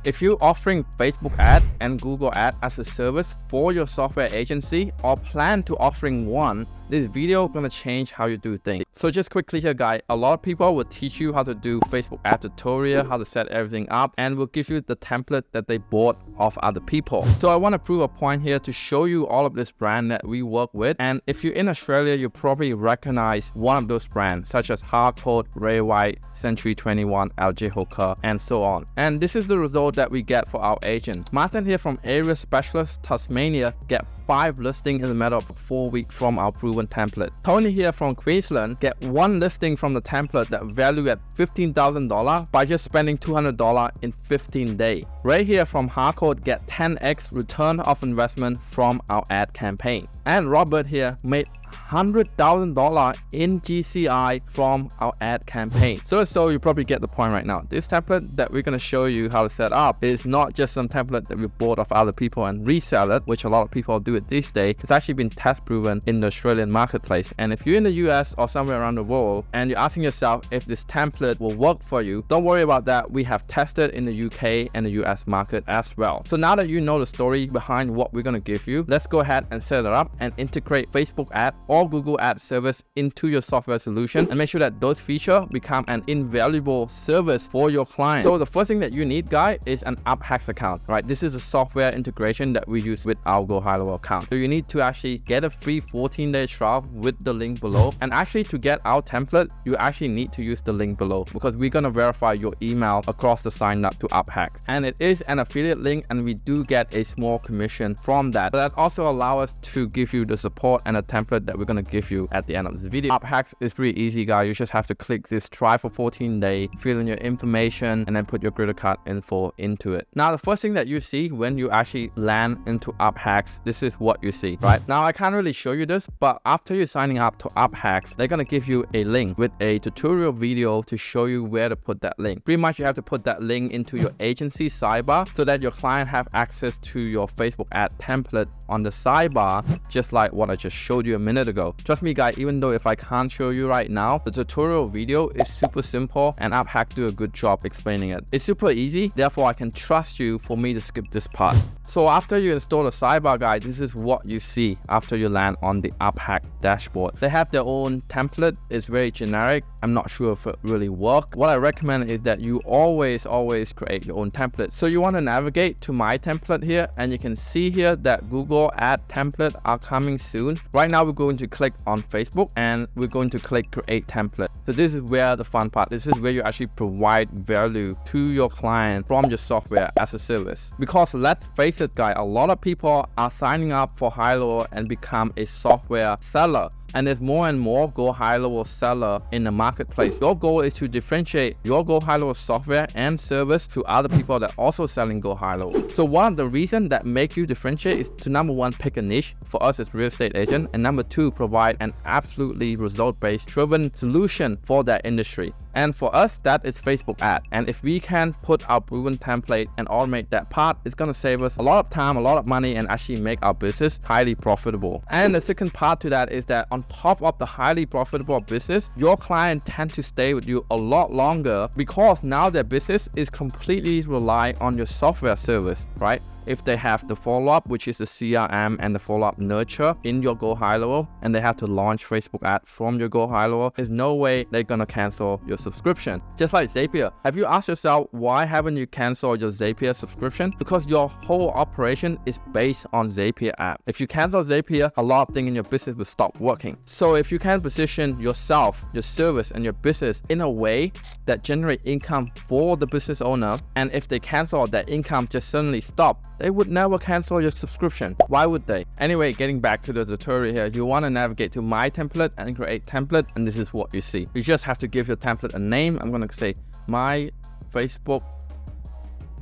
Speaker 1: If you're offering Facebook ad and Google ad as a service for your software agency or plan to offering one, this video is going to change how you do things. So just quickly here guys, a lot of people will teach you how to do Facebook ad tutorial, how to set everything up, and will give you the template that they bought off other people. So I want to prove a point here to show you all of this brand that we work with. And if you're in Australia, you probably recognize one of those brands such as Hardcode, Ray White, Century 21, LJ Hooker, and so on. And this is the result that we get for our agent. Martin here from Area Specialist Tasmania get 5 listings in the matter of 4 weeks from our proven template. Tony here from Queensland get 1 listing from the template that value at $15,000 by just spending $200 in 15 days. Ray here from Hardcode get 10x return of investment from our ad campaign. And Robert here made $100,000 in GCI from our ad campaign. So you probably get the point right now. This template that we're going to show you how to set up is not just some template that we bought off other people and resell it, which a lot of people do it these days. It's actually been test proven in the Australian marketplace. And if you're in the US or somewhere around the world and you're asking yourself if this template will work for you, don't worry about that. We have tested in the UK and the US market as well. So now that you know the story behind what we're going to give you, let's go ahead and set it up and integrate Facebook ad or Google ad service into your software solution and make sure that those features become an invaluable service for your client. So the first thing that you need, guys, is an UpHacks account, right? This is a software integration that we use with our GoHighLevel account. So you need to actually get a free 14-day trial with the link below. And actually to get our template, you actually need to use the link below because we're going to verify your email across the sign up to UpHacks. And it is an affiliate link and we do get a small commission from that. But that also allows us to give you the support and a template that we're going to give you at the end of this video. App hacks is pretty easy, guys. You just have to click this try for 14 days, fill in your information, and then put your credit card info into it. Now, the first thing that you see when you actually land into App Hacks, this is what you see, right? Now, I can't really show you this, but after you're signing up to App Hacks, they're going to give you a link with a tutorial video to show you where to put that link. Pretty much you have to put that link into your agency sidebar so that your client have access to your Facebook ad template on the sidebar, just like what I just showed you a minute ago. Trust me, guys, even though if I can't show you right now, the tutorial video is super simple and App Hack do a good job explaining it. It's super easy, therefore I can trust you for me to skip this part. So after you install the sidebar, guys, this is what you see after you land on the App Hack dashboard. They have their own template. It's very generic. I'm not sure if it really works. What I recommend is that you always create your own template. So you want to navigate to my template here, and you can see here that Google ad template are coming soon. Right now we're going to click on Facebook and we're going to click create template. So this is where the fun part. This is where you actually provide value to your client from your software as a service. Because let's face it, guys, a lot of people are signing up for HighLevel and become a software seller. And there's more and more GoHighLevel seller in the marketplace. Your goal is to differentiate your GoHighLevel software and service to other people that are also selling GoHighLevel. So one of the reasons that make you differentiate is to number one, pick a niche. For us, it's real estate agent. And number two, provide an absolutely result-based driven solution for that industry. And for us, that is Facebook ad. And if we can put our proven template and automate that part, it's going to save us a lot of time, a lot of money, and actually make our business highly profitable. And the second part to that is that on top of the highly profitable business, your client tend to stay with you a lot longer because now their business is completely rely on your software service, right? If they have the follow-up, which is the CRM and the follow-up nurture in your GoHighLevel, and they have to launch Facebook ad from your GoHighLevel, there's no way they're gonna cancel your subscription. Just like Zapier. Have you asked yourself, why haven't you canceled your Zapier subscription? Because your whole operation is based on Zapier app. If you cancel Zapier, a lot of things in your business will stop working. So if you can position yourself, your service, and your business in a way that generate income for the business owner, and if they cancel, that income just suddenly stop, they would never cancel your subscription. Why would they? Anyway, getting back to the tutorial here, you want to navigate to my template and create template, and this is what you see. You just have to give your template a name. I'm going to say my Facebook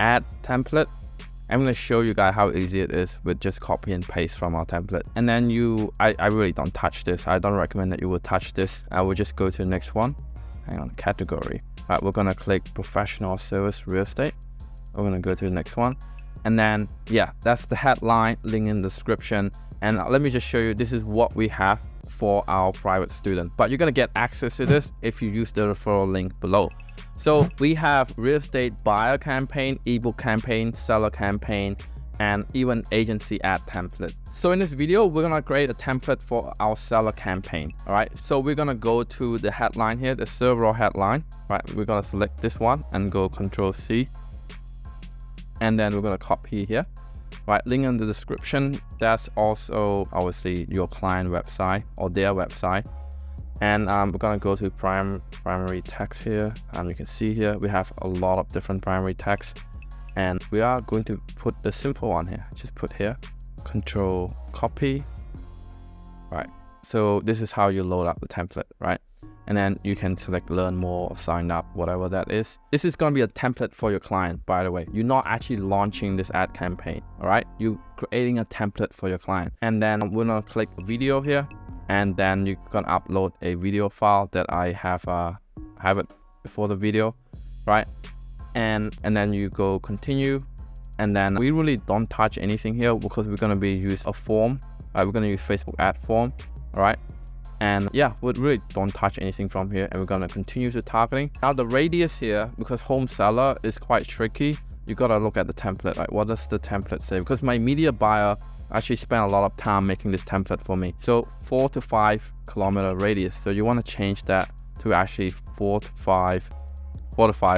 Speaker 1: ad template. I'm going to show you guys how easy it is with just copy and paste from our template. And then I really don't touch this. I don't recommend that you will touch this. I will just go to the next one. Hang on, category. All right, we're going to click professional service real estate. We're going to go to the next one. And then, yeah, that's the headline, link in the description. And let me just show you, this is what we have for our private student. But you're going to get access to this if you use the referral link below. So we have real estate buyer campaign, ebook campaign, seller campaign, and even agency ad template. So in this video, we're going to create a template for our seller campaign. All right. So we're going to go to the headline here, the server headline. Right. We're going to select this one and go Control-C. And then we're going to copy here, right? Link in the description. That's also obviously your client website or their website. And we're going to go to primary text here. And you can see here, we have a lot of different primary text. And we are going to put the simple one here. Just put here, Control copy, right? So this is how you load up the template, right? And then you can select learn more, sign up, whatever that is. This is going to be a template for your client, by the way. You're not actually launching this ad campaign, all right? You're creating a template for your client. And then we're going to click video here. And then you can upload a video file that I have it before the video, right? And then you go continue. And then we really don't touch anything here because we're going to be use a form. We're going to use Facebook ad form, all right? And yeah, we really don't touch anything from here, and we're going to continue to targeting. Now the radius here, because home seller is quite tricky, you got to look at the template. Like, what does the template say? Because my media buyer actually spent a lot of time making this template for me. So 4 to 5 kilometer radius. So you want to change that to actually 4 to 5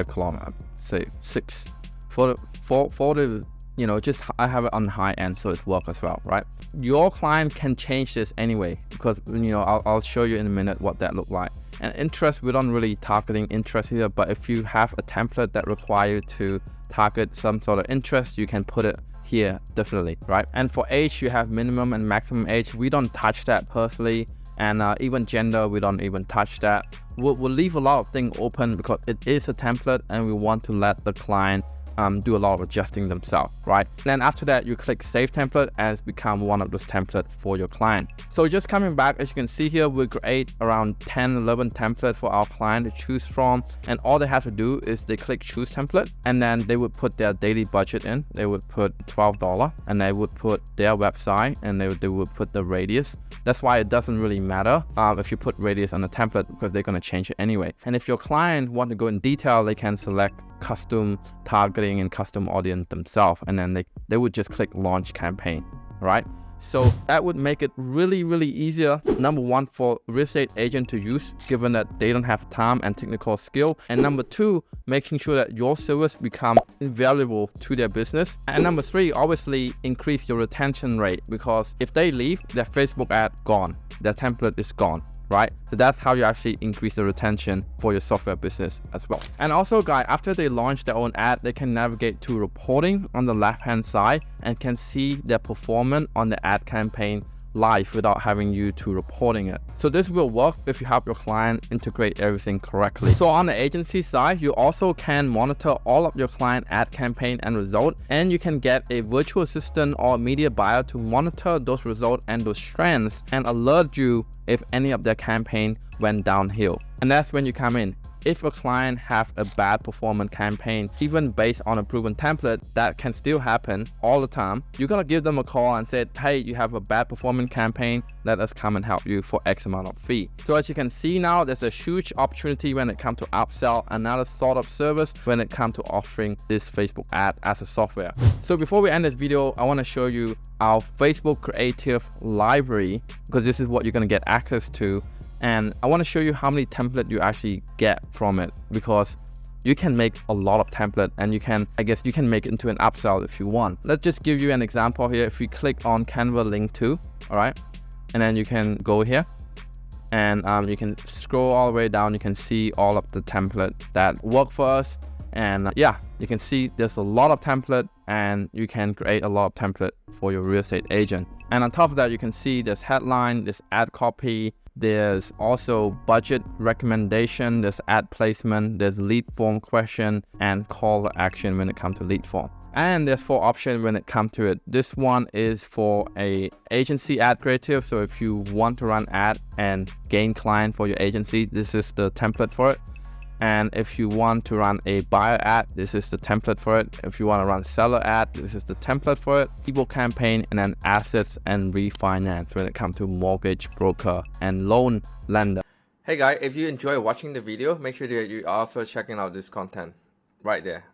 Speaker 1: kilometer, say 6. 4 to, you know, just I have it on the high end, so it works as well, right? Your client can change this anyway, because, you know, I'll show you in a minute what that look like. And interest, we don't really targeting interest here, but if you have a template that require you to target some sort of interest, you can put it here, definitely, right? And for age, you have minimum and maximum age. We don't touch that personally. And even gender, we don't even touch that. We'll leave a lot of things open because it is a template and we want to let the client do a lot of adjusting themselves, right? Then after that, you click Save Template and it's become one of those templates for your client. So just coming back, as you can see here, we create around 10, 11 templates for our client to choose from. And all they have to do is they click Choose Template, and then they would put their daily budget in. They would put $12 and they would put their website and they would put the radius. That's why it doesn't really matter if you put radius on the template, because they're going to change it anyway. And if your client want to go in detail, they can select custom targeting and custom audience themselves, and then they would just click Launch Campaign, right? So that would make it really, really easier. Number one, for real estate agent to use, given that they don't have time and technical skill. And number two, making sure that your service become invaluable to their business. And number three, obviously increase your retention rate, because if they leave, their Facebook ad gone, their template is gone, right? So that's how you actually increase the retention for your software business as well. And also, guys, after they launch their own ad, they can navigate to reporting on the left-hand side and can see their performance on the ad campaign live without having you to reporting it. So this will work if you help your client integrate everything correctly. So on the agency side, you also can monitor all of your client ad campaign and result, and you can get a virtual assistant or media buyer to monitor those results and those trends and alert you if any of their campaign went downhill. And that's when you come in. If a client have a bad performance campaign, even based on a proven template, that can still happen all the time. You're gonna give them a call and say, hey, you have a bad performance campaign, let us come and help you for X amount of fee. So as you can see now, there's a huge opportunity when it comes to upsell another sort of service when it comes to offering this Facebook ad as a software. So before we end this video, I wanna show you our Facebook Creative Library, because this is what you're gonna get access to. And I want to show you how many templates you actually get from it, because you can make a lot of templates, and you can make it into an upsell if you want. Let's just give you an example here. If you click on Canva link 2, all right, and then you can go here and you can scroll all the way down. You can see all of the templates that work for us. And yeah, you can see there's a lot of templates, and you can create a lot of templates for your real estate agent. And on top of that, you can see there's headline, there's ad copy, there's also budget recommendation, there's ad placement, there's lead form question, and call to action when it comes to lead form. And there's 4 options when it comes to it. This one is for a agency ad creative. So if you want to run ad and gain client for your agency, this is the template for it. And if you want to run a buyer ad, this is the template for it. If you want to run seller ad, this is the template for it. Ebook campaign, and then assets and refinance when it comes to mortgage broker and loan lender. Hey guys, if you enjoy watching the video, make sure that you also checking out this content right there.